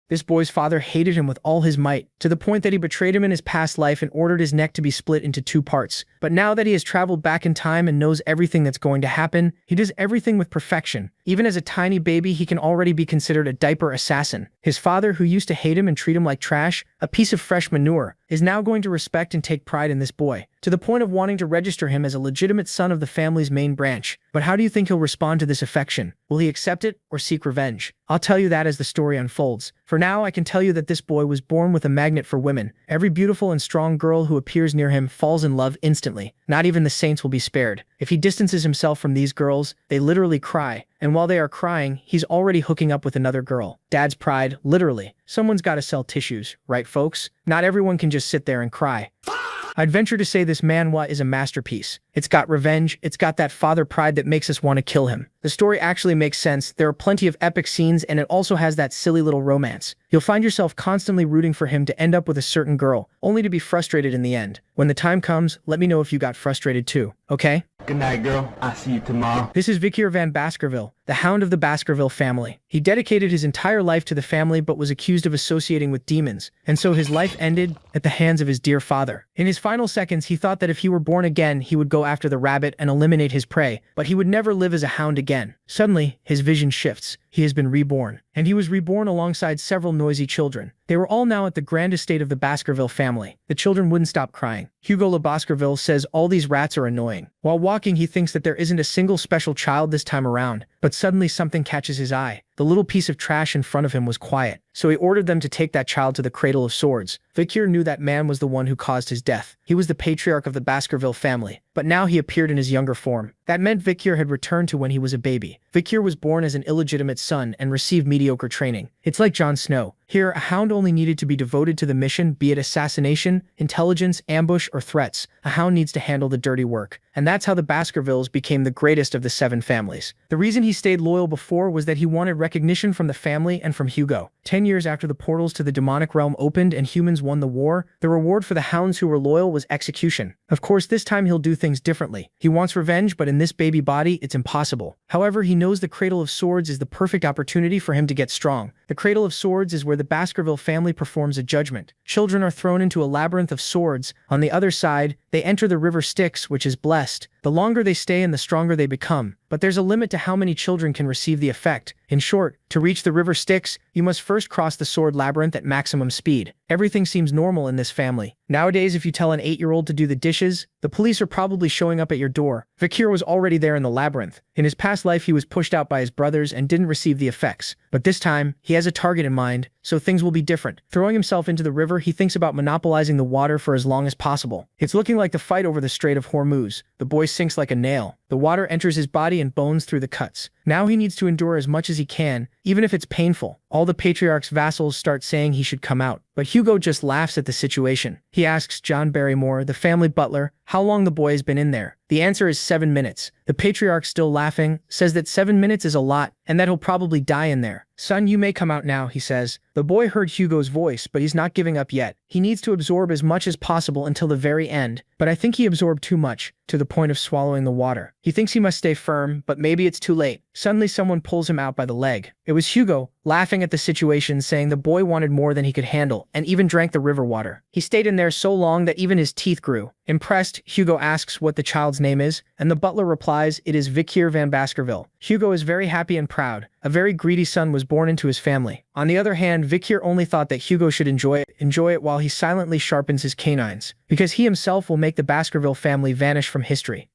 This boy's father hated him with all his might, to the point that he betrayed him in his past life and ordered his neck to be split into two parts. But now that he has traveled back in time and knows everything that's going to happen, he does everything with perfection. Even as a tiny baby, he can already be considered a diaper assassin. His father, who used to hate him and treat him like trash, a piece of fresh manure, is now going to respect and take pride in this boy, to the point of wanting to register him as a legitimate son of the family's main branch. But how do you think he'll respond to this affection? Will he accept it or seek revenge? I'll tell you that as the story unfolds. For now, I can tell you that this boy was born with a magnet for women. Every beautiful and strong girl who appears near him falls in love instantly. Not even the saints will be spared. If he distances himself from these girls, they literally cry. And while they are crying, he's already hooking up with another girl. Dad's pride, literally. Someone's gotta sell tissues, right folks? Not everyone can just sit there and cry. I'd venture to say this manhwa is a masterpiece. It's got revenge, it's got that father pride that makes us want to kill him. The story actually makes sense, there are plenty of epic scenes, and it also has that silly little romance. You'll find yourself constantly rooting for him to end up with a certain girl, only to be frustrated in the end. When the time comes, let me know if you got frustrated too, okay? Good night, girl. I'll see you tomorrow. This is Victor van Baskerville, the Hound of the Baskerville family. He dedicated his entire life to the family but was accused of associating with demons, and so his life ended at the hands of his dear father. In his final seconds, he thought that if he were born again, he would go after the rabbit and eliminate his prey, but he would never live as a hound again. Suddenly, his vision shifts. He has been reborn. And he was reborn alongside several noisy children. They were all now at the grand estate of the Baskerville family. The children wouldn't stop crying. Hugo Le Baskerville says all these rats are annoying. While walking, he thinks that there isn't a single special child this time around, but suddenly something catches his eye. The little piece of trash in front of him was quiet, so he ordered them to take that child to the Cradle of Swords. Victor knew that man was the one who caused his death. He was the patriarch of the Baskerville family, but now he appeared in his younger form. That meant Victor had returned to when he was a baby. Victor was born as an illegitimate son and received mediocre training. It's like Jon Snow. Here, a hound only needed to be devoted to the mission, be it assassination, intelligence, ambush, or threats. A hound needs to handle the dirty work. And that's how the Baskervilles became the greatest of the 7 families. The reason he stayed loyal before was that he wanted recognition from the family and from Hugo. 10 years after the portals to the demonic realm opened and humans won the war, the reward for the hounds who were loyal was execution. Of course, this time he'll do things differently. He wants revenge, but in this baby body, it's impossible. However, he knows the Cradle of Swords is the perfect opportunity for him to get strong. The Cradle of Swords is where the Baskerville family performs a judgment. Children are thrown into a labyrinth of swords. On the other side, they enter the river Styx, which is blessed. The longer they stay and the stronger they become. But there's a limit to how many children can receive the effect. In short, to reach the river Styx, you must first cross the sword labyrinth at maximum speed. Everything seems normal in this family. Nowadays, if you tell an 8-year-old to do the dishes, the police are probably showing up at your door. Victor was already there in the labyrinth. In his past life, he was pushed out by his brothers and didn't receive the effects. But this time, he has a target in mind, so things will be different. Throwing himself into the river, he thinks about monopolizing the water for as long as possible. It's looking like the fight over the Strait of Hormuz. The boy sinks like a nail. The water enters his body and bones through the cuts. Now he needs to endure as much as he can, even if it's painful. All the patriarch's vassals start saying he should come out. But Hugo just laughs at the situation. He asks John Barrymore, the family butler, how long the boy has been in there. The answer is 7 minutes. The patriarch, still laughing, says that 7 minutes is a lot, and that he'll probably die in there. Son, you may come out now, he says. The boy heard Hugo's voice, but he's not giving up yet. He needs to absorb as much as possible until the very end, but I think he absorbed too much, to the point of swallowing the water. He thinks he must stay firm, but maybe it's too late. Suddenly someone pulls him out by the leg. It was Hugo, laughing at the situation, saying the boy wanted more than he could handle, and even drank the river water. He stayed in there so long that even his teeth grew. Impressed, Hugo asks what the child's name is, and the butler replies it is Victor van Baskerville. Hugo is very happy and proud. A very greedy son was born into his family. On the other hand, Victor only thought that Hugo should enjoy it while he silently sharpens his canines, because he himself will make the Baskerville family vanish from history.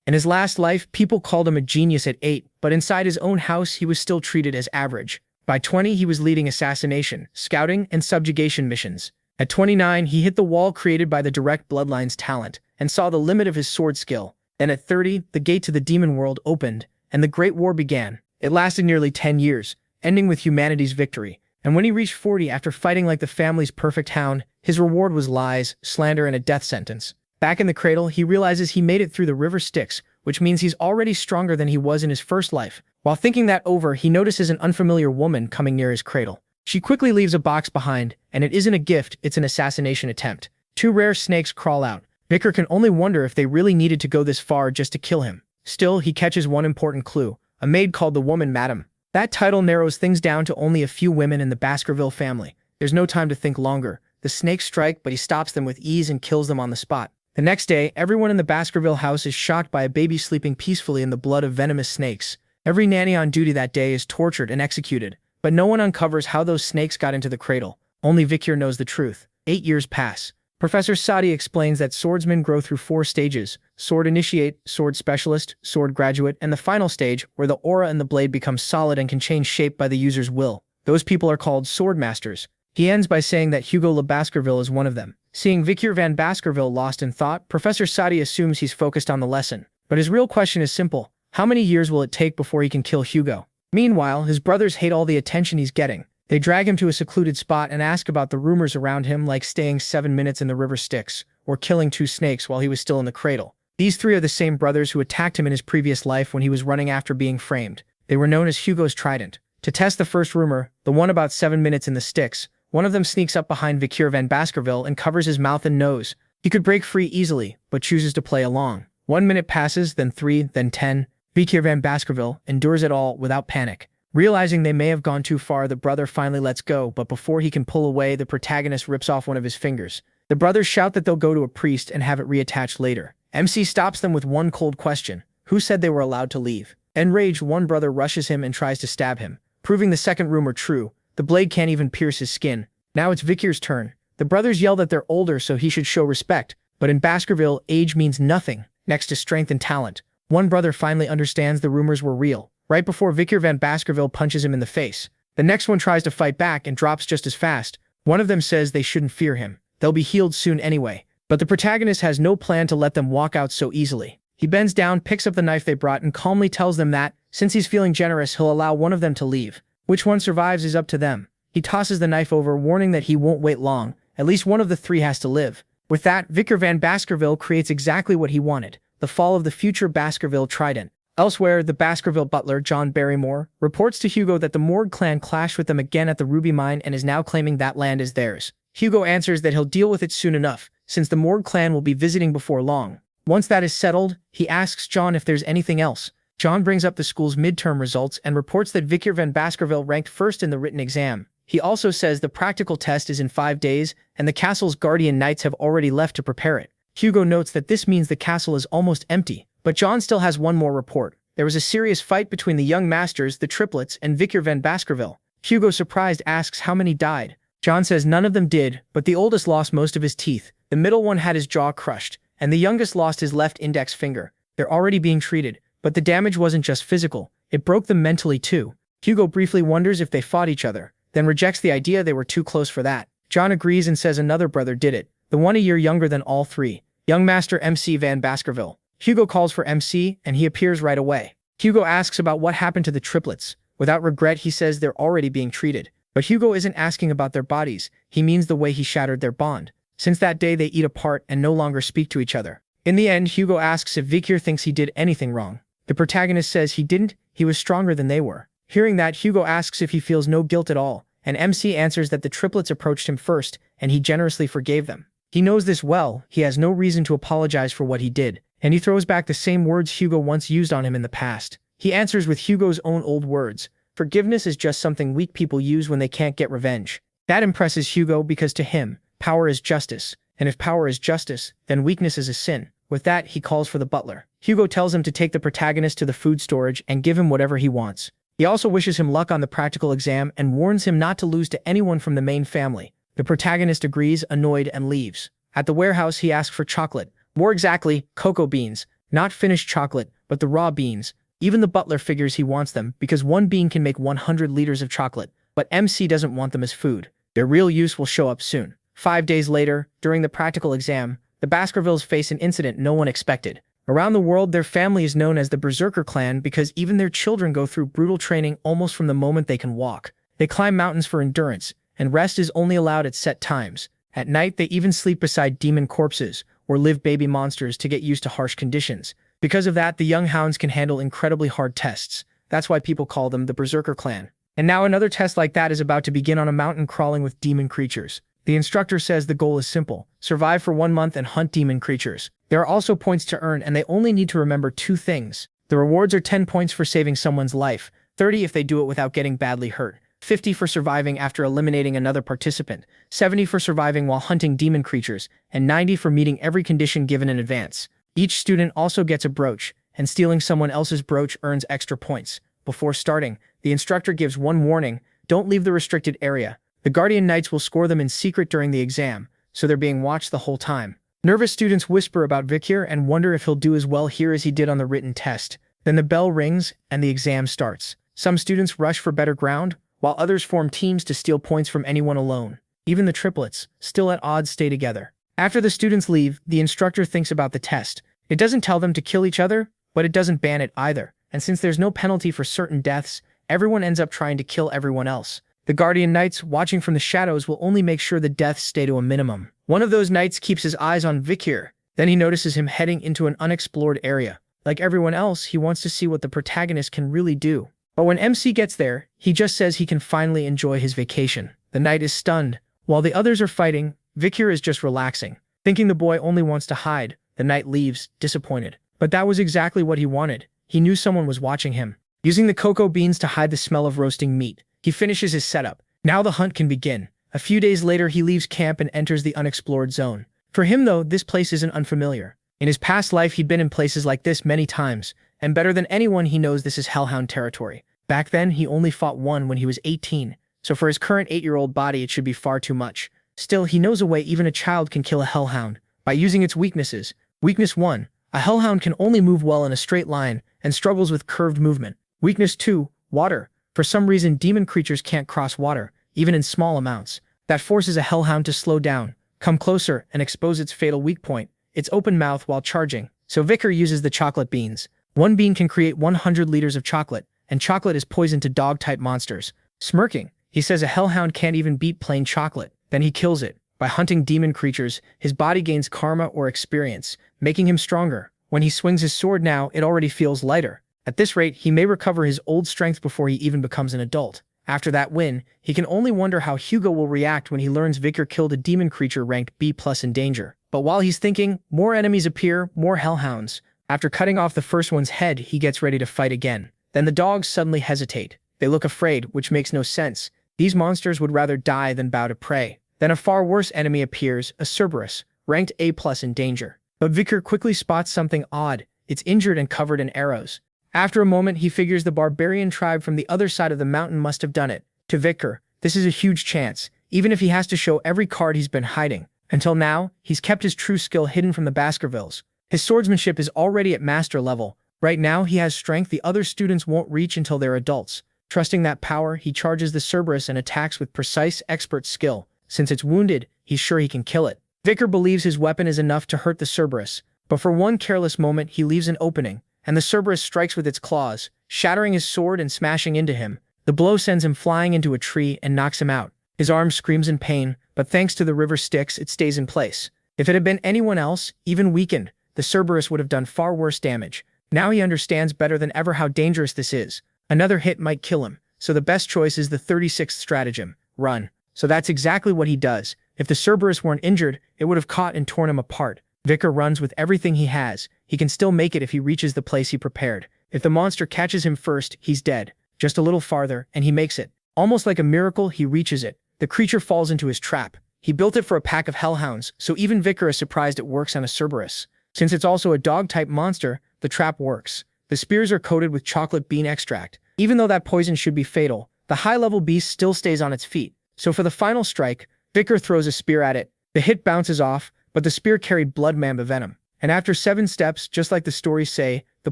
In his last life, people called him a genius at 8, but inside his own house, he was still treated as average. By 20, he was leading assassination, scouting, and subjugation missions. At 29, he hit the wall created by the direct bloodline's talent, and saw the limit of his sword skill. Then at 30, the gate to the demon world opened, and the Great War began. It lasted nearly 10 years, ending with humanity's victory. And when he reached 40 after fighting like the family's perfect hound, his reward was lies, slander, and a death sentence. Back in the cradle, he realizes he made it through the river Styx, which means he's already stronger than he was in his first life. While thinking that over, he notices an unfamiliar woman coming near his cradle. She quickly leaves a box behind, and it isn't a gift, it's an assassination attempt. 2 rare snakes crawl out. Victor can only wonder if they really needed to go this far just to kill him. Still, he catches one important clue. A maid called the woman Madam. That title narrows things down to only a few women in the Baskerville family. There's no time to think longer. The snakes strike, but he stops them with ease and kills them on the spot. The next day, everyone in the Baskerville house is shocked by a baby sleeping peacefully in the blood of venomous snakes. Every nanny on duty that day is tortured and executed, but no one uncovers how those snakes got into the cradle. Only Vikir knows the truth. 8 years pass. Professor Sadi explains that swordsmen grow through 4 stages: sword initiate, sword specialist, sword graduate, and the final stage, where the aura and the blade become solid and can change shape by the user's will. Those people are called sword masters. He ends by saying that Hugo Le Baskerville is one of them. Seeing Vikir van Baskerville lost in thought, Professor Sadi assumes he's focused on the lesson. But his real question is simple: how many years will it take before he can kill Hugo? Meanwhile, his brothers hate all the attention he's getting. They drag him to a secluded spot and ask about the rumors around him, like staying 7 minutes in the river Styx, or killing 2 snakes while he was still in the cradle. These 3 are the same brothers who attacked him in his previous life when he was running after being framed. They were known as Hugo's Trident. To test the first rumor, the one about 7 minutes in the Styx, one of them sneaks up behind Vikir van Baskerville and covers his mouth and nose. He could break free easily, but chooses to play along. 1 minute passes, then 3, then 10. Vikir van Baskerville endures it all without panic. Realizing they may have gone too far, the brother finally lets go, but before he can pull away, the protagonist rips off one of his fingers. The brothers shout that they'll go to a priest and have it reattached later. MC stops them with one cold question: who said they were allowed to leave? Enraged, one brother rushes him and tries to stab him, proving the second rumor true. The blade can't even pierce his skin. Now it's Vikir's turn. The brothers yell that they're older, so he should show respect, but in Baskerville, age means nothing next to strength and talent. One brother finally understands the rumors were real, right before Vikir van Baskerville punches him in the face. The next one tries to fight back and drops just as fast. One of them says they shouldn't fear him. They'll be healed soon anyway. But the protagonist has no plan to let them walk out so easily. He bends down, picks up the knife they brought, and calmly tells them that, since he's feeling generous, he'll allow one of them to leave. Which one survives is up to them. He tosses the knife over, warning that he won't wait long. At least one of the 3 has to live. With that, Vikir van Baskerville creates exactly what he wanted: the fall of the future Baskerville Trident. Elsewhere, the Baskerville butler, John Barrymore, reports to Hugo that the Morgue clan clashed with them again at the Ruby Mine and is now claiming that land is theirs. Hugo answers that he'll deal with it soon enough, since the Morgue clan will be visiting before long. Once that is settled, he asks John if there's anything else. John brings up the school's midterm results and reports that Vikir van Baskerville ranked first in the written exam. He also says the practical test is in 5 days, and the castle's guardian knights have already left to prepare it. Hugo notes that this means the castle is almost empty. But John still has one more report. There was a serious fight between the young masters, the triplets, and Vikir van Baskerville. Hugo, surprised, asks how many died. John says none of them did, but the oldest lost most of his teeth. The middle one had his jaw crushed, and the youngest lost his left index finger. They're already being treated, but the damage wasn't just physical. It broke them mentally too. Hugo briefly wonders if they fought each other, then rejects the idea they were too close for that. John agrees and says another brother did it, the one a year younger than all 3, young master MC van Baskerville. Hugo calls for MC, and he appears right away. Hugo asks about what happened to the triplets. Without regret, he says they're already being treated. But Hugo isn't asking about their bodies. He means the way he shattered their bond. Since that day, they eat apart and no longer speak to each other. In the end, Hugo asks if Vikir thinks he did anything wrong. The protagonist says he didn't. He was stronger than they were. Hearing that, Hugo asks if he feels no guilt at all, and MC answers that the triplets approached him first, and he generously forgave them. He knows this well. He has no reason to apologize for what he did. And he throws back the same words Hugo once used on him in the past. He answers with Hugo's own old words: forgiveness is just something weak people use when they can't get revenge. That impresses Hugo because to him, power is justice. And if power is justice, then weakness is a sin. With that, he calls for the butler. Hugo tells him to take the protagonist to the food storage and give him whatever he wants. He also wishes him luck on the practical exam and warns him not to lose to anyone from the main family. The protagonist agrees, annoyed, and leaves. At the warehouse, he asks for chocolate. More exactly, cocoa beans. Not finished chocolate, but the raw beans. Even the butler figures he wants them because one bean can make 100 liters of chocolate. But MC doesn't want them as food. Their real use will show up soon. 5 days later, during the practical exam, the Baskervilles face an incident no one expected. Around the world, their family is known as the Berserker clan because even their children go through brutal training almost from the moment they can walk. They climb mountains for endurance, and rest is only allowed at set times. At night, they even sleep beside demon corpses or live baby monsters to get used to harsh conditions. Because of that, the young hounds can handle incredibly hard tests. That's why people call them the Berserker clan. And now another test like that is about to begin on a mountain crawling with demon creatures. The instructor says the goal is simple: survive for 1 month and hunt demon creatures. There are also points to earn, and they only need to remember 2 things. The rewards are 10 points for saving someone's life, 30 if they do it without getting badly hurt, 50 for surviving after eliminating another participant, 70 for surviving while hunting demon creatures, and 90 for meeting every condition given in advance. Each student also gets a brooch, and stealing someone else's brooch earns extra points. Before starting, the instructor gives one warning: don't leave the restricted area. The Guardian Knights will score them in secret during the exam, so they're being watched the whole time. Nervous students whisper about Vikir and wonder if he'll do as well here as he did on the written test. Then the bell rings, and the exam starts. Some students rush for better ground, while others form teams to steal points from anyone alone. Even the triplets, still at odds, stay together. After the students leave, the instructor thinks about the test. It doesn't tell them to kill each other, but it doesn't ban it either. And since there's no penalty for certain deaths, everyone ends up trying to kill everyone else. The Guardian Knights, watching from the shadows, will only make sure the deaths stay to a minimum. One of those knights keeps his eyes on Vikir. Then he notices him heading into an unexplored area. Like everyone else, he wants to see what the protagonist can really do. But when MC gets there, he just says he can finally enjoy his vacation. The knight is stunned. While the others are fighting, Vikir is just relaxing. Thinking the boy only wants to hide, the knight leaves, disappointed. But that was exactly what he wanted. He knew someone was watching him. Using the cocoa beans to hide the smell of roasting meat, he finishes his setup. Now the hunt can begin. A few days later, he leaves camp and enters the unexplored zone. For him, though, this place isn't unfamiliar. In his past life, he'd been in places like this many times, and better than anyone, he knows this is Hellhound territory. Back then, he only fought one when he was 18, so for his current 8-year-old body, it should be far too much. Still, he knows a way even a child can kill a Hellhound, by using its weaknesses. Weakness 1. A Hellhound can only move well in a straight line, and struggles with curved movement. Weakness 2. Water. For some reason, demon creatures can't cross water, even in small amounts. That forces a Hellhound to slow down, come closer, and expose its fatal weak point, its open mouth while charging. So Vikir uses the chocolate beans. One bean can create 100 liters of chocolate, and chocolate is poison to dog-type monsters. Smirking, he says a Hellhound can't even beat plain chocolate. Then he kills it. By hunting demon creatures, his body gains karma or experience, making him stronger. When he swings his sword now, it already feels lighter. At this rate, he may recover his old strength before he even becomes an adult. After that win, he can only wonder how Hugo will react when he learns Vikir killed a demon creature ranked B+ in danger. But while he's thinking, more enemies appear, more Hellhounds. After cutting off the first one's head, he gets ready to fight again. Then the dogs suddenly hesitate. They look afraid, which makes no sense. These monsters would rather die than bow to prey. Then a far worse enemy appears, a Cerberus, ranked A+ in danger. But Vikir quickly spots something odd. It's injured and covered in arrows. After a moment, he figures the barbarian tribe from the other side of the mountain must have done it. To Vikir, this is a huge chance, even if he has to show every card he's been hiding. Until now, he's kept his true skill hidden from the Baskervilles. His swordsmanship is already at master level. Right now, he has strength the other students won't reach until they're adults. Trusting that power, he charges the Cerberus and attacks with precise, expert skill. Since it's wounded, he's sure he can kill it. Vikir believes his weapon is enough to hurt the Cerberus, but for one careless moment, he leaves an opening, and the Cerberus strikes with its claws, shattering his sword and smashing into him. The blow sends him flying into a tree and knocks him out. His arm screams in pain, but thanks to the river Styx, it stays in place. If it had been anyone else, even weakened, the Cerberus would have done far worse damage. Now he understands better than ever how dangerous this is. Another hit might kill him, so the best choice is the 36th stratagem: run. So that's exactly what he does. If the Cerberus weren't injured, it would have caught and torn him apart. Vikir runs with everything he has. He can still make it if he reaches the place he prepared. If the monster catches him first, he's dead. Just a little farther, and he makes it. Almost like a miracle, he reaches it. The creature falls into his trap. He built it for a pack of Hellhounds, so even Vikir is surprised it works on a Cerberus. Since it's also a dog-type monster, the trap works. The spears are coated with chocolate bean extract. Even though that poison should be fatal, the high-level beast still stays on its feet. So for the final strike, Vikir throws a spear at it. The hit bounces off, but the spear carried blood mamba venom. And after 7 steps, just like the stories say, the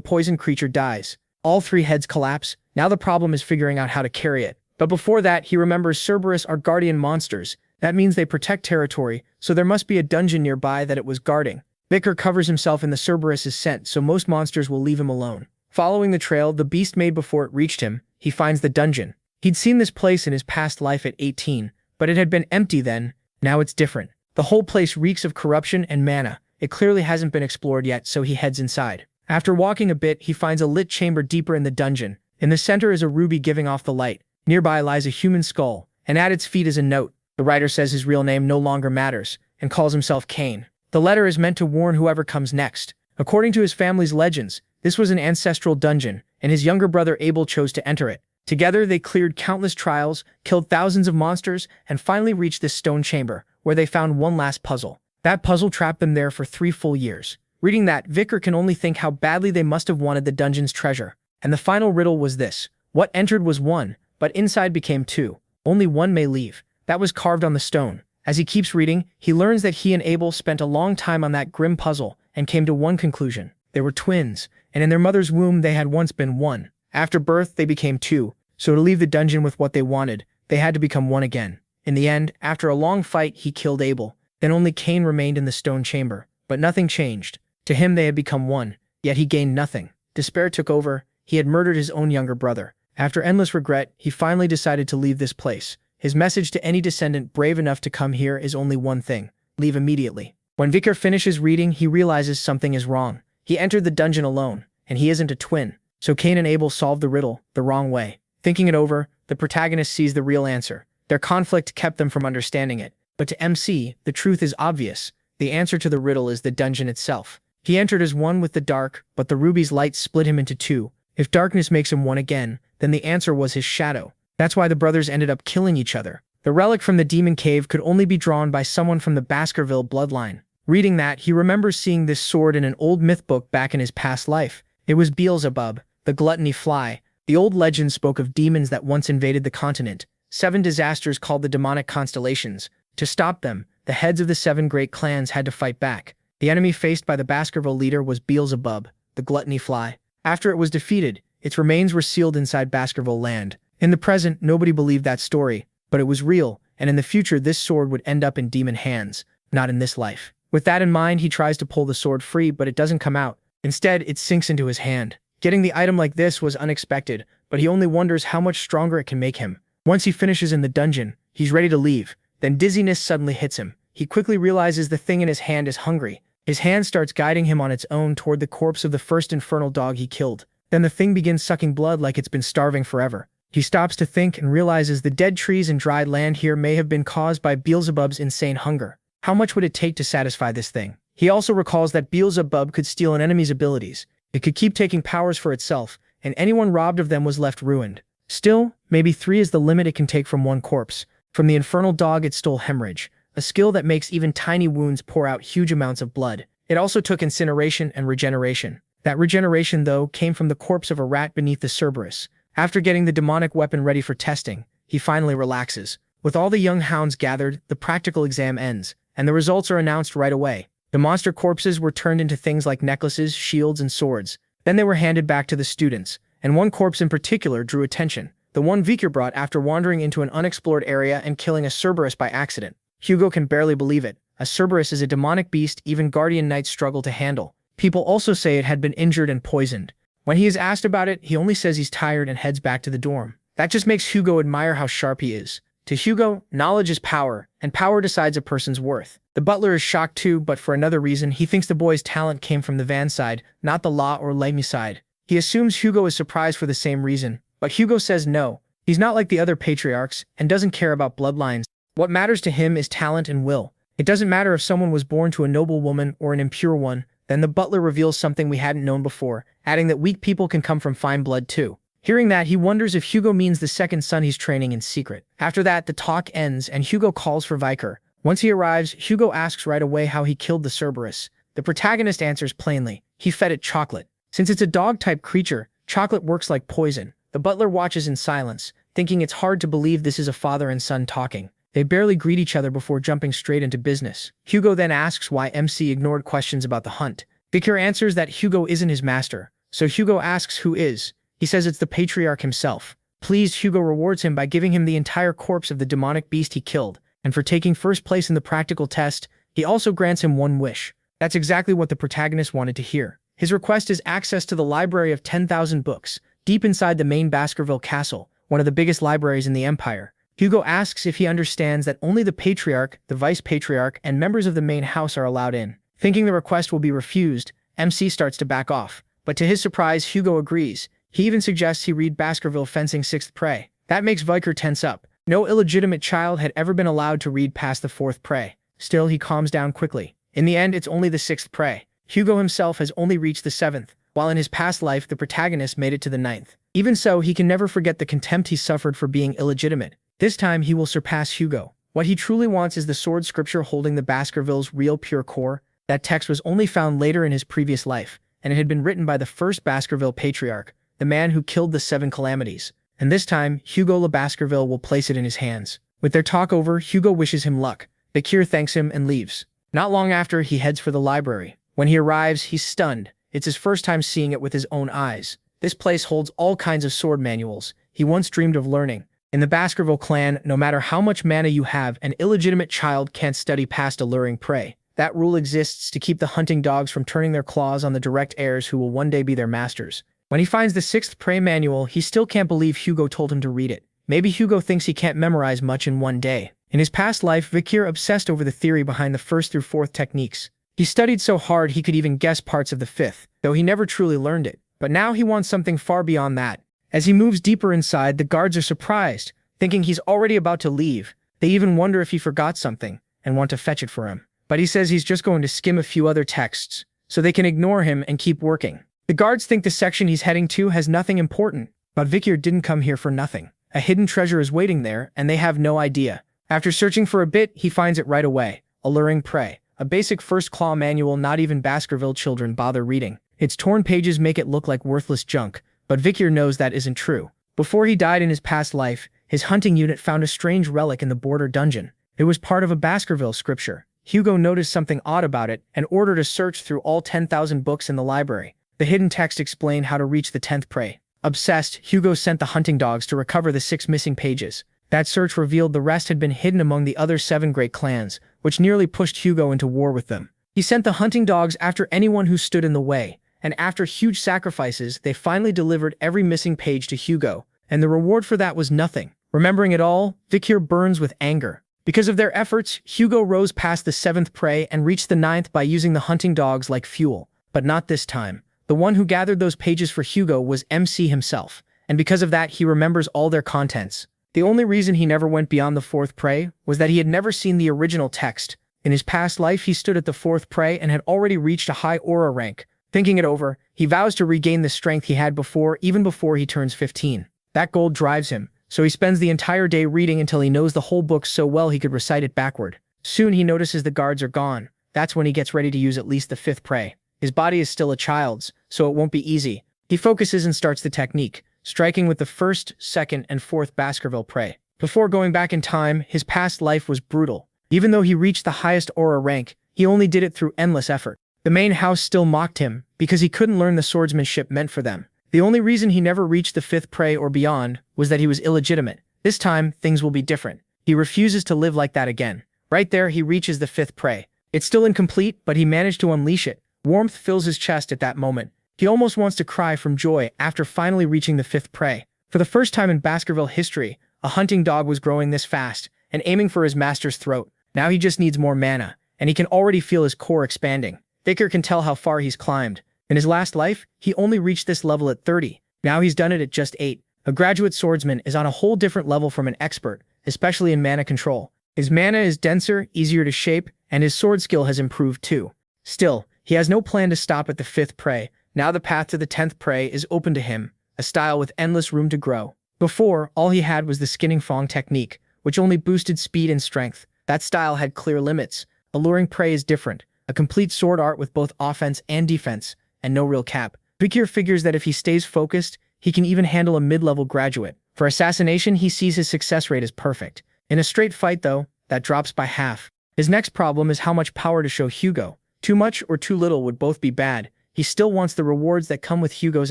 poison creature dies. All 3 heads collapse. Now the problem is figuring out how to carry it. But before that, he remembers Cerberus are guardian monsters. That means they protect territory, so there must be a dungeon nearby that it was guarding. Vikir covers himself in the Cerberus's scent, so most monsters will leave him alone. Following the trail the beast made before it reached him, he finds the dungeon. He'd seen this place in his past life at 18, but it had been empty then. Now it's different. The whole place reeks of corruption and mana. It clearly hasn't been explored yet, so he heads inside. After walking a bit, he finds a lit chamber deeper in the dungeon. In the center is a ruby giving off the light. Nearby lies a human skull, and at its feet is a note. The writer says his real name no longer matters, and calls himself Cain. The letter is meant to warn whoever comes next. According to his family's legends, this was an ancestral dungeon, and his younger brother Abel chose to enter it. Together, they cleared countless trials, killed thousands of monsters, and finally reached this stone chamber, where they found one last puzzle. That puzzle trapped them there for 3 full years. Reading that, Vicar can only think how badly they must have wanted the dungeon's treasure. And the final riddle was this. What entered was 1, but inside became 2. Only 1 may leave. That was carved on the stone. As he keeps reading, he learns that he and Abel spent a long time on that grim puzzle and came to one conclusion. They were twins, and in their mother's womb they had once been 1. After birth, they became 2, so to leave the dungeon with what they wanted, they had to become 1 again. In the end, after a long fight, he killed Abel. Then only Cain remained in the stone chamber. But nothing changed. To him they had become 1, yet he gained nothing. Despair took over. He had murdered his own younger brother. After endless regret, he finally decided to leave this place. His message to any descendant brave enough to come here is only one thing: leave immediately. When Vicar finishes reading, he realizes something is wrong. He entered the dungeon alone, and he isn't a twin. So Cain and Abel solved the riddle the wrong way. Thinking it over, the protagonist sees the real answer. Their conflict kept them from understanding it. But to MC, the truth is obvious. The answer to the riddle is the dungeon itself. He entered as 1 with the dark, but the ruby's light split him into 2. If darkness makes him 1 again, then the answer was his shadow. That's why the brothers ended up killing each other. The relic from the demon cave could only be drawn by someone from the Baskerville bloodline. Reading that, he remembers seeing this sword in an old myth book back in his past life. It was Beelzebub, the gluttony fly. The old legend spoke of demons that once invaded the continent. 7 disasters called the demonic constellations. To stop them, the heads of the 7 great clans had to fight back. The enemy faced by the Baskerville leader was Beelzebub, the gluttony fly. After it was defeated, its remains were sealed inside Baskerville land. In the present, nobody believed that story, but it was real, and in the future this sword would end up in demon hands, not in this life. With that in mind, he tries to pull the sword free, but it doesn't come out. Instead, it sinks into his hand. Getting the item like this was unexpected, but he only wonders how much stronger it can make him. Once he finishes in the dungeon, he's ready to leave. Then dizziness suddenly hits him. He quickly realizes the thing in his hand is hungry. His hand starts guiding him on its own toward the corpse of the first infernal dog he killed. Then the thing begins sucking blood like it's been starving forever. He stops to think and realizes the dead trees and dried land here may have been caused by Beelzebub's insane hunger. How much would it take to satisfy this thing? He also recalls that Beelzebub could steal an enemy's abilities. It could keep taking powers for itself, and anyone robbed of them was left ruined. Still, maybe 3 is the limit it can take from 1 corpse. From the infernal dog it stole hemorrhage, a skill that makes even tiny wounds pour out huge amounts of blood. It also took incineration and regeneration. That regeneration, though, came from the corpse of a rat beneath the Cerberus. After getting the demonic weapon ready for testing, he finally relaxes. With all the young hounds gathered, the practical exam ends, and the results are announced right away. The monster corpses were turned into things like necklaces, shields, and swords. Then they were handed back to the students, and one corpse in particular drew attention. The one Vicar brought after wandering into an unexplored area and killing a Cerberus by accident. Hugo can barely believe it. A Cerberus is a demonic beast even guardian knights struggle to handle. People also say it had been injured and poisoned. When he is asked about it, he only says he's tired and heads back to the dorm. That just makes Hugo admire how sharp he is. To Hugo, knowledge is power, and power decides a person's worth. The butler is shocked too, but for another reason. He thinks the boy's talent came from the Van side, not the Law or Lemmy side. He assumes Hugo is surprised for the same reason, but Hugo says no. He's not like the other patriarchs, and doesn't care about bloodlines. What matters to him is talent and will. It doesn't matter if someone was born to a noble woman or an impure one. Then the butler reveals something we hadn't known before, adding that weak people can come from fine blood too. Hearing that, he wonders if Hugo means the second son he's training in secret. After that, the talk ends and Hugo calls for Vicar. Once he arrives, Hugo asks right away how he killed the Cerberus. The protagonist answers plainly. He fed it chocolate. Since it's a dog-type creature, chocolate works like poison. The butler watches in silence, thinking it's hard to believe this is a father and son talking. They barely greet each other before jumping straight into business. Hugo then asks why MC ignored questions about the hunt. Vicar answers that Hugo isn't his master, so Hugo asks who is. He says it's the patriarch himself. Pleased, Hugo rewards him by giving him the entire corpse of the demonic beast he killed, and for taking first place in the practical test, he also grants him one wish. That's exactly what the protagonist wanted to hear. His request is access to the library of 10,000 books, deep inside the main Baskerville castle, one of the biggest libraries in the empire. Hugo asks if he understands that only the patriarch, the vice-patriarch, and members of the main house are allowed in. Thinking the request will be refused, MC starts to back off. But to his surprise, Hugo agrees. He even suggests he read Baskerville Fencing 6th Prey. That makes Vicar tense up. No illegitimate child had ever been allowed to read past the 4th Prey. Still, he calms down quickly. In the end, it's only the 6th Prey. Hugo himself has only reached the 7th. while in his past life the protagonist made it to the 9th. Even so, he can never forget the contempt he suffered for being illegitimate. This time he will surpass Hugo. What he truly wants is the sword scripture holding the Baskervilles' real pure core. That text was only found later in his previous life, and it had been written by the first Baskerville patriarch, the man who killed the 7 calamities. And this time, Hugo Le Baskerville will place it in his hands. With their talk over, Hugo wishes him luck. Bakir thanks him and leaves. Not long after, he heads for the library. When he arrives, he's stunned. It's his first time seeing it with his own eyes. This place holds all kinds of sword manuals he once dreamed of learning. In the Baskerville clan, no matter how much mana you have, an illegitimate child can't study past alluring prey. That rule exists to keep the hunting dogs from turning their claws on the direct heirs who will one day be their masters. When he finds the 6th prey manual, he still can't believe Hugo told him to read it. Maybe Hugo thinks he can't memorize much in one day. In his past life, Bakir obsessed over the theory behind the 1st through 4th techniques. He studied so hard he could even guess parts of the 5th, though he never truly learned it. But now he wants something far beyond that. As he moves deeper inside, the guards are surprised, thinking he's already about to leave. They even wonder if he forgot something and want to fetch it for him. But he says he's just going to skim a few other texts, so they can ignore him and keep working. The guards think the section he's heading to has nothing important, but Bakir didn't come here for nothing. A hidden treasure is waiting there, and they have no idea. After searching for a bit, he finds it right away. Alluring Prey. A basic first claw manual not even Baskerville children bother reading. Its torn pages make it look like worthless junk, but Bakir knows that isn't true. Before he died in his past life, his hunting unit found a strange relic in the border dungeon. It was part of a Baskerville scripture. Hugo noticed something odd about it and ordered a search through all 10,000 books in the library. The hidden text explained how to reach the 10th prey. Obsessed, Hugo sent the hunting dogs to recover the 6 missing pages. That search revealed the rest had been hidden among the other 7 great clans, which nearly pushed Hugo into war with them. He sent the hunting dogs after anyone who stood in the way, and after huge sacrifices, they finally delivered every missing page to Hugo, and the reward for that was nothing. Remembering it all, Bakir burns with anger. Because of their efforts, Hugo rose past the 7th prey and reached the 9th by using the hunting dogs like fuel. But not this time. The one who gathered those pages for Hugo was MC himself, and because of that he remembers all their contents. The only reason he never went beyond the 4th prey was that he had never seen the original text. In his past life he stood at the 4th prey and had already reached a high aura rank. Thinking it over, he vows to regain the strength he had before, even before he turns 15. That goal drives him, so he spends the entire day reading until he knows the whole book so well he could recite it backward. Soon he notices the guards are gone. That's when he gets ready to use at least the 5th prey. His body is still a child's, so it won't be easy. He focuses and starts the technique, striking with the 1st, 2nd, and 4th Baskerville prey. Before going back in time, his past life was brutal. Even though he reached the highest aura rank, he only did it through endless effort. The main house still mocked him, because he couldn't learn the swordsmanship meant for them. The only reason he never reached the 5th prey or beyond was that he was illegitimate. This time, things will be different. He refuses to live like that again. Right there, he reaches the 5th prey. It's still incomplete, but he managed to unleash it. Warmth fills his chest at that moment. He almost wants to cry from joy after finally reaching the 5th prey. For the first time in Baskerville history, a hunting dog was growing this fast and aiming for his master's throat. Now he just needs more mana, and he can already feel his core expanding. Bakir can tell how far he's climbed. In his last life, he only reached this level at 30. Now he's done it at just 8. A graduate swordsman is on a whole different level from an expert, especially in mana control. His mana is denser, easier to shape, and his sword skill has improved too. Still, he has no plan to stop at the 5th prey. Now the path to the 10th prey is open to him, a style with endless room to grow. Before, all he had was the skinning fong technique, which only boosted speed and strength. That style had clear limits. Alluring prey is different, a complete sword art with both offense and defense, and no real cap. Bakir figures that if he stays focused, he can even handle a mid-level graduate. For assassination, he sees his success rate as perfect. In a straight fight, though, that drops by half. His next problem is how much power to show Hugo. Too much or too little would both be bad. He still wants the rewards that come with Hugo's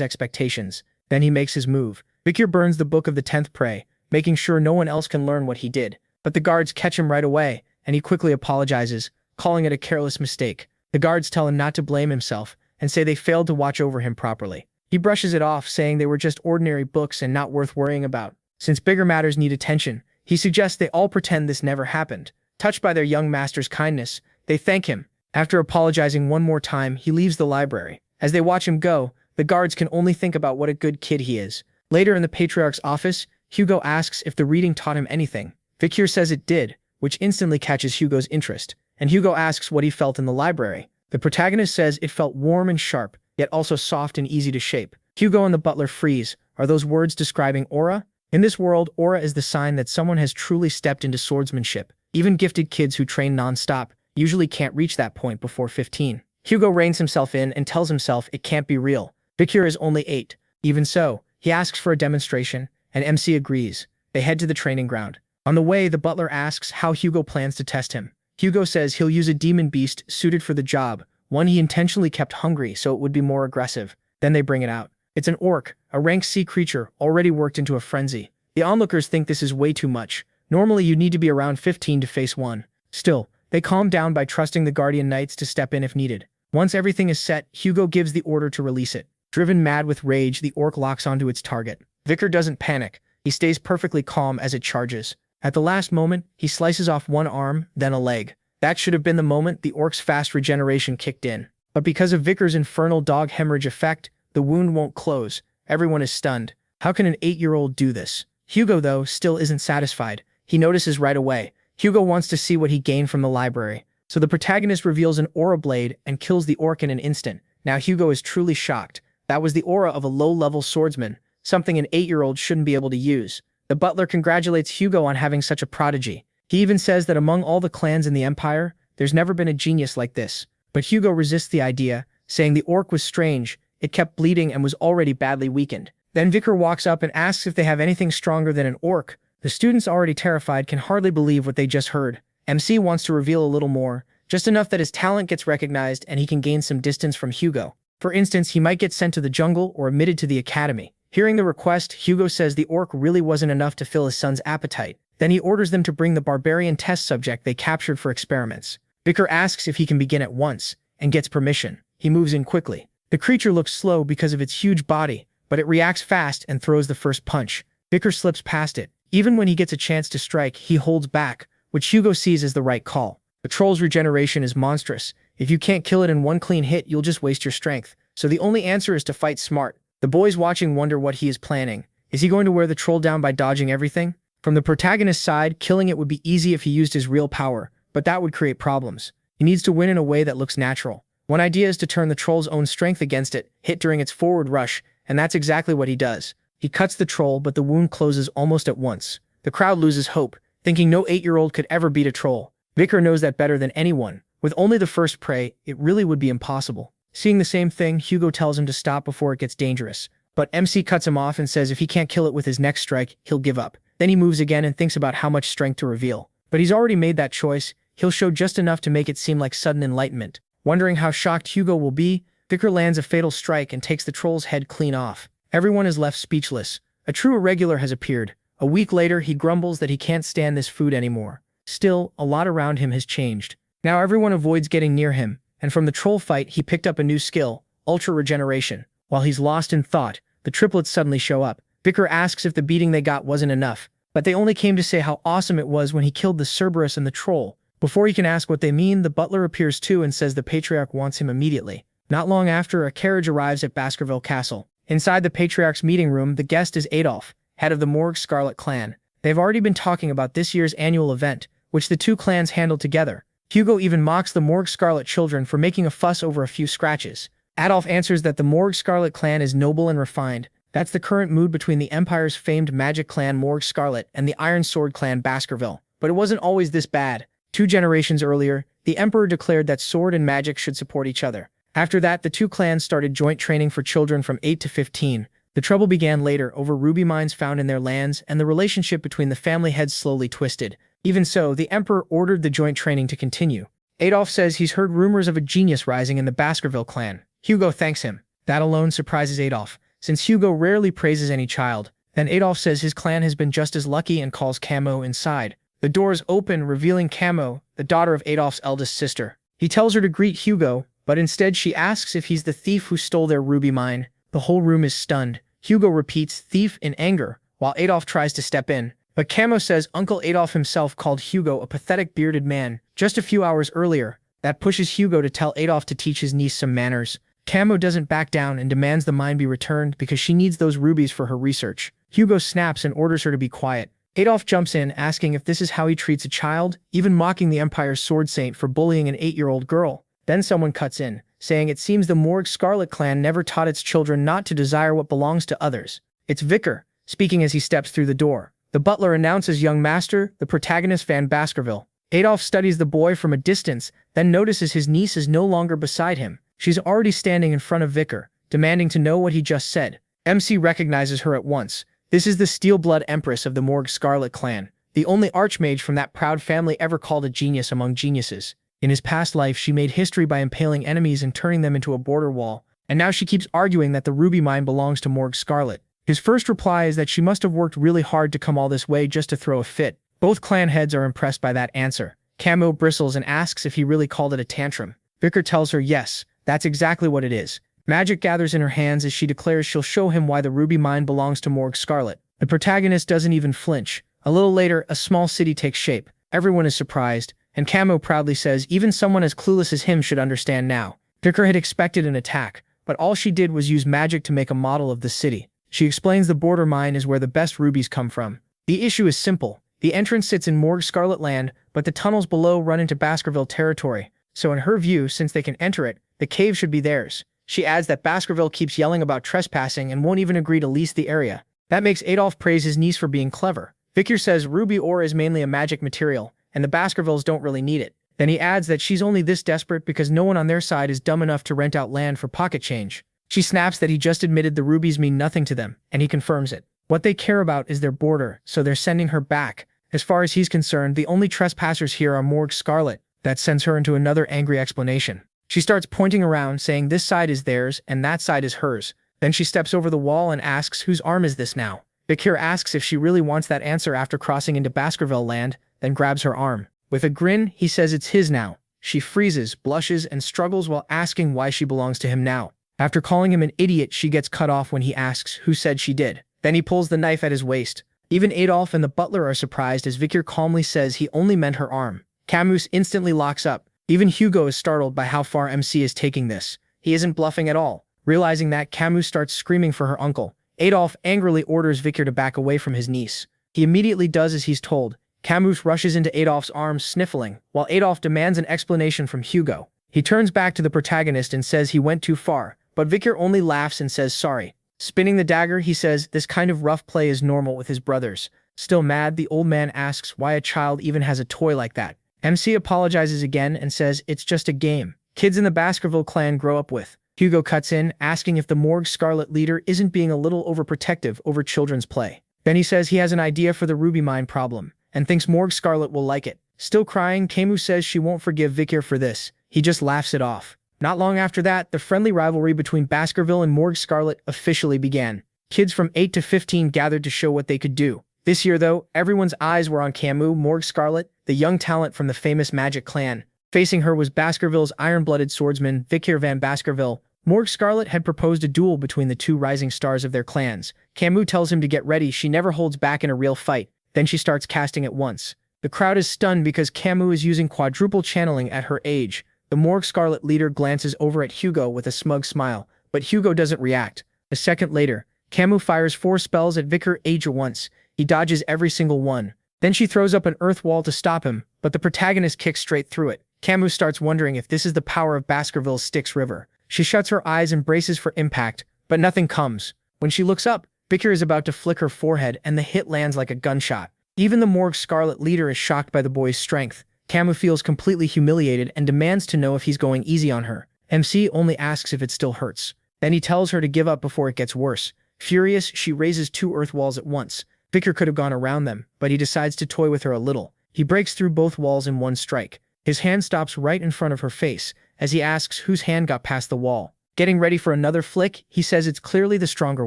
expectations. Then he makes his move. Bakir burns the book of the 10th prey, making sure no one else can learn what he did. But the guards catch him right away, and he quickly apologizes, calling it a careless mistake. The guards tell him not to blame himself, and say they failed to watch over him properly. He brushes it off, saying they were just ordinary books and not worth worrying about. Since bigger matters need attention, he suggests they all pretend this never happened. Touched by their young master's kindness, they thank him. After apologizing one more time, he leaves the library. As they watch him go, the guards can only think about what a good kid he is. Later in the Patriarch's office, Hugo asks if the reading taught him anything. Bakir says it did, which instantly catches Hugo's interest, and Hugo asks what he felt in the library. The protagonist says it felt warm and sharp, yet also soft and easy to shape. Hugo and the butler freeze. Are those words describing aura? In this world, aura is the sign that someone has truly stepped into swordsmanship. Even gifted kids who train non-stop usually can't reach that point before 15. Hugo reins himself in and tells himself it can't be real. Victor is only 8. Even so, he asks for a demonstration, and MC agrees. They head to the training ground. On the way, the butler asks how Hugo plans to test him. Hugo says he'll use a demon beast suited for the job, one he intentionally kept hungry so it would be more aggressive. Then they bring it out. It's an orc, a rank C creature already worked into a frenzy. The onlookers think this is way too much. Normally you need to be around 15 to face one. Still, they calm down by trusting the Guardian Knights to step in if needed. Once everything is set, Hugo gives the order to release it. Driven mad with rage, the orc locks onto its target. Vicar doesn't panic. He stays perfectly calm as it charges. At the last moment, he slices off one arm, then a leg. That should have been the moment the orc's fast regeneration kicked in. But because of Vicar's infernal dog hemorrhage effect, the wound won't close. Everyone is stunned. How can an 8-year-old do this? Hugo, though, still isn't satisfied. He notices right away. Hugo wants to see what he gained from the library. So the protagonist reveals an aura blade and kills the orc in an instant. Now Hugo is truly shocked. That was the aura of a low-level swordsman, something an 8-year-old shouldn't be able to use. The butler congratulates Hugo on having such a prodigy. He even says that among all the clans in the Empire, there's never been a genius like this. But Hugo resists the idea, saying the orc was strange, it kept bleeding and was already badly weakened. Then Vicar walks up and asks if they have anything stronger than an orc. The students, already terrified, can hardly believe what they just heard. MC wants to reveal a little more, just enough that his talent gets recognized and he can gain some distance from Hugo. For instance, he might get sent to the jungle or admitted to the academy. Hearing the request, Hugo says the orc really wasn't enough to fill his son's appetite. Then he orders them to bring the barbarian test subject they captured for experiments. Vicar asks if he can begin at once, and gets permission. He moves in quickly. The creature looks slow because of its huge body, but it reacts fast and throws the first punch. Vicar slips past it. Even when he gets a chance to strike, he holds back, which Hugo sees as the right call. The troll's regeneration is monstrous. If you can't kill it in one clean hit, you'll just waste your strength. So the only answer is to fight smart. The boys watching wonder what he is planning. Is he going to wear the troll down by dodging everything? From the protagonist's side, killing it would be easy if he used his real power, but that would create problems. He needs to win in a way that looks natural. One idea is to turn the troll's own strength against it, hit during its forward rush, and that's exactly what he does. He cuts the troll, but the wound closes almost at once. The crowd loses hope, thinking no 8-year-old could ever beat a troll. Vicar knows that better than anyone. With only the first prey, it really would be impossible. Seeing the same thing, Hugo tells him to stop before it gets dangerous. But MC cuts him off and says if he can't kill it with his next strike, he'll give up. Then he moves again and thinks about how much strength to reveal. But he's already made that choice. He'll show just enough to make it seem like sudden enlightenment. Wondering how shocked Hugo will be, Vicar lands a fatal strike and takes the troll's head clean off. Everyone is left speechless. A true irregular has appeared. A week later, he grumbles that he can't stand this food anymore. Still, a lot around him has changed. Now everyone avoids getting near him, and from the troll fight, he picked up a new skill, Ultra Regeneration. While he's lost in thought, the triplets suddenly show up. Vicar asks if the beating they got wasn't enough, but they only came to say how awesome it was when he killed the Cerberus and the troll. Before he can ask what they mean, the butler appears too and says the Patriarch wants him immediately. Not long after, a carriage arrives at Baskerville Castle. Inside the Patriarch's meeting room, the guest is Adolf, head of the Morgue Scarlet clan. They've already been talking about this year's annual event, which the two clans handled together. Hugo even mocks the Morgue Scarlet children for making a fuss over a few scratches. Adolf answers that the Morgue Scarlet clan is noble and refined. That's the current mood between the Empire's famed magic clan Morgue Scarlet and the Iron Sword clan Baskerville. But it wasn't always this bad. 2 generations earlier, the Emperor declared that sword and magic should support each other. After that, the two clans started joint training for children from 8 to 15. The trouble began later over ruby mines found in their lands, and the relationship between the family heads slowly twisted. Even so, the Emperor ordered the joint training to continue. Adolf says he's heard rumors of a genius rising in the Baskerville clan. Hugo thanks him. That alone surprises Adolf, since Hugo rarely praises any child. Then Adolf says his clan has been just as lucky and calls Camo inside. The doors open, revealing Camo, the daughter of Adolf's eldest sister. He tells her to greet Hugo, but instead she asks if he's the thief who stole their ruby mine. The whole room is stunned. Hugo repeats thief in anger, while Adolf tries to step in. But Camo says Uncle Adolf himself called Hugo a pathetic bearded man just a few hours earlier. That pushes Hugo to tell Adolf to teach his niece some manners. Camo doesn't back down and demands the mine be returned because she needs those rubies for her research. Hugo snaps and orders her to be quiet. Adolf jumps in, asking if this is how he treats a child, even mocking the Empire's sword saint for bullying an 8-year-old girl. Then someone cuts in, saying it seems the Morgue Scarlet clan never taught its children not to desire what belongs to others. It's Vicar, speaking as he steps through the door. The butler announces young master, the protagonist Van Baskerville. Adolf studies the boy from a distance, then notices his niece is no longer beside him. She's already standing in front of Vicar, demanding to know what he just said. MC recognizes her at once. This is the Steel-Blood Empress of the Morgue Scarlet clan, the only archmage from that proud family ever called a genius among geniuses. In his past life, she made history by impaling enemies and turning them into a border wall, and now she keeps arguing that the ruby mine belongs to Morgue Scarlet. His first reply is that she must have worked really hard to come all this way just to throw a fit. Both clan heads are impressed by that answer. Camo bristles and asks if he really called it a tantrum. Vicar tells her yes, that's exactly what it is. Magic gathers in her hands as she declares she'll show him why the ruby mine belongs to Morgue Scarlet. The protagonist doesn't even flinch. A little later, a small city takes shape. Everyone is surprised, and Camo proudly says even someone as clueless as him should understand now. Vicar had expected an attack, but all she did was use magic to make a model of the city. She explains the border mine is where the best rubies come from. The issue is simple. The entrance sits in Morgue Scarlet land, but the tunnels below run into Baskerville territory. So in her view, since they can enter it, the cave should be theirs. She adds that Baskerville keeps yelling about trespassing and won't even agree to lease the area. That makes Adolf praise his niece for being clever. Vicar says ruby ore is mainly a magic material, and the Baskervilles don't really need it. Then he adds that she's only this desperate because no one on their side is dumb enough to rent out land for pocket change. She snaps that he just admitted the rubies mean nothing to them, and he confirms it. What they care about is their border, so they're sending her back. As far as he's concerned, the only trespassers here are Morgue Scarlet. That sends her into another angry explanation. She starts pointing around, saying this side is theirs and that side is hers. Then she steps over the wall and asks whose arm is this now. Vicar asks if she really wants that answer after crossing into Baskerville land, then grabs her arm. With a grin, he says it's his now. She freezes, blushes, and struggles while asking why she belongs to him now. After calling him an idiot, she gets cut off when he asks who said she did. Then he pulls the knife at his waist. Even Adolf and the butler are surprised as Vicar calmly says he only meant her arm. Camus instantly locks up. Even Hugo is startled by how far MC is taking this. He isn't bluffing at all. Realizing that, Camus starts screaming for her uncle. Adolf angrily orders Vicar to back away from his niece. He immediately does as he's told. Camus rushes into Adolf's arms, sniffling, while Adolf demands an explanation from Hugo. He turns back to the protagonist and says he went too far, but Vicar only laughs and says sorry. Spinning the dagger, he says this kind of rough play is normal with his brothers. Still mad, the old man asks why a child even has a toy like that. MC apologizes again and says it's just a game kids in the Baskerville clan grow up with. Hugo cuts in, asking if the Morgue Scarlet leader isn't being a little overprotective over children's play. Then he says he has an idea for the ruby mine problem, and thinks Morgue Scarlet will like it. Still crying, Camus says she won't forgive Vicar for this. He just laughs it off. Not long after that, the friendly rivalry between Baskerville and Morgue Scarlet officially began. Kids from 8 to 15 gathered to show what they could do. This year, though, everyone's eyes were on Camus, Morgue Scarlet, the young talent from the famous Magic clan. Facing her was Baskerville's iron-blooded swordsman, Vicar Van Baskerville. Morgue Scarlet had proposed a duel between the two rising stars of their clans. Camus tells him to get ready. She never holds back in a real fight. Then she starts casting at once. The crowd is stunned because Camus is using quadruple channeling at her age. The Morgue Scarlet leader glances over at Hugo with a smug smile, but Hugo doesn't react. A second later, Camus fires 4 spells at Vicar Age at once. He dodges every single one. Then she throws up an earth wall to stop him, but the protagonist kicks straight through it. Camus starts wondering if this is the power of Baskerville's Styx River. She shuts her eyes and braces for impact, but nothing comes. When she looks up, Vicar is about to flick her forehead and the hit lands like a gunshot. Even the Morgue Scarlet leader is shocked by the boy's strength. Camus feels completely humiliated and demands to know if he's going easy on her. MC only asks if it still hurts. Then he tells her to give up before it gets worse. Furious, she raises 2 earth walls at once. Vicar could have gone around them, but he decides to toy with her a little. He breaks through both walls in one strike. His hand stops right in front of her face, as he asks whose hand got past the wall. Getting ready for another flick, he says it's clearly the stronger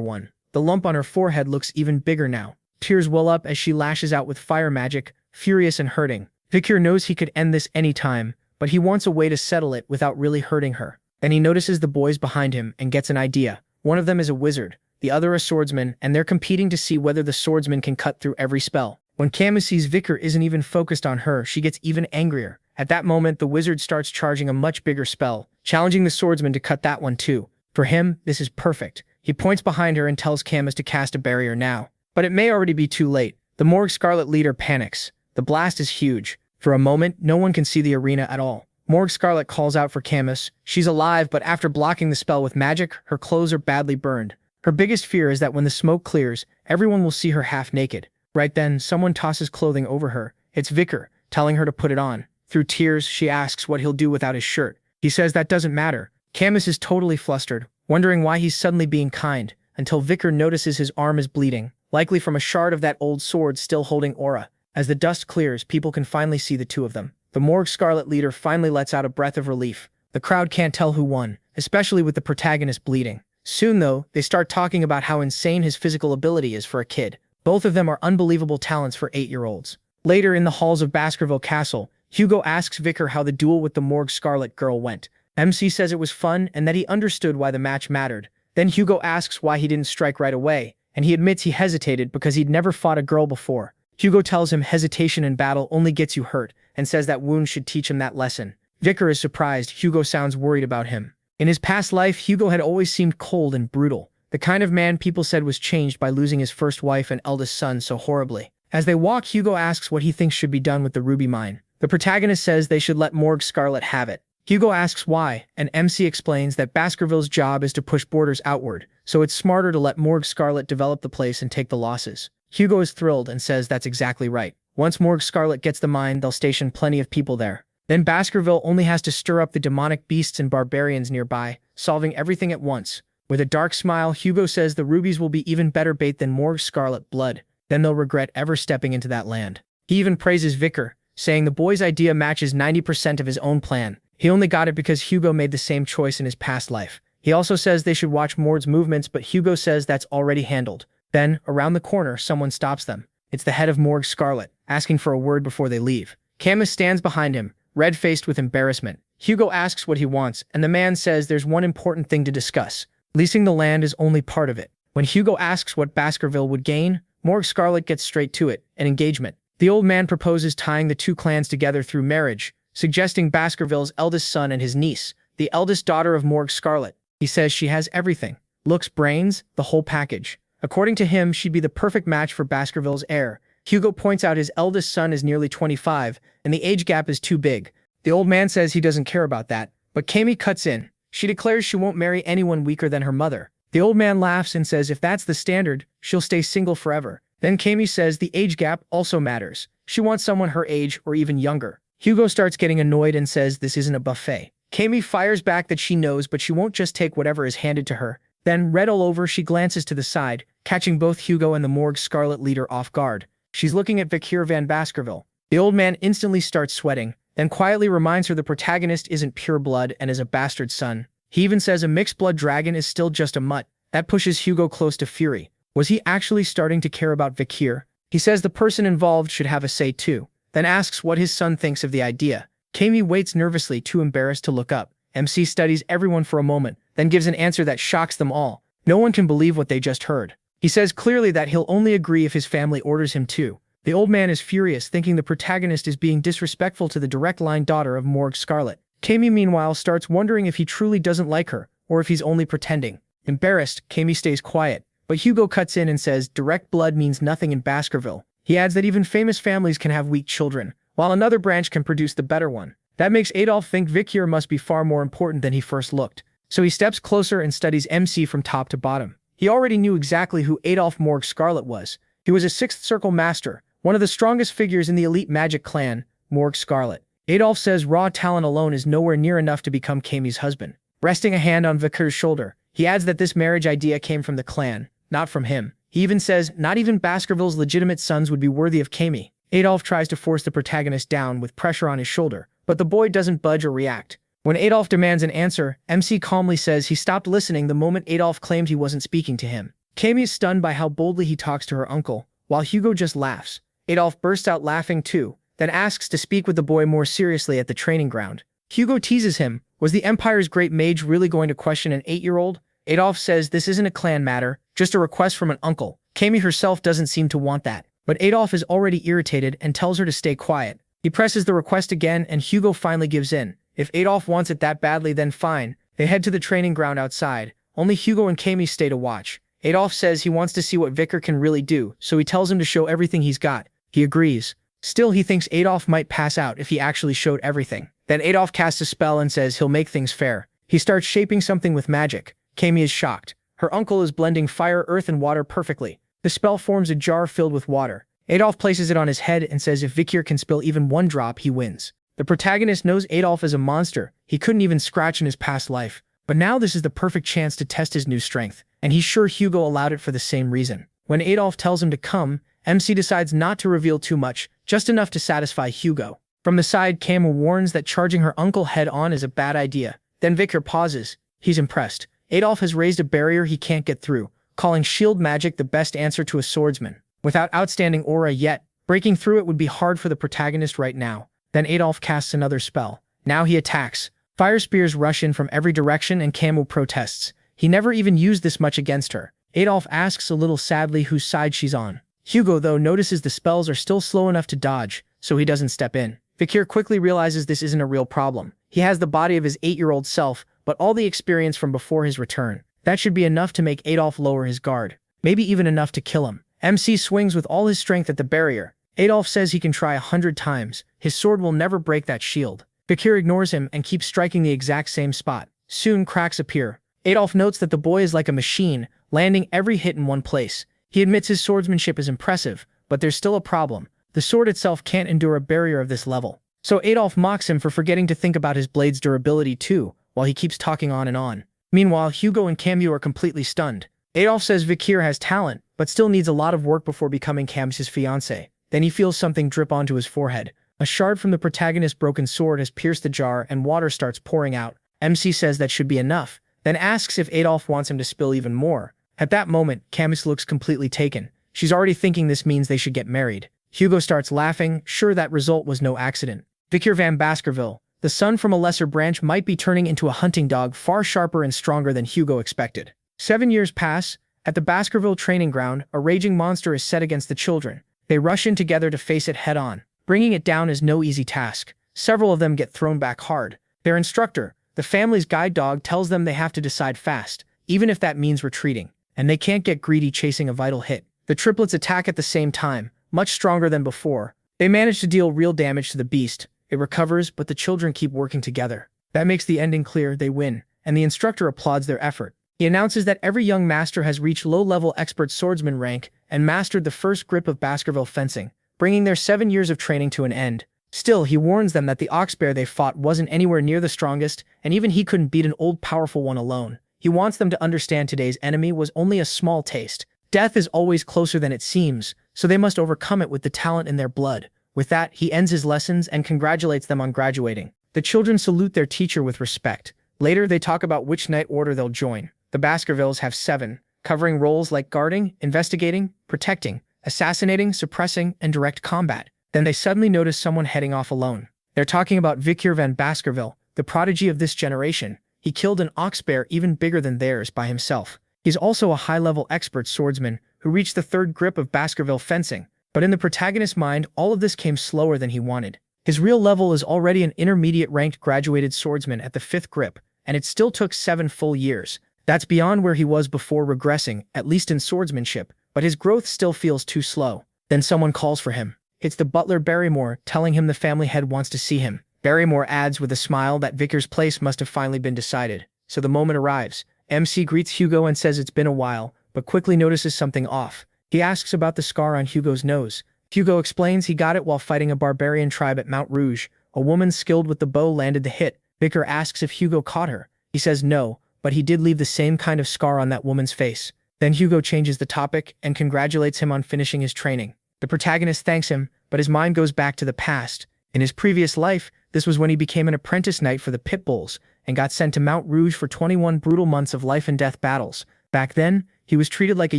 one. The lump on her forehead looks even bigger now. Tears well up as she lashes out with fire magic, furious and hurting. Vicar knows he could end this any time, but he wants a way to settle it without really hurting her. Then he notices the boys behind him and gets an idea. One of them is a wizard, the other a swordsman, and they're competing to see whether the swordsman can cut through every spell. When Camus sees Vicar isn't even focused on her, she gets even angrier. At that moment, the wizard starts charging a much bigger spell, challenging the swordsman to cut that one too. For him, this is perfect. He points behind her and tells Camus to cast a barrier now. But it may already be too late. The Morgue Scarlet leader panics. The blast is huge. For a moment, no one can see the arena at all. Morg Scarlet calls out for Camus. She's alive, but after blocking the spell with magic, her clothes are badly burned. Her biggest fear is that when the smoke clears, everyone will see her half naked. Right then, someone tosses clothing over her. It's Vicar, telling her to put it on. Through tears, she asks what he'll do without his shirt. He says that doesn't matter. Camus is totally flustered, wondering why he's suddenly being kind, until Vicar notices his arm is bleeding, likely from a shard of that old sword still holding aura. As the dust clears, people can finally see the two of them. The Morg Scarlet leader finally lets out a breath of relief. The crowd can't tell who won, especially with the protagonist bleeding. Soon, though, they start talking about how insane his physical ability is for a kid. Both of them are unbelievable talents for 8-year-olds. Later, in the halls of Baskerville Castle, Hugo asks Vicar how the duel with the Morg Scarlet girl went. MC says it was fun and that he understood why the match mattered. Then Hugo asks why he didn't strike right away, and he admits he hesitated because he'd never fought a girl before. Hugo tells him hesitation in battle only gets you hurt, and says that wound should teach him that lesson. Vicar is surprised. Hugo sounds worried about him. In his past life, Hugo had always seemed cold and brutal, the kind of man people said was changed by losing his first wife and eldest son so horribly. As they walk, Hugo asks what he thinks should be done with the ruby mine. The protagonist says they should let Morg Scarlet have it. Hugo asks why, and MC explains that Baskerville's job is to push borders outward, so it's smarter to let Morg Scarlet develop the place and take the losses. Hugo is thrilled and says that's exactly right. Once Morg Scarlet gets the mine, they'll station plenty of people there. Then Baskerville only has to stir up the demonic beasts and barbarians nearby, solving everything at once. With a dark smile, Hugo says the rubies will be even better bait than Morg Scarlet blood. Then they'll regret ever stepping into that land. He even praises Vicar, saying the boy's idea matches 90% of his own plan. He only got it because Hugo made the same choice in his past life. He also says they should watch Mord's movements, but Hugo says that's already handled. Then, around the corner, someone stops them. It's the head of Morg Scarlet, asking for a word before they leave. Camus stands behind him, red-faced with embarrassment. Hugo asks what he wants, and the man says there's one important thing to discuss. Leasing the land is only part of it. When Hugo asks what Baskerville would gain, Morg Scarlet gets straight to it, an engagement. The old man proposes tying the two clans together through marriage, suggesting Baskerville's eldest son and his niece, the eldest daughter of Morg Scarlet. He says she has everything. Looks, brains, the whole package. According to him, she'd be the perfect match for Baskerville's heir. Hugo points out his eldest son is nearly 25, and the age gap is too big. The old man says he doesn't care about that, but Kami cuts in. She declares she won't marry anyone weaker than her mother. The old man laughs and says if that's the standard, she'll stay single forever. Then Kami says the age gap also matters. She wants someone her age or even younger. Hugo starts getting annoyed and says this isn't a buffet. Kami fires back that she knows, but she won't just take whatever is handed to her. Then, red all over, she glances to the side, catching both Hugo and the Morg Scarlet leader off guard. She's looking at Vicar van Baskerville. The old man instantly starts sweating, then quietly reminds her the protagonist isn't pure blood and is a bastard son. He even says a mixed-blood dragon is still just a mutt. That pushes Hugo close to fury. Was he actually starting to care about Vicar? He says the person involved should have a say too, then asks what his son thinks of the idea. Kami waits nervously, too embarrassed to look up. MC studies everyone for a moment, then gives an answer that shocks them all. No one can believe what they just heard. He says clearly that he'll only agree if his family orders him to. The old man is furious, thinking the protagonist is being disrespectful to the direct-line daughter of Morg Scarlet. Kami, meanwhile, starts wondering if he truly doesn't like her, or if he's only pretending. Embarrassed, Kami stays quiet, but Hugo cuts in and says direct blood means nothing in Baskerville. He adds that even famous families can have weak children, while another branch can produce the better one. That makes Adolf think Vicar must be far more important than he first looked. So he steps closer and studies MC from top to bottom. He already knew exactly who Adolf Morg Scarlet was. He was a Sixth Circle Master, one of the strongest figures in the elite magic clan, Morg Scarlet. Adolf says raw talent alone is nowhere near enough to become Kami's husband. Resting a hand on Vicar's shoulder, he adds that this marriage idea came from the clan, not from him. He even says not even Baskerville's legitimate sons would be worthy of Kami. Adolf tries to force the protagonist down with pressure on his shoulder, but the boy doesn't budge or react. When Adolf demands an answer, MC calmly says he stopped listening the moment Adolf claimed he wasn't speaking to him. Kami is stunned by how boldly he talks to her uncle, while Hugo just laughs. Adolf bursts out laughing too, then asks to speak with the boy more seriously at the training ground. Hugo teases him. Was the Empire's great mage really going to question an 8-year-old? Adolf says this isn't a clan matter, just a request from an uncle. Kami herself doesn't seem to want that, but Adolf is already irritated and tells her to stay quiet. He presses the request again and Hugo finally gives in. If Adolf wants it that badly, then fine. They head to the training ground outside. Only Hugo and Kami stay to watch. Adolf says he wants to see what Vicar can really do, so he tells him to show everything he's got. He agrees. Still, he thinks Adolf might pass out if he actually showed everything. Then Adolf casts a spell and says he'll make things fair. He starts shaping something with magic. Kami is shocked. Her uncle is blending fire, earth, and water perfectly. The spell forms a jar filled with water. Adolf places it on his head and says if Vikir can spill even one drop, he wins. The protagonist knows Adolf is a monster. He couldn't even scratch in his past life. But now this is the perfect chance to test his new strength, and he's sure Hugo allowed it for the same reason. When Adolf tells him to come, MC decides not to reveal too much, just enough to satisfy Hugo. From the side, Cam warns that charging her uncle head-on is a bad idea. Then Vikir pauses. He's impressed. Adolf has raised a barrier he can't get through, calling shield magic the best answer to a swordsman. Without outstanding aura yet, breaking through it would be hard for the protagonist right now. Then Adolf casts another spell. Now he attacks. Fire spears rush in from every direction and Camu protests. He never even used this much against her. Adolf asks a little sadly whose side she's on. Hugo, though, notices the spells are still slow enough to dodge, so he doesn't step in. Vikir quickly realizes this isn't a real problem. He has the body of his 8-year-old self, but all the experience from before his return. That should be enough to make Adolf lower his guard. Maybe even enough to kill him. MC swings with all his strength at the barrier. Adolf says he can try 100 times. His sword will never break that shield. Vikir ignores him and keeps striking the exact same spot. Soon cracks appear. Adolf notes that the boy is like a machine, landing every hit in one place. He admits his swordsmanship is impressive, but there's still a problem. The sword itself can't endure a barrier of this level. So Adolf mocks him for forgetting to think about his blade's durability too, while he keeps talking on and on. Meanwhile, Hugo and Camu are completely stunned. Adolf says Vikir has talent, but still needs a lot of work before becoming Cam's fiancé. Then he feels something drip onto his forehead. A shard from the protagonist's broken sword has pierced the jar and water starts pouring out. MC says that should be enough, then asks if Adolf wants him to spill even more. At that moment, Camus looks completely taken. She's already thinking this means they should get married. Hugo starts laughing, sure that result was no accident. Vikir van Baskerville, the son from a lesser branch, might be turning into a hunting dog far sharper and stronger than Hugo expected. 7 years pass. At the Baskerville training ground, a raging monster is set against the children. They rush in together to face it head-on. Bringing it down is no easy task. Several of them get thrown back hard. Their instructor, the family's guide dog, tells them they have to decide fast, even if that means retreating. And they can't get greedy chasing a vital hit. The triplets attack at the same time, much stronger than before. They manage to deal real damage to the beast. It recovers, but the children keep working together. That makes the ending clear. They win, and the instructor applauds their effort. He announces that every young master has reached low-level expert swordsman rank and mastered the first grip of Baskerville fencing, bringing their 7 years of training to an end. Still, he warns them that the ox bear they fought wasn't anywhere near the strongest, and even he couldn't beat an old powerful one alone. He wants them to understand today's enemy was only a small taste. Death is always closer than it seems, so they must overcome it with the talent in their blood. With that, he ends his lessons and congratulates them on graduating. The children salute their teacher with respect. Later, they talk about which knight order they'll join. The Baskervilles have 7, covering roles like guarding, investigating, protecting, assassinating, suppressing, and direct combat. Then they suddenly notice someone heading off alone. They're talking about Vikir van Baskerville, the prodigy of this generation. He killed an ox bear even bigger than theirs by himself. He's also a high-level expert swordsman who reached the 3rd grip of Baskerville fencing. But in the protagonist's mind, all of this came slower than he wanted. His real level is already an intermediate-ranked graduated swordsman at the 5th grip, and it still took 7 full years. That's beyond where he was before regressing, at least in swordsmanship, but his growth still feels too slow. Then someone calls for him. It's the butler Barrymore, telling him the family head wants to see him. Barrymore adds with a smile that Vikir's place must have finally been decided. So the moment arrives. MC greets Hugo and says it's been a while, but quickly notices something off. He asks about the scar on Hugo's nose. Hugo explains he got it while fighting a barbarian tribe at Mount Rouge. A woman skilled with the bow landed the hit. Vikir asks if Hugo caught her. He says no, but he did leave the same kind of scar on that woman's face. Then Hugo changes the topic and congratulates him on finishing his training. The protagonist thanks him, but his mind goes back to the past. In his previous life, this was when he became an apprentice knight for the Pit Bulls and got sent to Mount Rouge for 21 brutal months of life and death battles. Back then, he was treated like a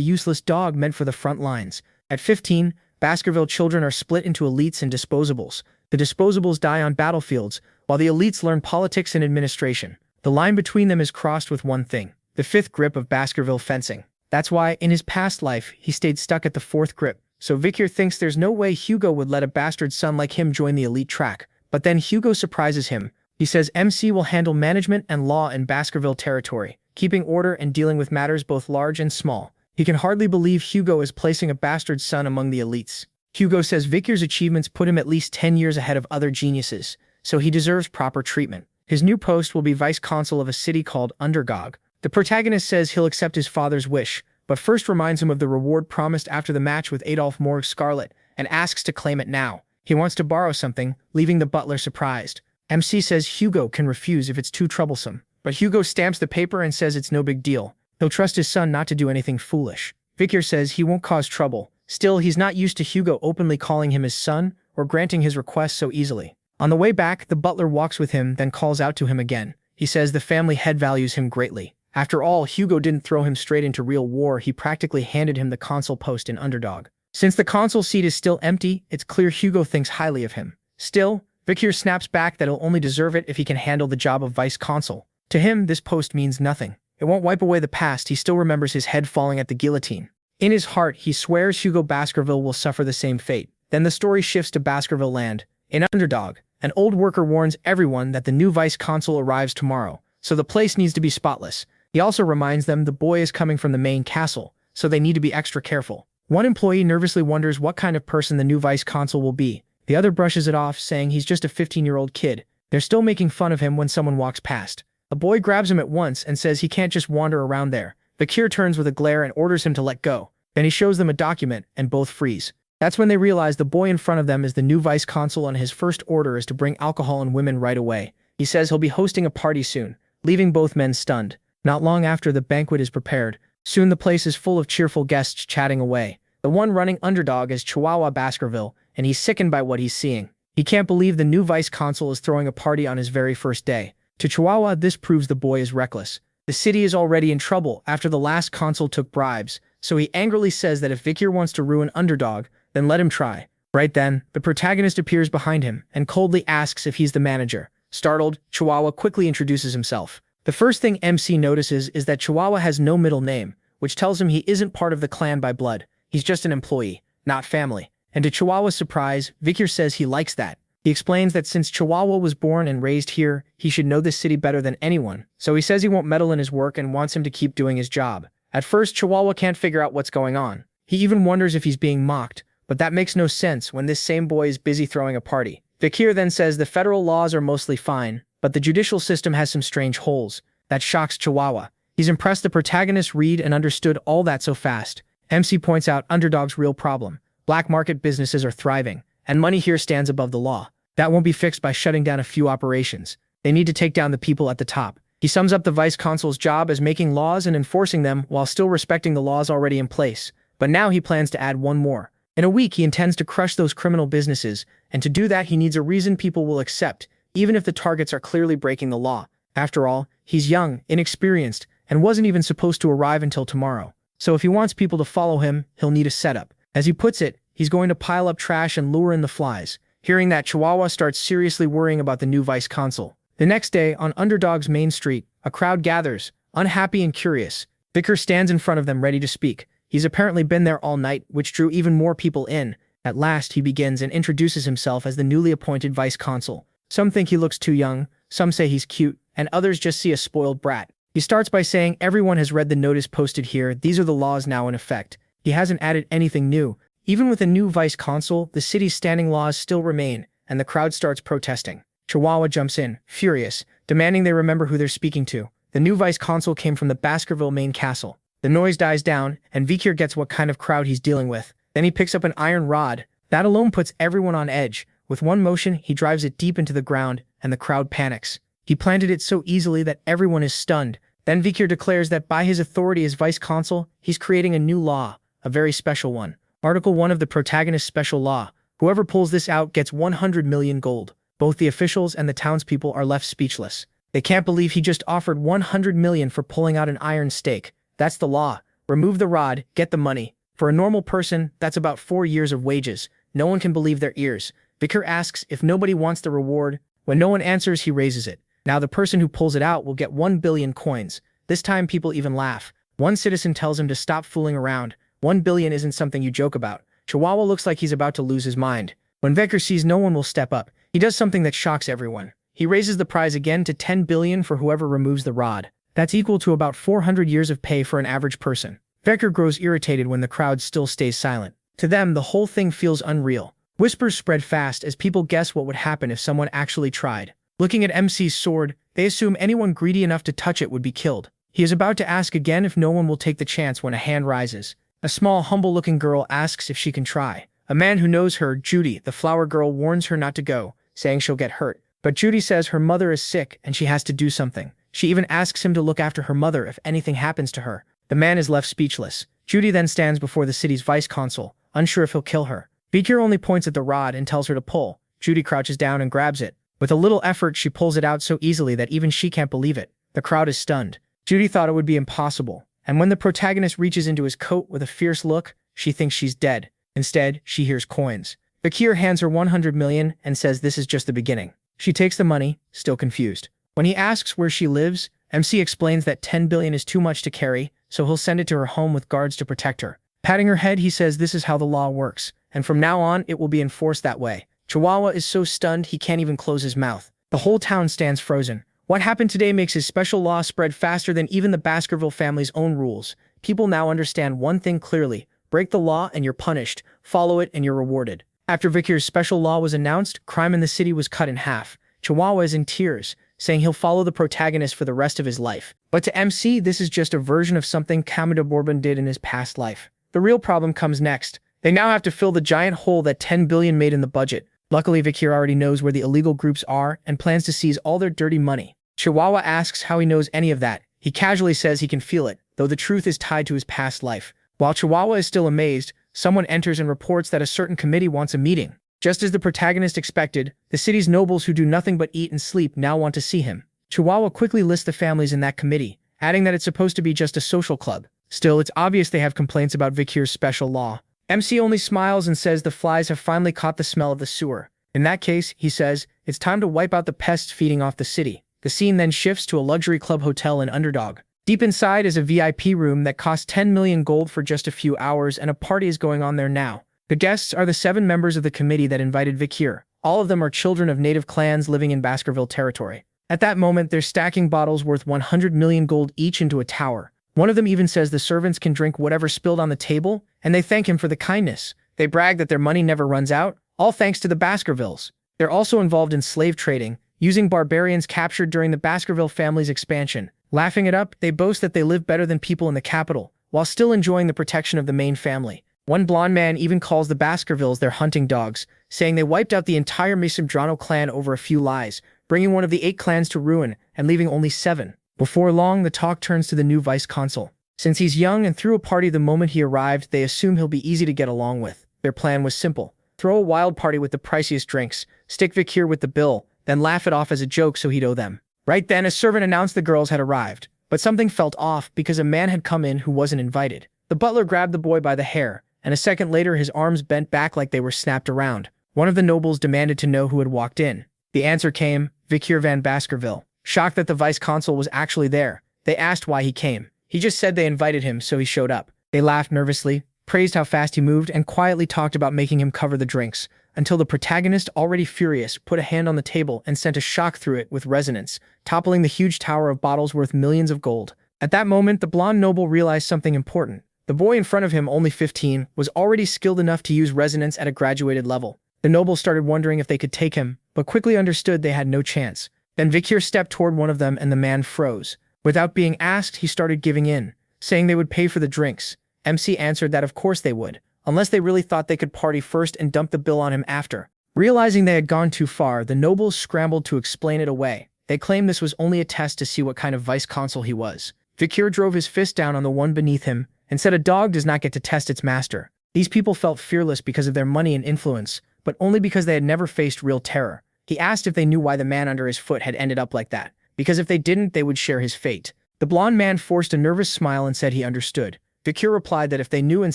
useless dog meant for the front lines. At 15, Baskerville children are split into elites and disposables. The disposables die on battlefields, while the elites learn politics and administration. The line between them is crossed with one thing: the 5th grip of Baskerville fencing. That's why, in his past life, he stayed stuck at the 4th grip. So Vikir thinks there's no way Hugo would let a bastard son like him join the elite track. But then Hugo surprises him. He says MC will handle management and law in Baskerville territory, keeping order and dealing with matters both large and small. He can hardly believe Hugo is placing a bastard son among the elites. Hugo says Vikir's achievements put him at least 10 years ahead of other geniuses. so he deserves proper treatment. His new post will be vice consul of a city called Underdog. The protagonist says he'll accept his father's wish, but first reminds him of the reward promised after the match with Adolf Morg's Scarlet and asks to claim it now. He wants to borrow something, leaving the butler surprised. MC says Hugo can refuse if it's too troublesome, but Hugo stamps the paper and says it's no big deal. He'll trust his son not to do anything foolish. Victor says he won't cause trouble. Still, he's not used to Hugo openly calling him his son or granting his request so easily. On the way back, the butler walks with him, then calls out to him again. He says the family head values him greatly. After all, Hugo didn't throw him straight into real war, he practically handed him the consul post in Underdog. Since the consul seat is still empty, it's clear Hugo thinks highly of him. Still, Victor snaps back that he'll only deserve it if he can handle the job of vice consul. To him, this post means nothing. It won't wipe away the past, he still remembers his head falling at the guillotine. In his heart, he swears Hugo Baskerville will suffer the same fate. Then the story shifts to Baskerville land. In Underdog, an old worker warns everyone that the new vice consul arrives tomorrow, so the place needs to be spotless. He also reminds them the boy is coming from the main castle, so they need to be extra careful. One employee nervously wonders what kind of person the new vice consul will be. The other brushes it off, saying he's just a 15-year-old kid. They're still making fun of him when someone walks past. A boy grabs him at once and says he can't just wander around there. Bakir turns with a glare and orders him to let go. Then he shows them a document, and both freeze. That's when they realize the boy in front of them is the new vice consul, and his first order is to bring alcohol and women right away. He says he'll be hosting a party soon, leaving both men stunned. Not long after, the banquet is prepared. Soon the place is full of cheerful guests chatting away. The one running Underdog is Chihuahua Baskerville, and he's sickened by what he's seeing. He can't believe the new vice consul is throwing a party on his very first day. To Chihuahua, this proves the boy is reckless. The city is already in trouble after the last consul took bribes, so he angrily says that if Victor wants to ruin Underdog, then let him try. Right then, the protagonist appears behind him and coldly asks if he's the manager. Startled, Chihuahua quickly introduces himself. The first thing MC notices is that Chihuahua has no middle name, which tells him he isn't part of the clan by blood. He's just an employee, not family. And to Chihuahua's surprise, Victor says he likes that. He explains that since Chihuahua was born and raised here, he should know this city better than anyone. So he says he won't meddle in his work and wants him to keep doing his job. At first, Chihuahua can't figure out what's going on. He even wonders if he's being mocked, but that makes no sense when this same boy is busy throwing a party. Victor then says the federal laws are mostly fine, but the judicial system has some strange holes. That shocks Chihuahua. He's impressed the protagonist read and understood all that so fast. MC points out Underdog's real problem. Black market businesses are thriving, and money here stands above the law. That won't be fixed by shutting down a few operations. They need to take down the people at the top. He sums up the vice consul's job as making laws and enforcing them while still respecting the laws already in place. But now he plans to add one more. In a week, he intends to crush those criminal businesses, and to do that he needs a reason people will accept, even if the targets are clearly breaking the law. After all, he's young, inexperienced, and wasn't even supposed to arrive until tomorrow. So if he wants people to follow him, he'll need a setup. As he puts it, he's going to pile up trash and lure in the flies. Hearing that, Chihuahua starts seriously worrying about the new vice consul. The next day, on Underdog's main street, a crowd gathers, unhappy and curious. Victor stands in front of them ready to speak. He's apparently been there all night, which drew even more people in. At last, he begins and introduces himself as the newly appointed vice consul. Some think he looks too young, some say he's cute, and others just see a spoiled brat. He starts by saying everyone has read the notice posted here, these are the laws now in effect. He hasn't added anything new. Even with a new vice consul, the city's standing laws still remain, and the crowd starts protesting. Chihuahua jumps in, furious, demanding they remember who they're speaking to. The new vice consul came from the Baskerville main castle. The noise dies down, and Victor gets what kind of crowd he's dealing with. Then he picks up an iron rod. That alone puts everyone on edge. With one motion, he drives it deep into the ground, and the crowd panics. He planted it so easily that everyone is stunned. Then Victor declares that by his authority as vice consul, he's creating a new law, a very special one. Article 1 of the protagonist's special law. Whoever pulls this out gets 100 million gold. Both the officials and the townspeople are left speechless. They can't believe he just offered 100 million for pulling out an iron stake. That's the law. Remove the rod, get the money. For a normal person, that's about 4 years of wages. No one can believe their ears. Victor asks if nobody wants the reward. When no one answers, he raises it. Now the person who pulls it out will get 1 billion coins. This time people even laugh. One citizen tells him to stop fooling around. 1 billion isn't something you joke about. Chihuahua looks like he's about to lose his mind. When Victor sees no one will step up, he does something that shocks everyone. He raises the prize again to 10 billion for whoever removes the rod. That's equal to about 400 years of pay for an average person. Victor grows irritated when the crowd still stays silent. To them, the whole thing feels unreal. Whispers spread fast as people guess what would happen if someone actually tried. Looking at MC's sword, they assume anyone greedy enough to touch it would be killed. He is about to ask again if no one will take the chance when a hand rises. A small, humble-looking girl asks if she can try. A man who knows her, Judy, the flower girl, warns her not to go, saying she'll get hurt. But Judy says her mother is sick and she has to do something. She even asks him to look after her mother if anything happens to her. The man is left speechless. Judy then stands before the city's vice-consul, unsure if he'll kill her. Vikir only points at the rod and tells her to pull. Judy crouches down and grabs it. With a little effort, she pulls it out so easily that even she can't believe it. The crowd is stunned. Judy thought it would be impossible, and when the protagonist reaches into his coat with a fierce look, she thinks she's dead. Instead, she hears coins. Vikir hands her 100 million and says this is just the beginning. She takes the money, still confused. When he asks where she lives, MC explains that 10 billion is too much to carry, so he'll send it to her home with guards to protect her. Patting her head, he says this is how the law works, and from now on, it will be enforced that way. Chihuahua is so stunned he can't even close his mouth. The whole town stands frozen. What happened today makes his special law spread faster than even the Baskerville family's own rules. People now understand one thing clearly: break the law and you're punished, follow it and you're rewarded. After Vikir's special law was announced, crime in the city was cut in half. Chihuahua is in tears, saying he'll follow the protagonist for the rest of his life. But to MC, this is just a version of something Kamada Bourbon did in his past life. The real problem comes next. They now have to fill the giant hole that 10 billion made in the budget. Luckily, Vikir already knows where the illegal groups are and plans to seize all their dirty money. Chihuahua asks how he knows any of that. He casually says he can feel it, though the truth is tied to his past life. While Chihuahua is still amazed, someone enters and reports that a certain committee wants a meeting. Just as the protagonist expected, the city's nobles who do nothing but eat and sleep now want to see him. Chihuahua quickly lists the families in that committee, adding that it's supposed to be just a social club. Still, it's obvious they have complaints about Vikir's special law. MC only smiles and says the flies have finally caught the smell of the sewer. In that case, he says, it's time to wipe out the pests feeding off the city. The scene then shifts to a luxury club hotel in Underdog. Deep inside is a VIP room that costs 10 million gold for just a few hours, and a party is going on there now. The guests are the 7 members of the committee that invited Vikir. All of them are children of native clans living in Baskerville territory. At that moment, they're stacking bottles worth 100 million gold each into a tower. One of them even says the servants can drink whatever spilled on the table, and they thank him for the kindness. They brag that their money never runs out, all thanks to the Baskervilles. They're also involved in slave trading, using barbarians captured during the Baskerville family's expansion. Laughing it up, they boast that they live better than people in the capital, while still enjoying the protection of the main family. One blonde man even calls the Baskervilles their hunting dogs, saying they wiped out the entire Mesodrano clan over a few lies, bringing one of the 8 clans to ruin and leaving only 7. Before long, the talk turns to the new vice-consul. Since he's young and threw a party the moment he arrived, they assume he'll be easy to get along with. Their plan was simple: throw a wild party with the priciest drinks, stick Vikir with the bill, then laugh it off as a joke so he'd owe them. Right then, a servant announced the girls had arrived. But something felt off because a man had come in who wasn't invited. The butler grabbed the boy by the hair, and a second later his arms bent back like they were snapped around. One of the nobles demanded to know who had walked in. The answer came: Vikir van Baskerville. Shocked that the vice-consul was actually there, they asked why he came. He just said they invited him, so he showed up. They laughed nervously, praised how fast he moved, and quietly talked about making him cover the drinks, until the protagonist, already furious, put a hand on the table and sent a shock through it with resonance, toppling the huge tower of bottles worth millions of gold. At that moment, the blonde noble realized something important. The boy in front of him, only 15, was already skilled enough to use resonance at a graduated level. The noble started wondering if they could take him, but quickly understood they had no chance. Then Vikir stepped toward one of them and the man froze. Without being asked, he started giving in, saying they would pay for the drinks. MC answered that of course they would, unless they really thought they could party first and dump the bill on him after. Realizing they had gone too far, the nobles scrambled to explain it away. They claimed this was only a test to see what kind of vice-consul he was. Vikir drove his fist down on the one beneath him and said a dog does not get to test its master. These people felt fearless because of their money and influence, but only because they had never faced real terror. He asked if they knew why the man under his foot had ended up like that, because if they didn't, they would share his fate. The blonde man forced a nervous smile and said he understood. Vikir replied that if they knew and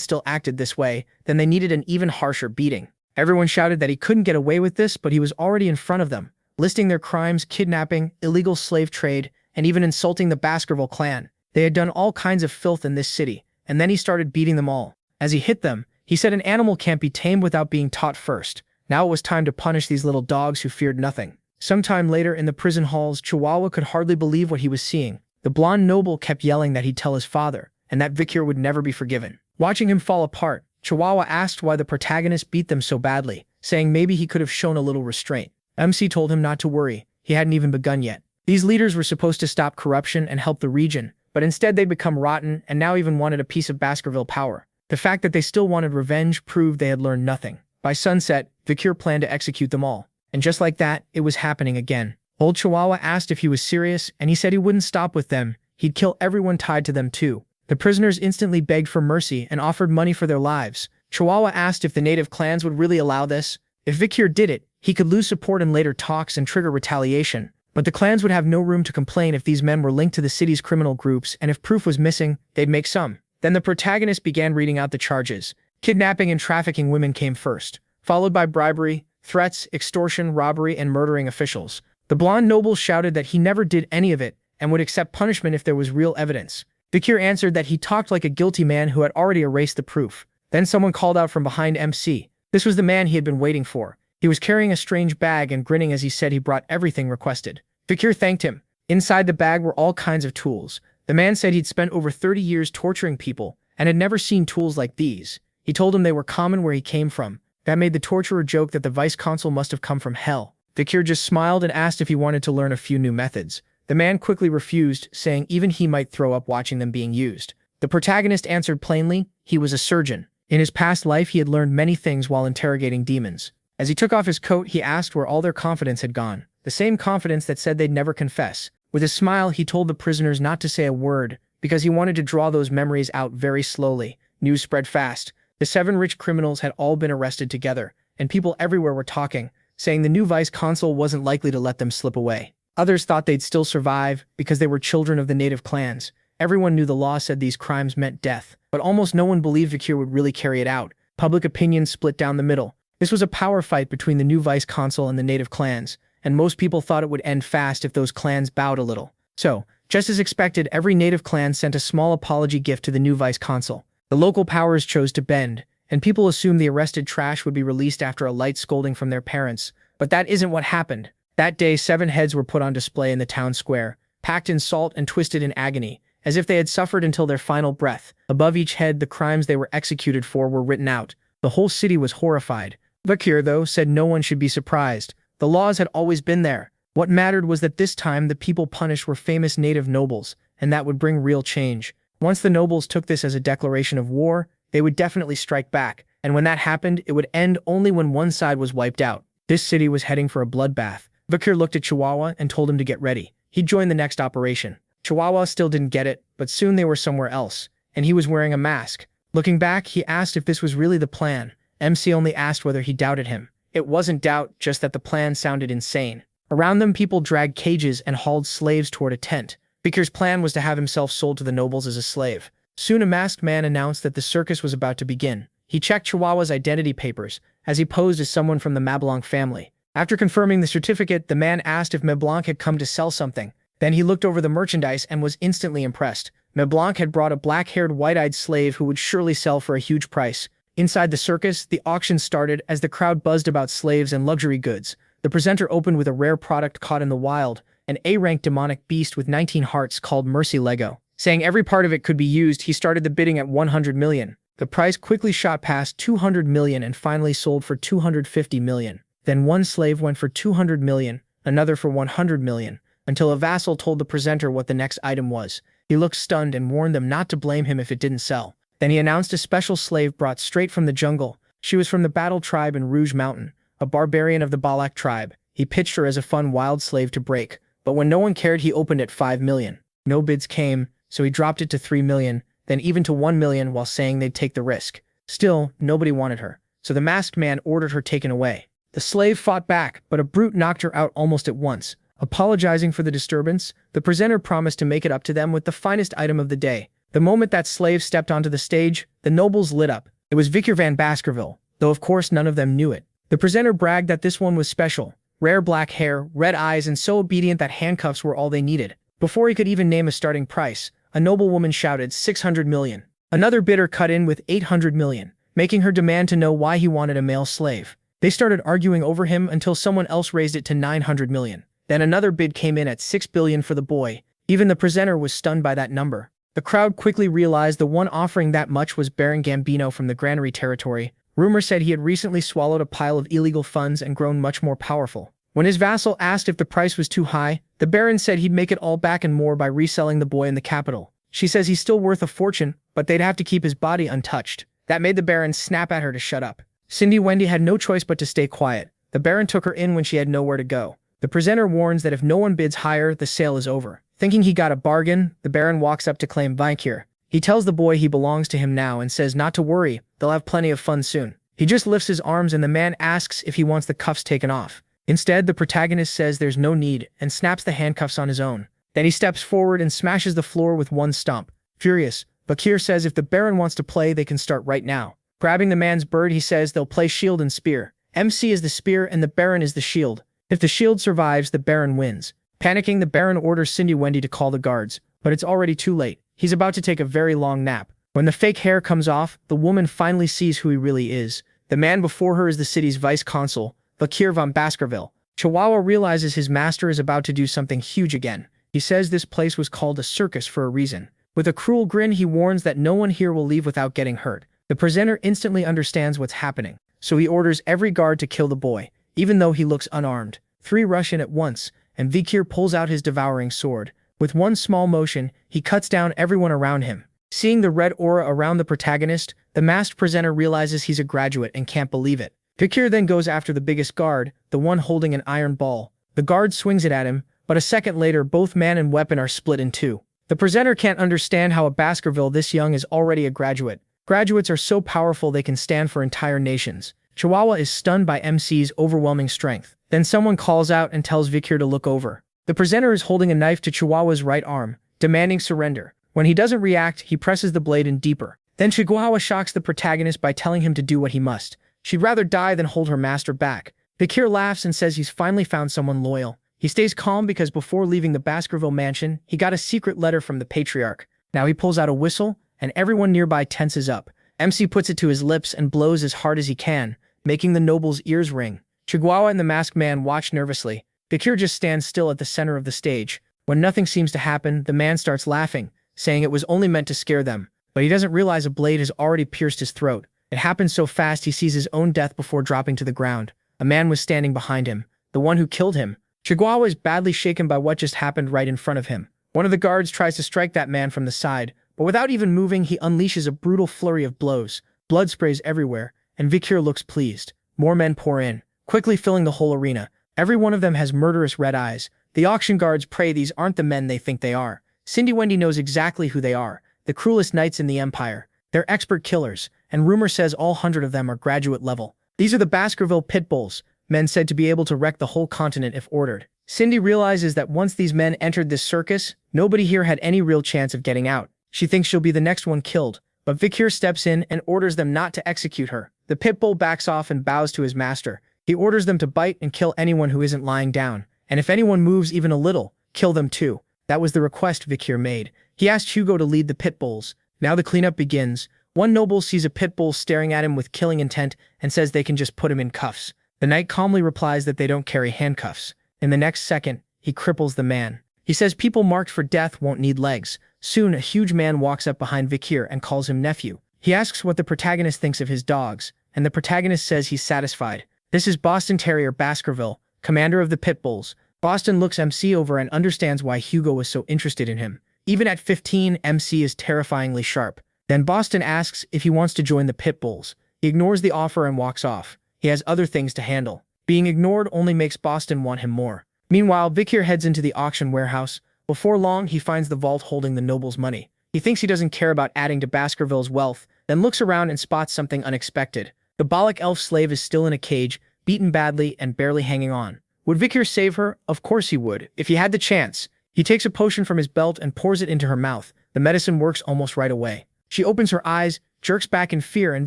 still acted this way, then they needed an even harsher beating. Everyone shouted that he couldn't get away with this, but he was already in front of them, listing their crimes: kidnapping, illegal slave trade, and even insulting the Baskerville clan. They had done all kinds of filth in this city, and then he started beating them all. As he hit them, he said an animal can't be tamed without being taught first. Now it was time to punish these little dogs who feared nothing. Sometime later in the prison halls, Chihuahua could hardly believe what he was seeing. The blonde noble kept yelling that he'd tell his father, and that Vikir would never be forgiven. Watching him fall apart, Chihuahua asked why the protagonist beat them so badly. saying maybe he could have shown a little restraint. MC told him not to worry, he hadn't even begun yet. These leaders were supposed to stop corruption and help the region, but instead they'd become rotten and now even wanted a piece of Baskerville power. The fact that they still wanted revenge proved they had learned nothing. By sunset, Vicure planned to execute them all. And just like that, it was happening again. Old Chihuahua asked if he was serious, and he said he wouldn't stop with them. He'd kill everyone tied to them too. The prisoners instantly begged for mercy and offered money for their lives. Chihuahua asked if the native clans would really allow this. If Vicure did it, he could lose support in later talks and trigger retaliation. But the clans would have no room to complain if these men were linked to the city's criminal groups, and if proof was missing, they'd make some. Then the protagonist began reading out the charges. Kidnapping and trafficking women came first, followed by bribery, threats, extortion, robbery, and murdering officials. The blonde noble shouted that he never did any of it and would accept punishment if there was real evidence. Vicure answered that he talked like a guilty man who had already erased the proof. Then someone called out from behind MC. This was the man he had been waiting for. He was carrying a strange bag and grinning as he said he brought everything requested. Vicure thanked him. Inside the bag were all kinds of tools. The man said he'd spent over 30 years torturing people and had never seen tools like these. He told him they were common where he came from. That made the torturer joke that the vice-consul must have come from hell. Vicure just smiled and asked if he wanted to learn a few new methods. The man quickly refused, saying even he might throw up watching them being used. The protagonist answered plainly, he was a surgeon. In his past life, he had learned many things while interrogating demons. As he took off his coat, he asked where all their confidence had gone. The same confidence that said they'd never confess. With a smile, he told the prisoners not to say a word, because he wanted to draw those memories out very slowly. News spread fast. The 7 rich criminals had all been arrested together, and people everywhere were talking, saying the new vice-consul wasn't likely to let them slip away. Others thought they'd still survive because they were children of the native clans. Everyone knew the law said these crimes meant death, but almost no one believed Vicure would really carry it out. Public opinion split down the middle. This was a power fight between the new vice-consul and the native clans, and most people thought it would end fast if those clans bowed a little. So, just as expected, every native clan sent a small apology gift to the new vice-consul. The local powers chose to bend, and people assumed the arrested trash would be released after a light scolding from their parents. But that isn't what happened. That day, 7 heads were put on display in the town square, packed in salt and twisted in agony, as if they had suffered until their final breath. Above each head, the crimes they were executed for were written out. The whole city was horrified. Vicure, though, said no one should be surprised. The laws had always been there. What mattered was that this time the people punished were famous native nobles, and that would bring real change. Once the nobles took this as a declaration of war, they would definitely strike back, and when that happened, it would end only when one side was wiped out. This city was heading for a bloodbath. Vicure looked at Chihuahua and told him to get ready. He'd join the next operation. Chihuahua still didn't get it, but soon they were somewhere else, and he was wearing a mask. Looking back, he asked if this was really the plan. MC only asked whether he doubted him. It wasn't doubt, just that the plan sounded insane. Around them, people dragged cages and hauled slaves toward a tent. Vicure's plan was to have himself sold to the nobles as a slave. Soon a masked man announced that the circus was about to begin. He checked Chihuahua's identity papers, as he posed as someone from the Mablanc family. After confirming the certificate, the man asked if Mablanc had come to sell something. Then he looked over the merchandise and was instantly impressed. Mablanc had brought a black-haired, white-eyed slave who would surely sell for a huge price. Inside the circus, the auction started as the crowd buzzed about slaves and luxury goods. The presenter opened with a rare product caught in the wild, an A-rank demonic beast with 19 hearts called Mercy Lego. Saying every part of it could be used, he started the bidding at 100 million. The price quickly shot past 200 million and finally sold for 250 million. Then one slave went for 200 million, another for 100 million, until a vassal told the presenter what the next item was. He looked stunned and warned them not to blame him if it didn't sell. Then he announced a special slave brought straight from the jungle. She was from the Battle tribe in Rouge Mountain, a barbarian of the Balak tribe. He pitched her as a fun wild slave to break, but when no one cared, he opened at 5 million. No bids came, so he dropped it to 3 million, then even to 1 million while saying they'd take the risk. Still, nobody wanted her, so the masked man ordered her taken away. The slave fought back, but a brute knocked her out almost at once. Apologizing for the disturbance, the presenter promised to make it up to them with the finest item of the day. The moment that slave stepped onto the stage, the nobles lit up. It was Vicure van Baskerville, though of course none of them knew it. The presenter bragged that this one was special. Rare black hair, red eyes, and so obedient that handcuffs were all they needed. Before he could even name a starting price, a noblewoman shouted 600 million. Another bidder cut in with 800 million, making her demand to know why he wanted a male slave. They started arguing over him until someone else raised it to 900 million. Then another bid came in at 6 billion for the boy. Even the presenter was stunned by that number. The crowd quickly realized the one offering that much was Baron Gambino from the Granary territory. Rumor said he had recently swallowed a pile of illegal funds and grown much more powerful. When his vassal asked if the price was too high, the Baron said he'd make it all back and more by reselling the boy in the capital. She says he's still worth a fortune, but they'd have to keep his body untouched. That made the Baron snap at her to shut up. Cindy Wendy had no choice but to stay quiet. The Baron took her in when she had nowhere to go. The presenter warns that if no one bids higher, the sale is over. Thinking he got a bargain, the Baron walks up to claim Vincure. He tells the boy he belongs to him now and says not to worry, they'll have plenty of fun soon. He just lifts his arms and the man asks if he wants the cuffs taken off. Instead, the protagonist says there's no need and snaps the handcuffs on his own. Then he steps forward and smashes the floor with one stomp. Furious, Bakir says if the Baron wants to play, they can start right now. Grabbing the man's bird, he says they'll play shield and spear. MC is the spear and the Baron is the shield. If the shield survives, the Baron wins. Panicking, the Baron orders Cindy Wendy to call the guards, but it's already too late. He's about to take a very long nap. When the fake hair comes off, the woman finally sees who he really is. The man before her is the city's vice-consul, Bakir von Baskerville. Chihuahua realizes his master is about to do something huge again. He says this place was called a circus for a reason. With a cruel grin, he warns that no one here will leave without getting hurt. The presenter instantly understands what's happening, so he orders every guard to kill the boy, even though he looks unarmed. 3 rush in at once, and Vikir pulls out his devouring sword. With one small motion, he cuts down everyone around him. Seeing the red aura around the protagonist, the masked presenter realizes he's a graduate and can't believe it. Vikir then goes after the biggest guard, the one holding an iron ball. The guard swings it at him, but a second later both man and weapon are split in two. The presenter can't understand how a Baskerville this young is already a graduate. Graduates are so powerful they can stand for entire nations. Chihuahua is stunned by MC's overwhelming strength. Then someone calls out and tells Vikir to look over. The presenter is holding a knife to Chihuahua's right arm, demanding surrender. When he doesn't react, he presses the blade in deeper. Then Chihuahua shocks the protagonist by telling him to do what he must. She'd rather die than hold her master back. Vikir laughs and says he's finally found someone loyal. He stays calm because before leaving the Baskerville mansion, he got a secret letter from the patriarch. Now he pulls out a whistle, and everyone nearby tenses up. MC puts it to his lips and blows as hard as he can, making the noble's ears ring. Chihuahua and the masked man watch nervously. Vikir just stands still at the center of the stage. When nothing seems to happen, the man starts laughing, saying it was only meant to scare them. But he doesn't realize a blade has already pierced his throat. It happens so fast he sees his own death before dropping to the ground. A man was standing behind him, the one who killed him. Chihuahua is badly shaken by what just happened right in front of him. One of the guards tries to strike that man from the side, but without even moving, he unleashes a brutal flurry of blows. Blood sprays everywhere, and Vikir looks pleased. More men pour in, quickly filling the whole arena. Every one of them has murderous red eyes. The auction guards pray these aren't the men they think they are. Cindy Wendy knows exactly who they are, the cruelest knights in the Empire. They're expert killers, and rumor says all 100 of them are graduate level. These are the Baskerville pit bulls, men said to be able to wreck the whole continent if ordered. Cindy realizes that once these men entered this circus, nobody here had any real chance of getting out. She thinks she'll be the next one killed, but Vikir steps in and orders them not to execute her. The pit bull backs off and bows to his master. He orders them to bite and kill anyone who isn't lying down, and if anyone moves even a little, kill them too. That was the request Vikir made. He asked Hugo to lead the pit bulls. Now the cleanup begins. One noble sees a pit bull staring at him with killing intent and says they can just put him in cuffs. The knight calmly replies that they don't carry handcuffs. In the next second, he cripples the man. He says people marked for death won't need legs. Soon, a huge man walks up behind Vikir and calls him nephew. He asks what the protagonist thinks of his dogs, and the protagonist says he's satisfied. This is Boston Terrier Baskerville, commander of the pit bulls. Boston looks MC over and understands why Hugo was so interested in him. Even at 15, MC is terrifyingly sharp. Then Boston asks if he wants to join the pit bulls. He ignores the offer and walks off. He has other things to handle. Being ignored only makes Boston want him more. Meanwhile, Vikir heads into the auction warehouse. Before long, he finds the vault holding the noble's money. He thinks he doesn't care about adding to Baskerville's wealth, then looks around and spots something unexpected. The Balak elf slave is still in a cage, beaten badly and barely hanging on. Would Vikir save her? Of course he would, if he had the chance. He takes a potion from his belt and pours it into her mouth. The medicine works almost right away. She opens her eyes, jerks back in fear, and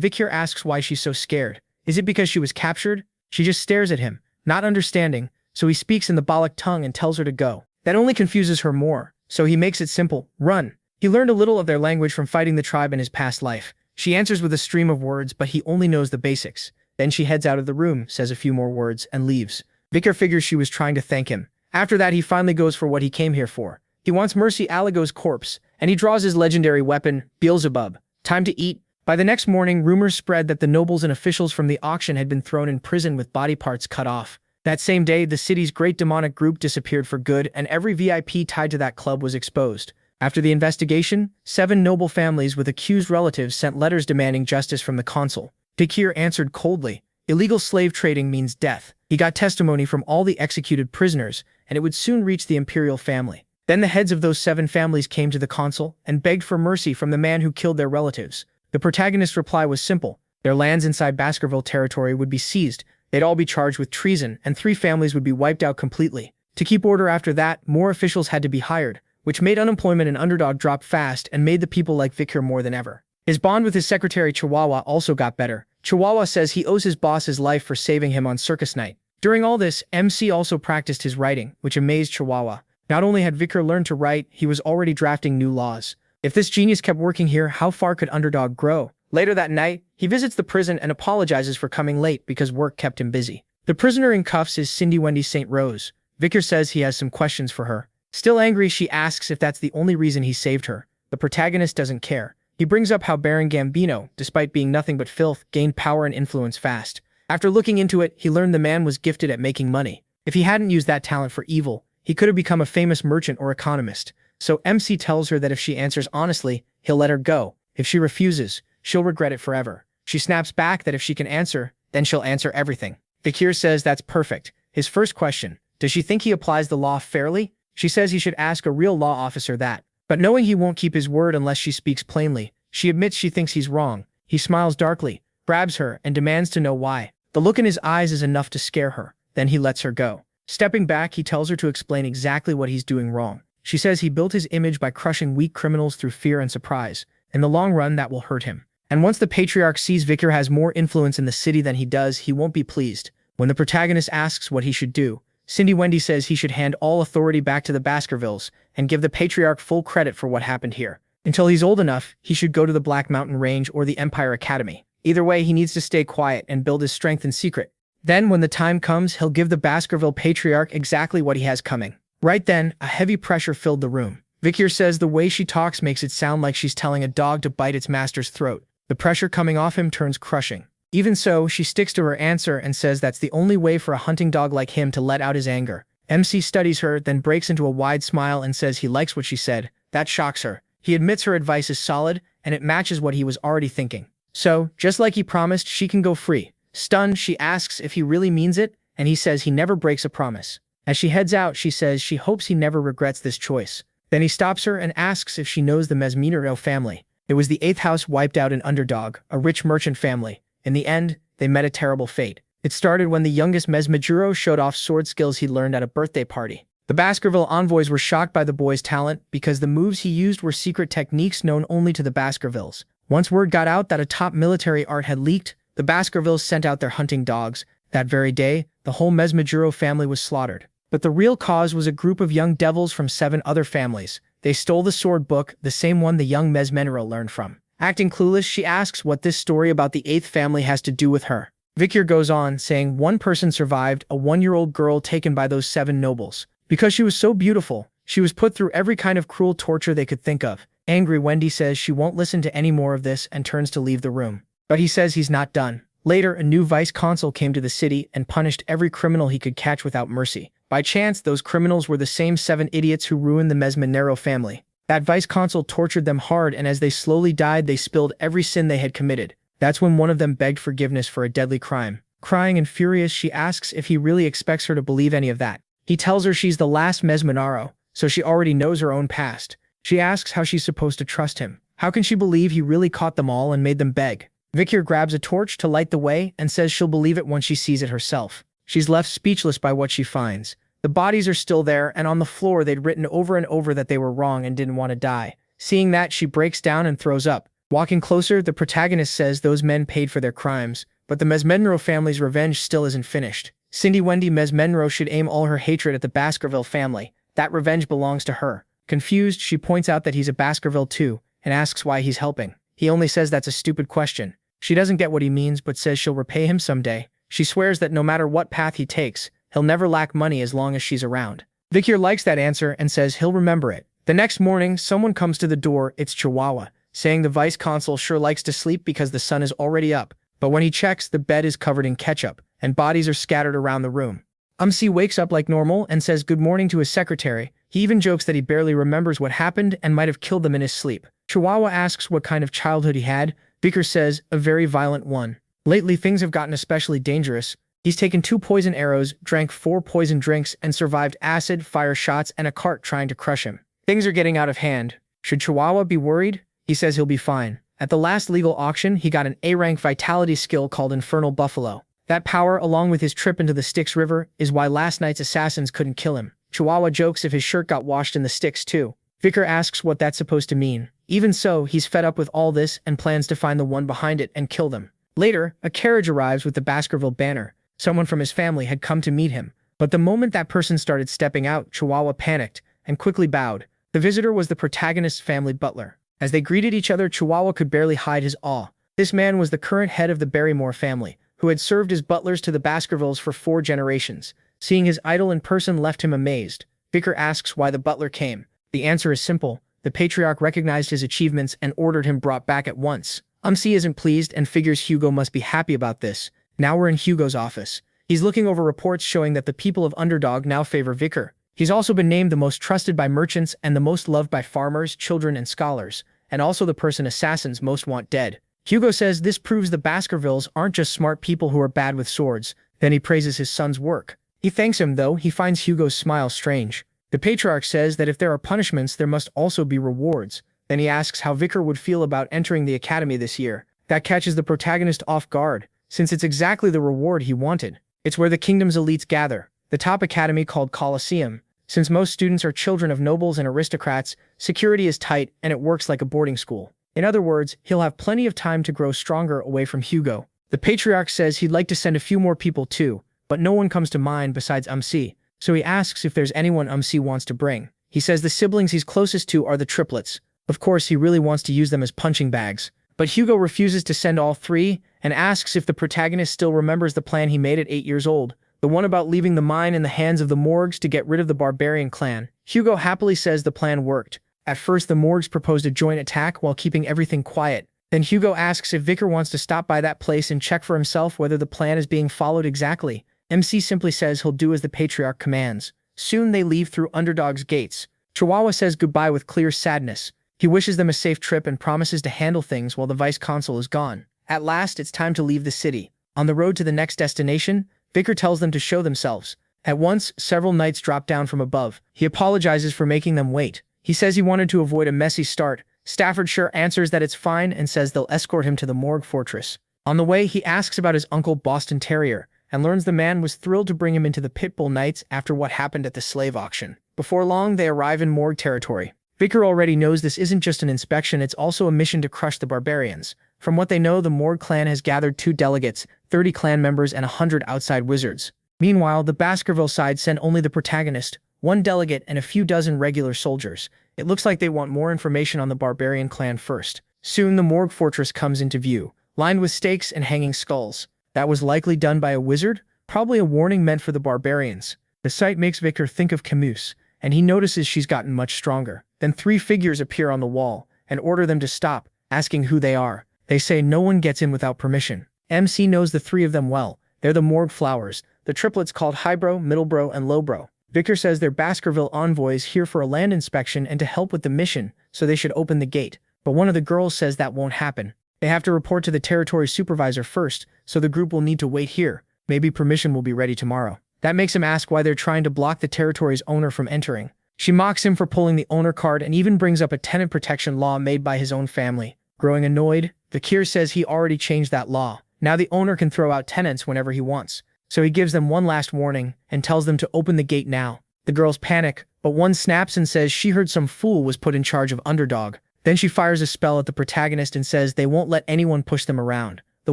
Vikir asks why she's so scared. Is it because she was captured? She just stares at him, not understanding, so he speaks in the Balak tongue and tells her to go. That only confuses her more, so he makes it simple. Run. He learned a little of their language from fighting the tribe in his past life. She answers with a stream of words, but he only knows the basics. Then she heads out of the room, says a few more words, and leaves. Vikir figures she was trying to thank him. After that, he finally goes for what he came here for. He wants Mercy Aligo's corpse, and he draws his legendary weapon, Beelzebub. Time to eat. By the next morning, rumors spread that the nobles and officials from the auction had been thrown in prison with body parts cut off. That same day, the city's great demonic group disappeared for good, and every VIP tied to that club was exposed. After the investigation, 7 noble families with accused relatives sent letters demanding justice from the consul. Vikir answered coldly, "Illegal slave trading means death." He got testimony from all the executed prisoners, and it would soon reach the imperial family. Then the heads of those 7 families came to the consul and begged for mercy from the man who killed their relatives. The protagonist's reply was simple. Their lands inside Baskerville territory would be seized, they'd all be charged with treason, and 3 families would be wiped out completely. To keep order after that, more officials had to be hired, which made unemployment and underdog drop fast and made the people like Vikir more than ever. His bond with his secretary Chihuahua also got better. Chihuahua says he owes his boss his life for saving him on circus night. During all this, MC also practiced his writing, which amazed Chihuahua. Not only had Vikir learned to write, he was already drafting new laws. If this genius kept working here, how far could underdog grow? Later that night, he visits the prison and apologizes for coming late because work kept him busy. The prisoner in cuffs is Cindy Wendy St. Rose. Vikir says he has some questions for her. Still angry, she asks if that's the only reason he saved her. The protagonist doesn't care. He brings up how Baron Gambino, despite being nothing but filth, gained power and influence fast. After looking into it, he learned the man was gifted at making money. If he hadn't used that talent for evil, he could have become a famous merchant or economist. So MC tells her that if she answers honestly, he'll let her go. If she refuses, she'll regret it forever. She snaps back that if she can answer, then she'll answer everything. Vikir says that's perfect. His first question, does she think he applies the law fairly? She says he should ask a real law officer that. But knowing he won't keep his word unless she speaks plainly, she admits she thinks he's wrong. He smiles darkly, grabs her, and demands to know why. The look in his eyes is enough to scare her. Then he lets her go. Stepping back, he tells her to explain exactly what he's doing wrong. She says he built his image by crushing weak criminals through fear and surprise. In the long run, that will hurt him. And once the patriarch sees Vikir has more influence in the city than he does, he won't be pleased. When the protagonist asks what he should do, Cindy Wendy says he should hand all authority back to the Baskervilles and give the patriarch full credit for what happened here. Until he's old enough, he should go to the Black Mountain Range or the Empire Academy. Either way, he needs to stay quiet and build his strength in secret. Then, when the time comes, he'll give the Baskerville patriarch exactly what he has coming. Right then, a heavy pressure filled the room. Vikir says the way she talks makes it sound like she's telling a dog to bite its master's throat. The pressure coming off him turns crushing. Even so, she sticks to her answer and says that's the only way for a hunting dog like him to let out his anger. MC studies her, then breaks into a wide smile and says he likes what she said. That shocks her. He admits her advice is solid, and it matches what he was already thinking. So, just like he promised, she can go free. Stunned, she asks if he really means it, and he says he never breaks a promise. As she heads out, she says she hopes he never regrets this choice. Then he stops her and asks if she knows the Mesmenero family. It was the 8th house wiped out an underdog, a rich merchant family. In the end, they met a terrible fate. It started when the youngest Mesmejuro showed off sword skills he learned at a birthday party. The Baskerville envoys were shocked by the boy's talent because the moves he used were secret techniques known only to the Baskervilles. Once word got out that a top military art had leaked, the Baskervilles sent out their hunting dogs. That very day, the whole Mesmejuro family was slaughtered. But the real cause was a group of young devils from 7 other families. They stole the sword book, the same one the young Mesmenero learned from. Acting clueless, she asks what this story about the 8th family has to do with her. Vikir goes on, saying one person survived, a 1-year-old girl taken by those 7 nobles. Because she was so beautiful, she was put through every kind of cruel torture they could think of. Angry, Wendy says she won't listen to any more of this and turns to leave the room. But he says he's not done. Later, a new vice-consul came to the city and punished every criminal he could catch without mercy. By chance, those criminals were the same 7 idiots who ruined the Mesmenero family. That vice-consul tortured them hard, and as they slowly died, they spilled every sin they had committed. That's when one of them begged forgiveness for a deadly crime. Crying and furious, she asks if he really expects her to believe any of that. He tells her she's the last Mesmenero, so she already knows her own past. She asks how she's supposed to trust him. How can she believe he really caught them all and made them beg? Vikir grabs a torch to light the way and says she'll believe it once she sees it herself. She's left speechless by what she finds. The bodies are still there, and on the floor they'd written over and over that they were wrong and didn't want to die. Seeing that, she breaks down and throws up. Walking closer, the protagonist says those men paid for their crimes, but the Mesmenero family's revenge still isn't finished. Cindy Wendy Mesmenero should aim all her hatred at the Baskerville family. That revenge belongs to her. Confused, she points out that he's a Baskerville too, and asks why he's helping. He only says that's a stupid question. She doesn't get what he means, but says she'll repay him someday. She swears that no matter what path he takes, he'll never lack money as long as she's around. Vikir likes that answer and says he'll remember it. The next morning, someone comes to the door. It's Chihuahua. saying the vice consul sure likes to sleep because the sun is already up. But when he checks, the bed is covered in ketchup, and bodies are scattered around the room. Si wakes up like normal and says good morning to his secretary. He even jokes that he barely remembers what happened and might have killed them in his sleep. Chihuahua asks what kind of childhood he had. Vicar says, a very violent one. Lately, things have gotten especially dangerous. He's taken 2 poison arrows, drank 4 poison drinks, and survived acid, fire shots, and a cart trying to crush him. Things are getting out of hand. Should Chihuahua be worried? He says he'll be fine. At the last legal auction, he got an A-rank vitality skill called Infernal Buffalo. That power, along with his trip into the Styx River, is why last night's assassins couldn't kill him. Chihuahua jokes if his shirt got washed in the Styx too. Vicar asks what that's supposed to mean. Even so, he's fed up with all this and plans to find the one behind it and kill them. Later, a carriage arrives with the Baskerville banner. Someone from his family had come to meet him. But the moment that person started stepping out, Chihuahua panicked and quickly bowed. The visitor was the protagonist's family butler. As they greeted each other, Chihuahua could barely hide his awe. This man was the current head of the Barrymore family, who had served as butlers to the Baskervilles for 4 generations. Seeing his idol in person left him amazed. Vicar asks why the butler came. The answer is simple. The patriarch recognized his achievements and ordered him brought back at once. Si isn't pleased and figures Hugo must be happy about this. Now we're in Hugo's office. He's looking over reports showing that the people of Underdog now favor Vicar. He's also been named the most trusted by merchants and the most loved by farmers, children, and scholars, and also the person assassins most want dead. Hugo says this proves the Baskervilles aren't just smart people who are bad with swords. Then he praises his son's work. He thanks him, though he finds Hugo's smile strange. The patriarch says that if there are punishments, there must also be rewards. Then he asks how Vicar would feel about entering the academy this year. That catches the protagonist off guard, since it's exactly the reward he wanted. It's where the kingdom's elites gather, the top academy called Colosseum. Since most students are children of nobles and aristocrats, security is tight and it works like a boarding school. In other words, he'll have plenty of time to grow stronger away from Hugo. The patriarch says he'd like to send a few more people too, but no one comes to mind besides Si. So he asks if there's anyone Si wants to bring. He says the siblings he's closest to are the triplets. Of course, he really wants to use them as punching bags. But Hugo refuses to send all 3 and asks if the protagonist still remembers the plan he made at 8 years old. The one about leaving the mine in the hands of the Morgs to get rid of the barbarian clan. Hugo happily says the plan worked. At first, the Morgs proposed a joint attack while keeping everything quiet. Then Hugo asks if Vicar wants to stop by that place and check for himself whether the plan is being followed exactly. Si simply says he'll do as the patriarch commands. Soon they leave through Underdog's gates. Chihuahua says goodbye with clear sadness. He wishes them a safe trip and promises to handle things while the vice consul is gone. At last, it's time to leave the city. On the road to the next destination, Vicar tells them to show themselves. At once, several knights drop down from above. He apologizes for making them wait. He says he wanted to avoid a messy start. Staffordshire answers that it's fine and says they'll escort him to the Morgue Fortress. On the way, he asks about his uncle Boston Terrier, and learns the man was thrilled to bring him into the Pitbull Knights after what happened at the slave auction. Before long, they arrive in Morgue territory. Vicar already knows this isn't just an inspection, it's also a mission to crush the barbarians. From what they know, the Morgue clan has gathered 2 delegates, 30 clan members, and 100 outside wizards. Meanwhile, the Baskerville side sent only the protagonist, 1 delegate, and a few dozen regular soldiers. It looks like they want more information on the barbarian clan first. Soon, the Morgue Fortress comes into view, lined with stakes and hanging skulls. That was likely done by a wizard, probably a warning meant for the barbarians. The sight makes Vicar think of Camus, and he notices she's gotten much stronger. Then 3 figures appear on the wall and order them to stop, asking who they are. They say no one gets in without permission. Si knows the 3 of them well. They're the Morgue Flowers, the triplets called Highbrow, Middlebrow, and Lowbrow. Vicar says they're Baskerville envoys here for a land inspection and to help with the mission, so they should open the gate. But one of the girls says that won't happen. They have to report to the territory supervisor first, so the group will need to wait here. Maybe permission will be ready tomorrow. That makes him ask why they're trying to block the territory's owner from entering. She mocks him for pulling the owner card and even brings up a tenant protection law made by his own family. Growing annoyed, Vicar says he already changed that law. Now the owner can throw out tenants whenever he wants. So he gives them one last warning and tells them to open the gate now. The girls panic, but one snaps and says she heard some fool was put in charge of Underdog. Then she fires a spell at the protagonist and says they won't let anyone push them around. The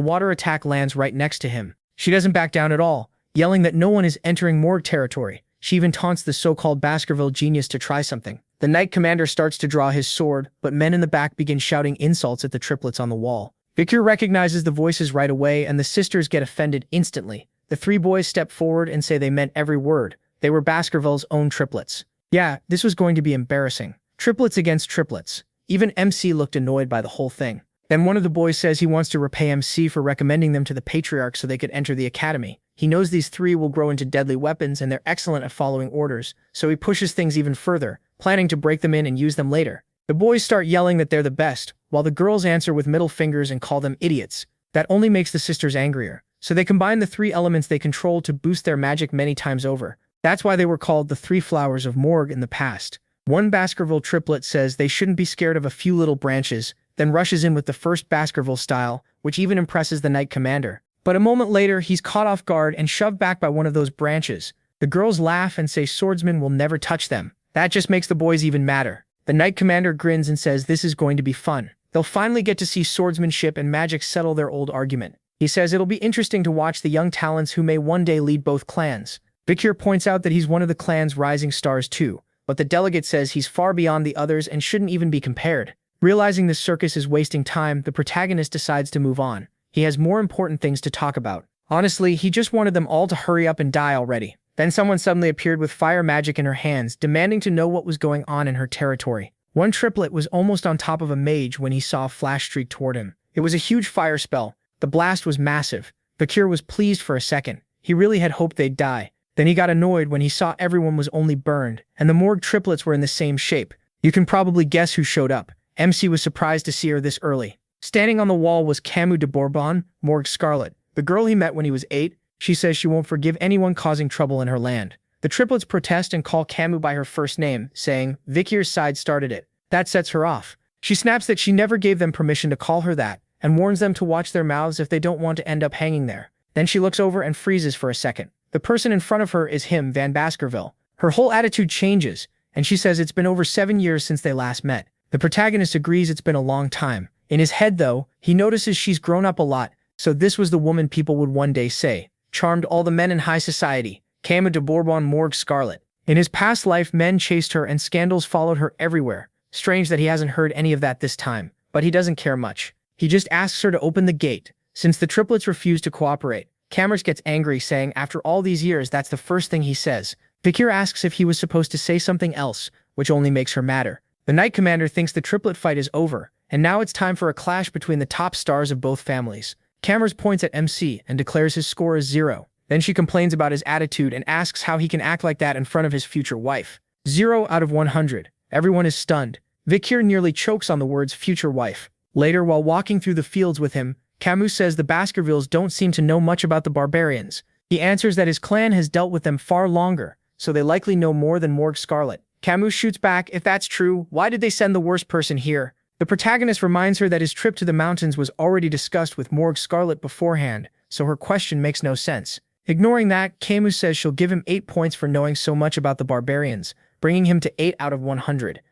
water attack lands right next to him. She doesn't back down at all, yelling that no one is entering Morgue territory. She even taunts the so-called Baskerville genius to try something. The knight commander starts to draw his sword, but men in the back begin shouting insults at the triplets on the wall. Vicar recognizes the voices right away and the sisters get offended instantly. The 3 boys step forward and say they meant every word. They were Baskerville's own triplets. Yeah, this was going to be embarrassing. Triplets against triplets. Even MC looked annoyed by the whole thing. Then one of the boys says he wants to repay MC for recommending them to the Patriarch so they could enter the academy. He knows these three will grow into deadly weapons and they're excellent at following orders, so he pushes things even further, planning to break them in and use them later. The boys start yelling that they're the best, while the girls answer with middle fingers and call them idiots. That only makes the sisters angrier, so they combine the three elements they control to boost their magic many times over. That's why they were called the Three Flowers of Morgue in the past. One Baskerville triplet says they shouldn't be scared of a few little branches, then rushes in with the first Baskerville style, which even impresses the Knight Commander. But a moment later, he's caught off guard and shoved back by one of those branches. The girls laugh and say swordsmen will never touch them. That just makes the boys even madder. The Knight Commander grins and says this is going to be fun. They'll finally get to see swordsmanship and magic settle their old argument. He says it'll be interesting to watch the young talents who may one day lead both clans. Vikir points out that he's one of the clan's rising stars too, but the delegate says he's far beyond the others and shouldn't even be compared. Realizing the circus is wasting time, the protagonist decides to move on. He has more important things to talk about. Honestly, he just wanted them all to hurry up and die already. Then someone suddenly appeared with fire magic in her hands, demanding to know what was going on in her territory. One triplet was almost on top of a mage when he saw a flash streak toward him. It was a huge fire spell. The blast was massive. Bakir was pleased for a second. He really had hoped they'd die. Then he got annoyed when he saw everyone was only burned, and the morgue triplets were in the same shape. You can probably guess who showed up. MC was surprised to see her this early. Standing on the wall was Camus de Bourbon, Morgue Scarlet, the girl he met when he was 8. She says she won't forgive anyone causing trouble in her land. The triplets protest and call Camus by her first name, saying Vikir's side started it. That sets her off. She snaps that she never gave them permission to call her that, and warns them to watch their mouths if they don't want to end up hanging there. Then she looks over and freezes for a second. The person in front of her is him, Van Baskerville. Her whole attitude changes, and she says it's been over 7 years since they last met. The protagonist agrees it's been a long time. In his head, though, he notices she's grown up a lot, so this was the woman people would one day say charmed all the men in high society, Camus de Bourbon Morgue Scarlet. In his past life, men chased her and scandals followed her everywhere. Strange that he hasn't heard any of that this time, but he doesn't care much. He just asks her to open the gate. Since the triplets refuse to cooperate, Camus gets angry, saying after all these years that's the first thing he says. Vikir asks if he was supposed to say something else, which only makes her madder. The Knight Commander thinks the triplet fight is over, and now it's time for a clash between the top stars of both families. Cameras points at MC and declares his score is 0. Then she complains about his attitude and asks how he can act like that in front of his future wife. 0 out of 100. Everyone is stunned. Vikir nearly chokes on the words future wife. Later, while walking through the fields with him, Camus says the Baskervilles don't seem to know much about the barbarians. He answers that his clan has dealt with them far longer, so they likely know more than Morgue Scarlet. Camus shoots back, if that's true, why did they send the worst person here? The protagonist reminds her that his trip to the mountains was already discussed with Morgue Scarlet beforehand, so her question makes no sense. Ignoring that, Camus says she'll give him 8 points for knowing so much about the barbarians, bringing him to 8 out of 100.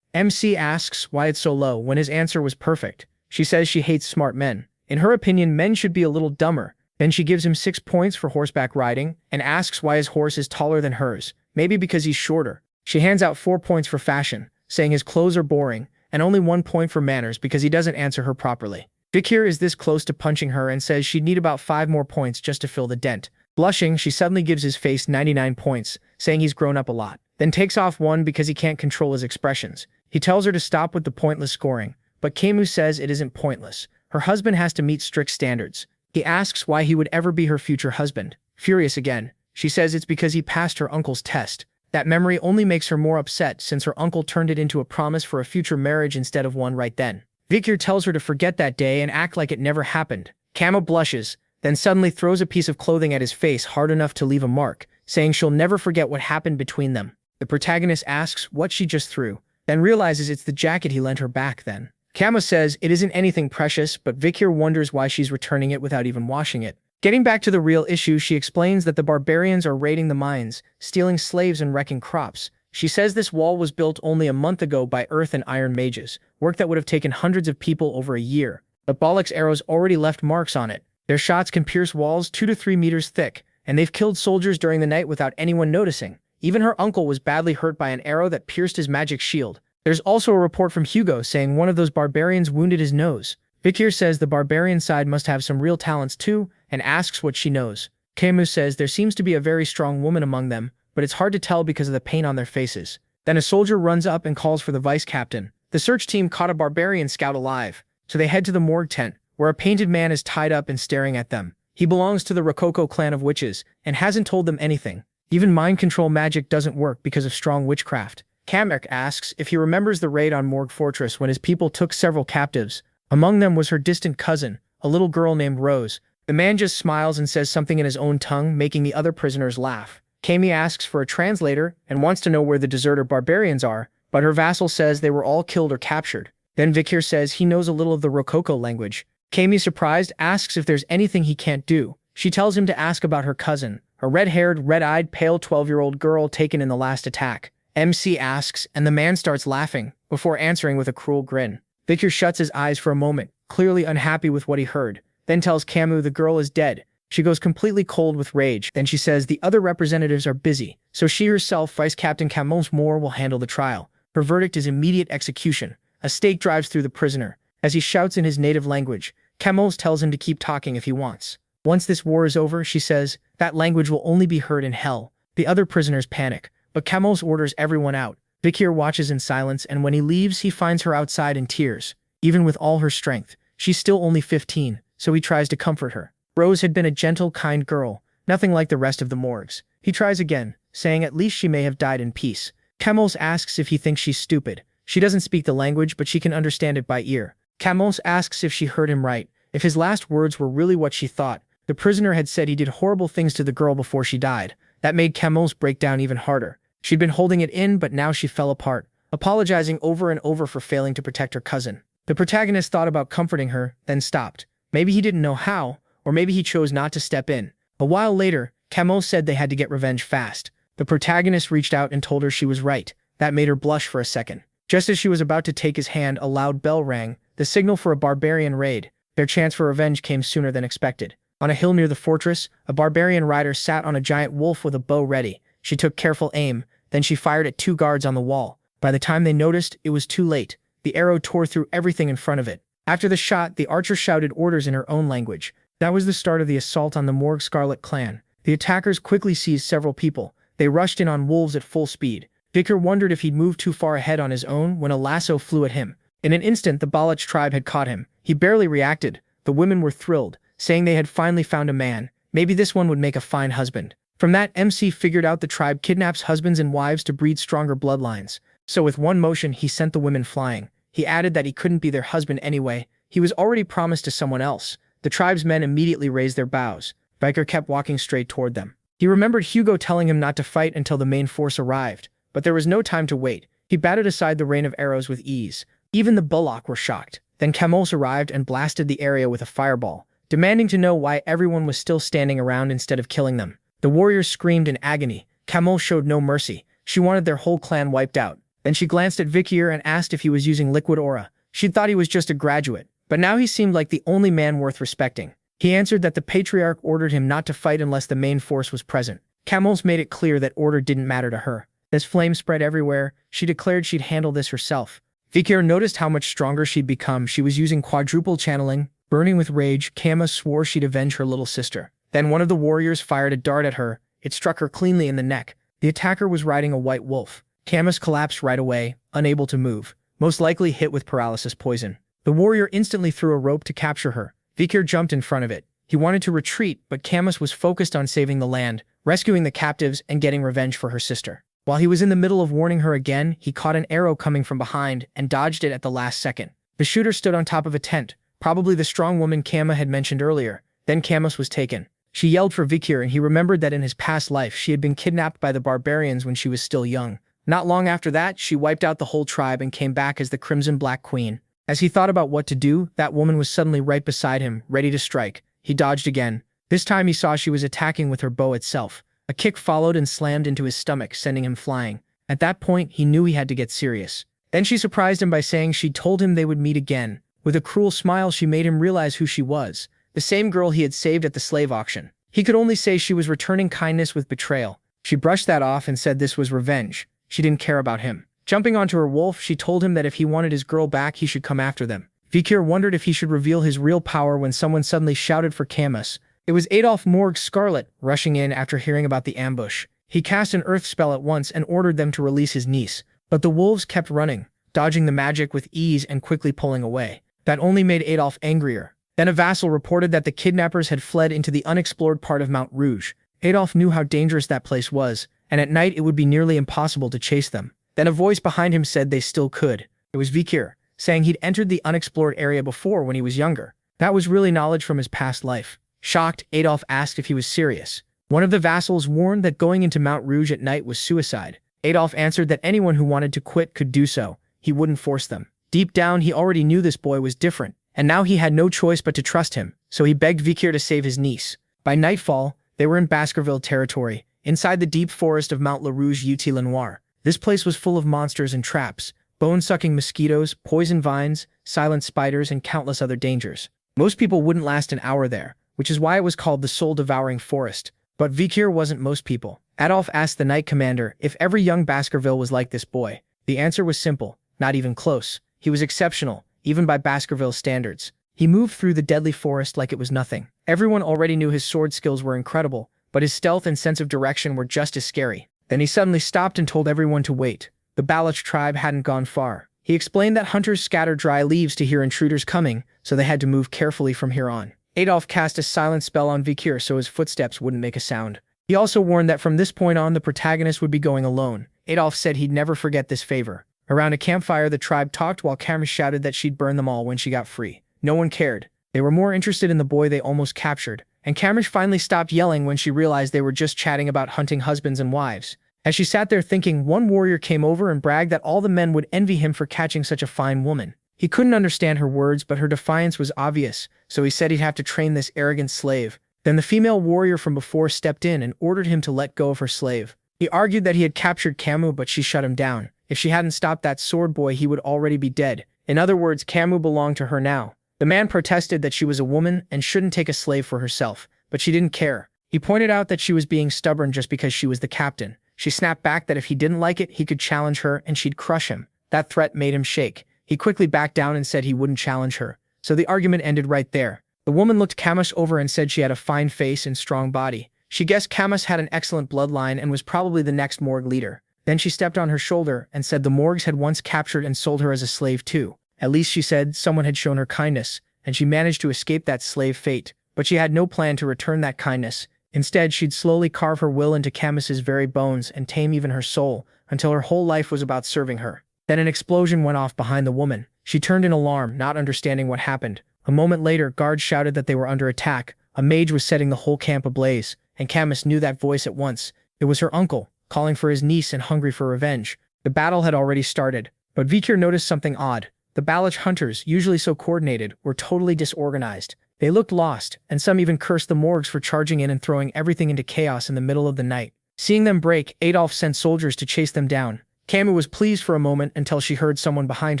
MC asks why it's so low when his answer was perfect. She says she hates smart men. In her opinion, men should be a little dumber. Then she gives him 6 points for horseback riding and asks why his horse is taller than hers, maybe because he's shorter. She hands out 4 points for fashion, saying his clothes are boring, and only 1 point for manners because he doesn't answer her properly. Vikir is this close to punching her and says she'd need about 5 more points just to fill the dent. Blushing, she suddenly gives his face 99 points, saying he's grown up a lot, then takes off 1 because he can't control his expressions. He tells her to stop with the pointless scoring, but Camus says it isn't pointless. Her husband has to meet strict standards. He asks why he would ever be her future husband. Furious again, she says it's because he passed her uncle's test. That memory only makes her more upset since her uncle turned it into a promise for a future marriage instead of one right then. Vikir tells her to forget that day and act like it never happened. Camus blushes, then suddenly throws a piece of clothing at his face hard enough to leave a mark, saying she'll never forget what happened between them. The protagonist asks what she just threw, then realizes it's the jacket he lent her back then. Camus says it isn't anything precious, but Vikir wonders why she's returning it without even washing it. Getting back to the real issue, she explains that the barbarians are raiding the mines, stealing slaves and wrecking crops. She says this wall was built only a month ago by earth and iron mages, work that would have taken hundreds of people over a year. But Balak's arrows already left marks on it. Their shots can pierce walls 2 to 3 meters thick, and they've killed soldiers during the night without anyone noticing. Even her uncle was badly hurt by an arrow that pierced his magic shield. There's also a report from Hugo saying one of those barbarians wounded his nose. Vikir says the barbarian side must have some real talents too, and asks what she knows. Camus says there seems to be a very strong woman among them, but it's hard to tell because of the paint on their faces. Then a soldier runs up and calls for the vice captain, The search team caught a barbarian scout alive, so they head to the morgue tent, where a painted man is tied up and staring at them. He belongs to the Rococo clan of witches, and hasn't told them anything. Even mind control magic doesn't work because of strong witchcraft. Kamek asks if he remembers the raid on Morgue Fortress when his people took several captives. Among them was her distant cousin, a little girl named Rose. The man just smiles and says something in his own tongue, making the other prisoners laugh. Kami asks for a translator and wants to know where the deserter barbarians are, but her vassal says they were all killed or captured. Then Vikir says he knows a little of the Rococo language. Kami, surprised, asks if there's anything he can't do. She tells him to ask about her cousin, a red-haired, red-eyed, pale 12-year-old girl taken in the last attack. MC asks, and the man starts laughing, before answering with a cruel grin. Vikir shuts his eyes for a moment, clearly unhappy with what he heard, then tells Camus the girl is dead. She goes completely cold with rage. Then she says the other representatives are busy, so she herself, Vice Captain Camus Moore, will handle the trial. Her verdict is immediate execution. A stake drives through the prisoner. As he shouts in his native language, Camus tells him to keep talking if he wants. Once this war is over, she says, that language will only be heard in hell. The other prisoners panic, but Camus orders everyone out. Vikir watches in silence, and when he leaves, he finds her outside in tears. Even with all her strength, she's still only 15, so he tries to comfort her. Rose had been a gentle, kind girl, nothing like the rest of the morgues. He tries again, saying at least she may have died in peace. Camus asks if he thinks she's stupid. She doesn't speak the language, but she can understand it by ear. Camus asks if she heard him right, if his last words were really what she thought. The prisoner had said he did horrible things to the girl before she died. That made Camus break down even harder. She'd been holding it in, but now she fell apart, apologizing over and over for failing to protect her cousin. The protagonist thought about comforting her, then stopped. Maybe he didn't know how, or maybe he chose not to step in. A while later, Camus said they had to get revenge fast. The protagonist reached out and told her she was right. That made her blush for a second. Just as she was about to take his hand, a loud bell rang, the signal for a barbarian raid. Their chance for revenge came sooner than expected. On a hill near the fortress, a barbarian rider sat on a giant wolf with a bow ready. She took careful aim, then she fired at 2 guards on the wall. By the time they noticed, it was too late. The arrow tore through everything in front of it. After the shot, the archer shouted orders in her own language. That was the start of the assault on the Morgue Scarlet clan. The attackers quickly seized several people. They rushed in on wolves at full speed. Vikir wondered if he'd moved too far ahead on his own when a lasso flew at him. In an instant, the Baloch tribe had caught him. He barely reacted. The women were thrilled, saying they had finally found a man. Maybe this one would make a fine husband. From that, MC figured out the tribe kidnaps husbands and wives to breed stronger bloodlines. So with one motion, he sent the women flying. He added that he couldn't be their husband anyway. He was already promised to someone else. The tribe's men immediately raised their bows. Vikir kept walking straight toward them. He remembered Hugo telling him not to fight until the main force arrived, but there was no time to wait. He batted aside the rain of arrows with ease. Even the Baloch were shocked. Then Camus arrived and blasted the area with a fireball, demanding to know why everyone was still standing around instead of killing them. The warriors screamed in agony. Camus showed no mercy. She wanted their whole clan wiped out. Then she glanced at Vikir and asked if he was using liquid aura. She'd thought he was just a graduate, but now he seemed like the only man worth respecting. He answered that the patriarch ordered him not to fight unless the main force was present. Camus made it clear that order didn't matter to her. As flames spread everywhere, she declared she'd handle this herself. Vikir noticed how much stronger she'd become. She was using quadruple channeling. Burning with rage, Camus swore she'd avenge her little sister. Then one of the warriors fired a dart at her. It struck her cleanly in the neck. The attacker was riding a white wolf. Camus collapsed right away, unable to move, most likely hit with paralysis poison. The warrior instantly threw a rope to capture her. Vikir jumped in front of it. He wanted to retreat, but Camus was focused on saving the land, rescuing the captives, and getting revenge for her sister. While he was in the middle of warning her again, he caught an arrow coming from behind and dodged it at the last second. The shooter stood on top of a tent, probably the strong woman Camus had mentioned earlier. Then Camus was taken. She yelled for Vikir, and he remembered that in his past life she had been kidnapped by the barbarians when she was still young. Not long after that, she wiped out the whole tribe and came back as the Crimson Black Queen. As he thought about what to do, that woman was suddenly right beside him, ready to strike. He dodged again. This time he saw she was attacking with her bow itself. A kick followed and slammed into his stomach, sending him flying. At that point, he knew he had to get serious. Then she surprised him by saying she'd told him they would meet again. With a cruel smile, she made him realize who she was. The same girl he had saved at the slave auction. He could only say she was returning kindness with betrayal. She brushed that off and said this was revenge. She didn't care about him. Jumping onto her wolf, she told him that if he wanted his girl back, he should come after them. Vikir wondered if he should reveal his real power when someone suddenly shouted for Camus. It was Adolphe Morgue Scarlet, rushing in after hearing about the ambush. He cast an earth spell at once and ordered them to release his niece. But the wolves kept running. dodging the magic with ease and quickly pulling away. That only made Adolf angrier. Then a vassal reported that the kidnappers had fled into the unexplored part of Mount Rouge. Adolf knew how dangerous that place was, and at night it would be nearly impossible to chase them. Then a voice behind him said they still could. It was Vikir, saying he'd entered the unexplored area before when he was younger. That was really knowledge from his past life. Shocked, Adolf asked if he was serious. One of the vassals warned that going into Mount Rouge at night was suicide. Adolf answered that anyone who wanted to quit could do so. He wouldn't force them. Deep down, he already knew this boy was different, and now he had no choice but to trust him, so he begged Vikir to save his niece. By nightfall, they were in Baskerville territory, inside the deep forest of Mount La Rouge Ut Le Noir. This place was full of monsters and traps, bone-sucking mosquitoes, poison vines, silent spiders, and countless other dangers. Most people wouldn't last an hour there, which is why it was called the soul-devouring forest. But Vikir wasn't most people. Adolf asked the Knight Commander if every young Baskerville was like this boy. The answer was simple, not even close. He was exceptional, even by Baskerville standards. He moved through the deadly forest like it was nothing. Everyone already knew his sword skills were incredible, but his stealth and sense of direction were just as scary. Then he suddenly stopped and told everyone to wait. The Baloch tribe hadn't gone far. He explained that hunters scatter dry leaves to hear intruders coming, so they had to move carefully from here on. Adolf cast a silent spell on Vikir so his footsteps wouldn't make a sound. He also warned that from this point on the protagonist would be going alone. Adolf said he'd never forget this favor. Around a campfire, the tribe talked while Camrys shouted that she'd burn them all when she got free. No one cared. They were more interested in the boy they almost captured, and Camrys finally stopped yelling when she realized they were just chatting about hunting husbands and wives. As she sat there thinking, one warrior came over and bragged that all the men would envy him for catching such a fine woman. He couldn't understand her words, but her defiance was obvious, so he said he'd have to train this arrogant slave. Then the female warrior from before stepped in and ordered him to let go of her slave. He argued that he had captured Camus, but she shut him down. If she hadn't stopped that sword boy, he would already be dead. In other words, Camus belonged to her now. The man protested that she was a woman and shouldn't take a slave for herself, but she didn't care. He pointed out that she was being stubborn just because she was the captain. She snapped back that if he didn't like it, he could challenge her and she'd crush him. That threat made him shake. He quickly backed down and said he wouldn't challenge her. So the argument ended right there. The woman looked Camus over and said she had a fine face and strong body. She guessed Camus had an excellent bloodline and was probably the next morgue leader. Then she stepped on her shoulder and said the morgues had once captured and sold her as a slave too. At least, she said, someone had shown her kindness, and she managed to escape that slave fate. But she had no plan to return that kindness. Instead, she'd slowly carve her will into Camus's very bones and tame even her soul, until her whole life was about serving her. Then an explosion went off behind the woman. She turned in alarm, not understanding what happened. A moment later, guards shouted that they were under attack. A mage was setting the whole camp ablaze, and Camus knew that voice at once. It was her uncle, calling for his niece and hungry for revenge. The battle had already started, but Vikir noticed something odd. The Baloch hunters, usually so coordinated, were totally disorganized. They looked lost, and some even cursed the morgues for charging in and throwing everything into chaos in the middle of the night. Seeing them break, Adolf sent soldiers to chase them down. Camus was pleased for a moment until she heard someone behind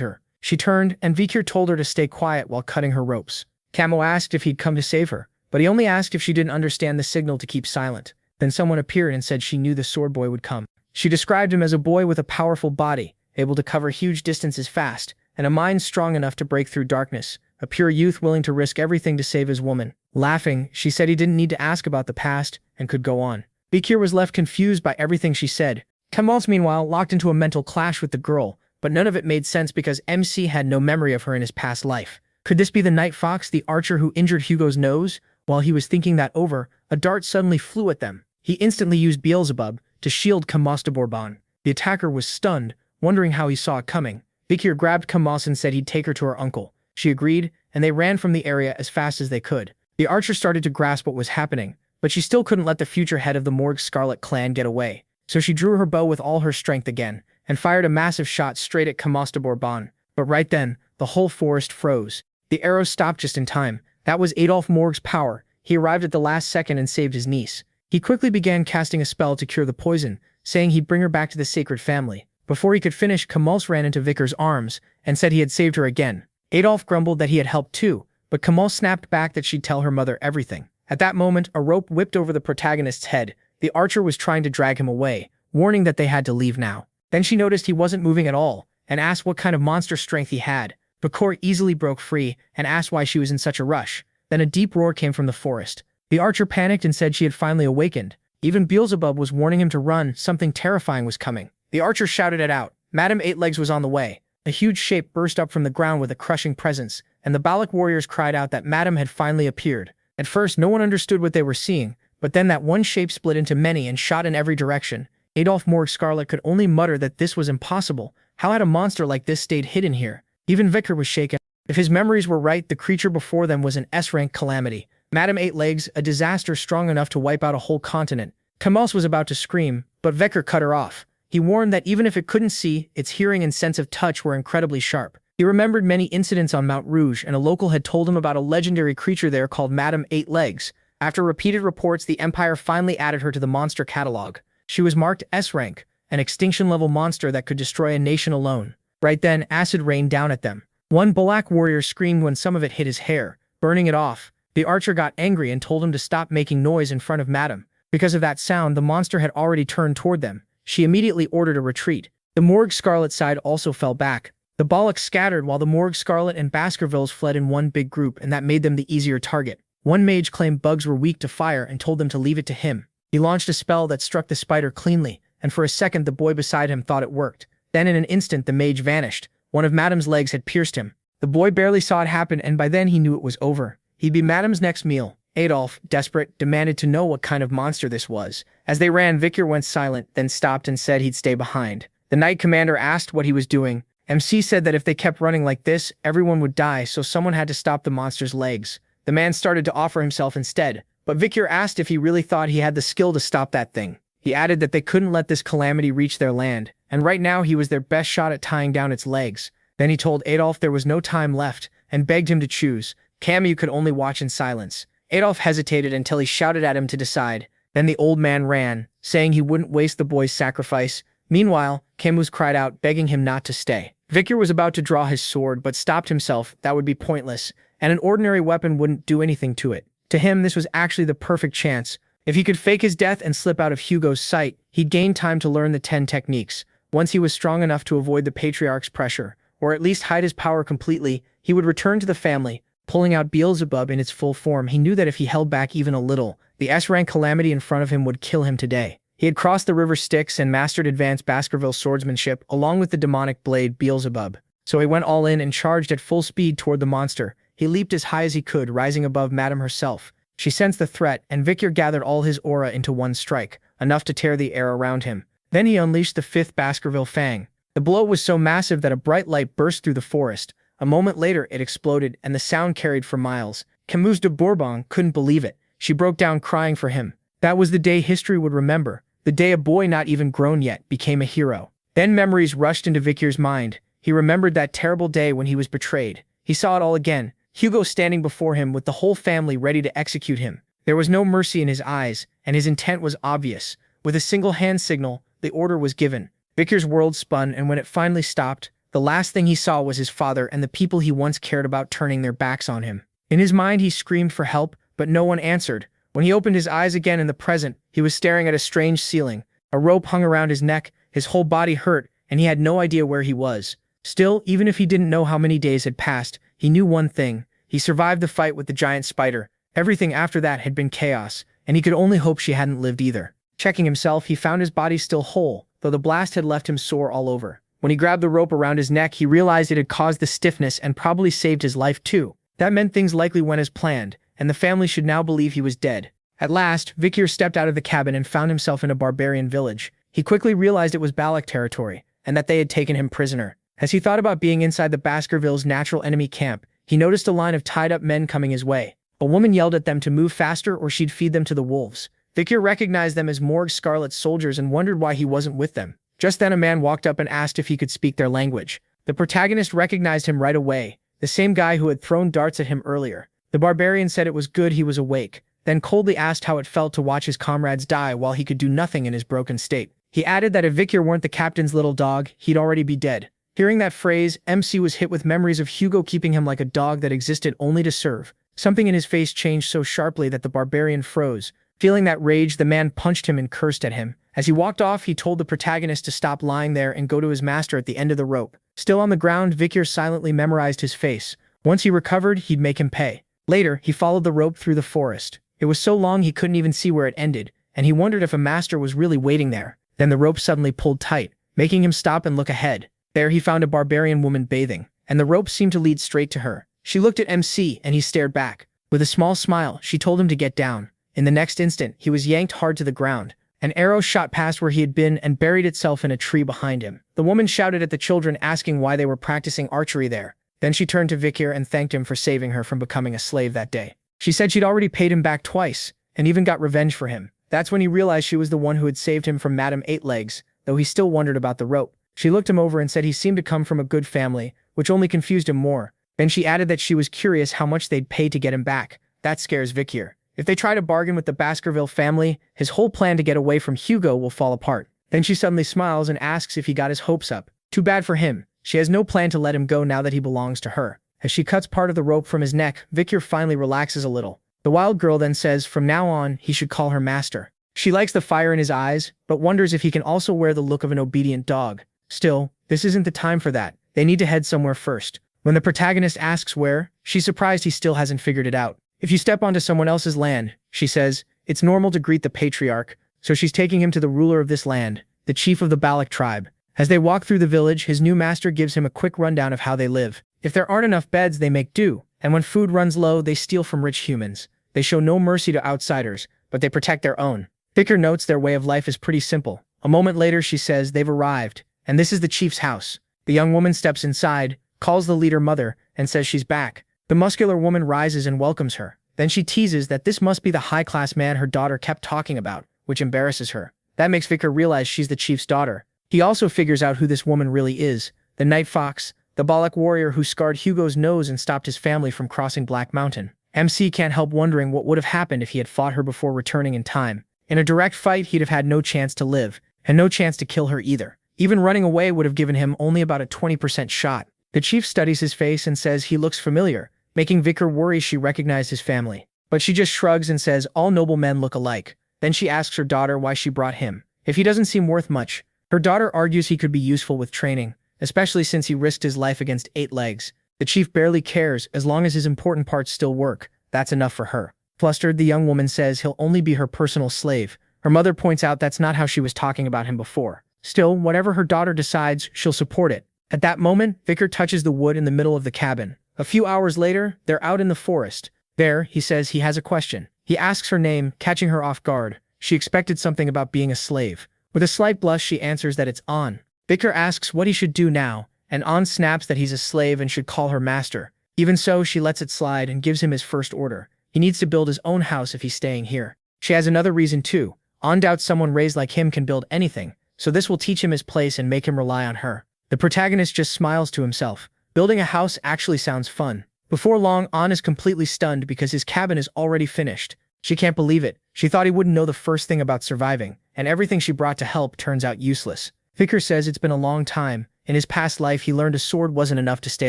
her. She turned, and Vikir told her to stay quiet while cutting her ropes. Camus asked if he'd come to save her, but he only asked if she didn't understand the signal to keep silent. Then someone appeared and said she knew the sword boy would come. She described him as a boy with a powerful body, able to cover huge distances fast, and a mind strong enough to break through darkness, a pure youth willing to risk everything to save his woman. Laughing, she said he didn't need to ask about the past and could go on. Vikir was left confused by everything she said. Camus, meanwhile, locked into a mental clash with the girl, but none of it made sense because MC had no memory of her in his past life. Could this be the Night Fox, the archer who injured Hugo's nose? While he was thinking that over, a dart suddenly flew at them. He instantly used Beelzebub to shield Camus de Bourbon. The attacker was stunned, wondering how he saw it coming. Vikir grabbed Camus and said he'd take her to her uncle. She agreed, and they ran from the area as fast as they could. The archer started to grasp what was happening, but she still couldn't let the future head of the Morgue Scarlet clan get away. So she drew her bow with all her strength again, and fired a massive shot straight at Camus de Bourbon. But right then, the whole forest froze. The arrow stopped just in time. That was Adolf Morgue's power. He arrived at the last second and saved his niece. He quickly began casting a spell to cure the poison, saying he'd bring her back to the sacred family. Before he could finish, Camus ran into Vikir's arms and said he had saved her again. Adolf grumbled that he had helped too, but Camus snapped back that she'd tell her mother everything. At that moment, a rope whipped over the protagonist's head. The archer was trying to drag him away, warning that they had to leave now. Then she noticed he wasn't moving at all, and asked what kind of monster strength he had. Vikir easily broke free and asked why she was in such a rush. Then a deep roar came from the forest. The archer panicked and said she had finally awakened. Even Beelzebub was warning him to run, something terrifying was coming. The archer shouted it out. Madame Eightlegs was on the way. A huge shape burst up from the ground with a crushing presence, and the Balak warriors cried out that Madam had finally appeared. At first, no one understood what they were seeing, but then that one shape split into many and shot in every direction. Adolf Morg Scarlet could only mutter that this was impossible. How had a monster like this stayed hidden here? Even Vicar was shaken. If his memories were right, the creature before them was an S-rank calamity. Madam Eight Legs, a disaster strong enough to wipe out a whole continent. Kamals was about to scream, but Vicar cut her off. He warned that even if it couldn't see, its hearing and sense of touch were incredibly sharp. He remembered many incidents on Mount Rouge, and a local had told him about a legendary creature there called Madam Eight Legs. After repeated reports, the Empire finally added her to the monster catalog. She was marked S-rank, an extinction-level monster that could destroy a nation alone. Right then, acid rained down at them. One Balak warrior screamed when some of it hit his hair, burning it off. The archer got angry and told him to stop making noise in front of Madam. Because of that sound, the monster had already turned toward them. She immediately ordered a retreat. The Morg Scarlet side also fell back. The Balaks scattered while the Morg Scarlet and Baskervilles fled in one big group, and that made them the easier target. One mage claimed bugs were weak to fire and told them to leave it to him. He launched a spell that struck the spider cleanly, and for a second the boy beside him thought it worked. Then in an instant the mage vanished. One of Madam's legs had pierced him. The boy barely saw it happen, and by then he knew it was over. He'd be Madam's next meal. Adolf, desperate, demanded to know what kind of monster this was. As they ran, Vicar went silent, then stopped and said he'd stay behind. The Knight Commander asked what he was doing. MC said that if they kept running like this, everyone would die, so someone had to stop the monster's legs. The man started to offer himself instead, but Vicar asked if he really thought he had the skill to stop that thing. He added that they couldn't let this calamity reach their land, and right now he was their best shot at tying down its legs. Then he told Adolf there was no time left, and begged him to choose. Camus could only watch in silence. Adolf hesitated until he shouted at him to decide. Then the old man ran, saying he wouldn't waste the boy's sacrifice. Meanwhile, Camus cried out, begging him not to stay. Vicar was about to draw his sword, but stopped himself. That would be pointless, and an ordinary weapon wouldn't do anything to it. To him, this was actually the perfect chance. If he could fake his death and slip out of Hugo's sight, he'd gain time to learn the 10 techniques. Once he was strong enough to avoid the Patriarch's pressure, or at least hide his power completely, he would return to the family. Pulling out Beelzebub in its full form, he knew that if he held back even a little, the S-rank calamity in front of him would kill him today. He had crossed the river Styx and mastered advanced Baskerville swordsmanship along with the demonic blade Beelzebub. So he went all in and charged at full speed toward the monster. He leaped as high as he could, rising above Madam herself. She sensed the threat, and Vicar gathered all his aura into one strike, enough to tear the air around him. Then he unleashed the 5th Baskerville Fang. The blow was so massive that a bright light burst through the forest. A moment later, it exploded, and the sound carried for miles. Camuse de Bourbon couldn't believe it. She broke down crying for him. That was the day history would remember. The day a boy not even grown yet became a hero. Then memories rushed into Vicar's mind. He remembered that terrible day when he was betrayed. He saw it all again. Hugo standing before him with the whole family ready to execute him. There was no mercy in his eyes, and his intent was obvious. With a single hand signal, the order was given. Vicar's world spun, and when it finally stopped, the last thing he saw was his father and the people he once cared about turning their backs on him. In his mind, he screamed for help, but no one answered. When he opened his eyes again in the present, he was staring at a strange ceiling. A rope hung around his neck, his whole body hurt, and he had no idea where he was. Still, even if he didn't know how many days had passed, he knew one thing. He survived the fight with the giant spider. Everything after that had been chaos, and he could only hope she hadn't lived either. Checking himself, he found his body still whole, though the blast had left him sore all over. When he grabbed the rope around his neck, he realized it had caused the stiffness and probably saved his life too. That meant things likely went as planned, and the family should now believe he was dead. At last, Vicar stepped out of the cabin and found himself in a barbarian village. He quickly realized it was Balak territory, and that they had taken him prisoner. As he thought about being inside the Baskervilles' natural enemy camp, he noticed a line of tied-up men coming his way. A woman yelled at them to move faster or she'd feed them to the wolves. Vicar recognized them as Morg Scarlet soldiers and wondered why he wasn't with them. Just then a man walked up and asked if he could speak their language. The protagonist recognized him right away, the same guy who had thrown darts at him earlier. The barbarian said it was good he was awake, then coldly asked how it felt to watch his comrades die while he could do nothing in his broken state. He added that if Vicar weren't the captain's little dog, he'd already be dead. Hearing that phrase, MC was hit with memories of Hugo keeping him like a dog that existed only to serve. Something in his face changed so sharply that the barbarian froze. Feeling that rage, the man punched him and cursed at him. As he walked off, he told the protagonist to stop lying there and go to his master at the end of the rope. Still on the ground, Vicar silently memorized his face. Once he recovered, he'd make him pay. Later, he followed the rope through the forest. It was so long he couldn't even see where it ended, and he wondered if a master was really waiting there. Then the rope suddenly pulled tight, making him stop and look ahead. There he found a barbarian woman bathing, and the rope seemed to lead straight to her. She looked at MC and he stared back. With a small smile, she told him to get down. In the next instant, he was yanked hard to the ground. An arrow shot past where he had been and buried itself in a tree behind him. The woman shouted at the children asking why they were practicing archery there. Then she turned to Vikir and thanked him for saving her from becoming a slave that day. She said she'd already paid him back twice, and even got revenge for him. That's when he realized she was the one who had saved him from Madame Eight Legs, though he still wondered about the rope. She looked him over and said he seemed to come from a good family, which only confused him more. Then she added that she was curious how much they'd pay to get him back. That scares Vikir. If they try to bargain with the Baskerville family, his whole plan to get away from Hugo will fall apart. Then she suddenly smiles and asks if he got his hopes up. Too bad for him. She has no plan to let him go now that he belongs to her. As she cuts part of the rope from his neck, Vikir finally relaxes a little. The wild girl then says from now on he should call her master. She likes the fire in his eyes, but wonders if he can also wear the look of an obedient dog. Still, this isn't the time for that. They need to head somewhere first. When the protagonist asks where, she's surprised he still hasn't figured it out. If you step onto someone else's land, she says, it's normal to greet the patriarch, so she's taking him to the ruler of this land, the chief of the Balak tribe. As they walk through the village, his new master gives him a quick rundown of how they live. If there aren't enough beds, they make do, and when food runs low, they steal from rich humans. They show no mercy to outsiders, but they protect their own. Vikir notes their way of life is pretty simple. A moment later, she says they've arrived, and this is the chief's house. The young woman steps inside, calls the leader mother, and says she's back. The muscular woman rises and welcomes her. Then she teases that this must be the high-class man her daughter kept talking about, which embarrasses her. That makes Vikir realize she's the chief's daughter. He also figures out who this woman really is, the Night Fox, the Balak warrior who scarred Hugo's nose and stopped his family from crossing Black Mountain. MC can't help wondering what would have happened if he had fought her before returning in time. In a direct fight, he'd have had no chance to live, and no chance to kill her either. Even running away would have given him only about a 20% shot. The chief studies his face and says he looks familiar, making Vikir worry she recognized his family. But she just shrugs and says all noble men look alike. Then she asks her daughter why she brought him. If he doesn't seem worth much, her daughter argues he could be useful with training, especially since he risked his life against 8 legs. The chief barely cares as long as his important parts still work. That's enough for her. Flustered, the young woman says he'll only be her personal slave. Her mother points out that's not how she was talking about him before. Still, whatever her daughter decides, she'll support it. At that moment, Vikir touches the wood in the middle of the cabin. A few hours later, they're out in the forest. There, he says he has a question. He asks her name, catching her off guard. She expected something about being a slave. With a slight blush, she answers that it's An. Vikir asks what he should do now, and An snaps that he's a slave and should call her master. Even so, she lets it slide and gives him his first order. He needs to build his own house if he's staying here. She has another reason too. An doubts someone raised like him can build anything, so this will teach him his place and make him rely on her. The protagonist just smiles to himself. Building a house actually sounds fun. Before long, An is completely stunned because his cabin is already finished. She can't believe it. She thought he wouldn't know the first thing about surviving, and everything she brought to help turns out useless. Vikir says it's been a long time. In his past life, he learned a sword wasn't enough to stay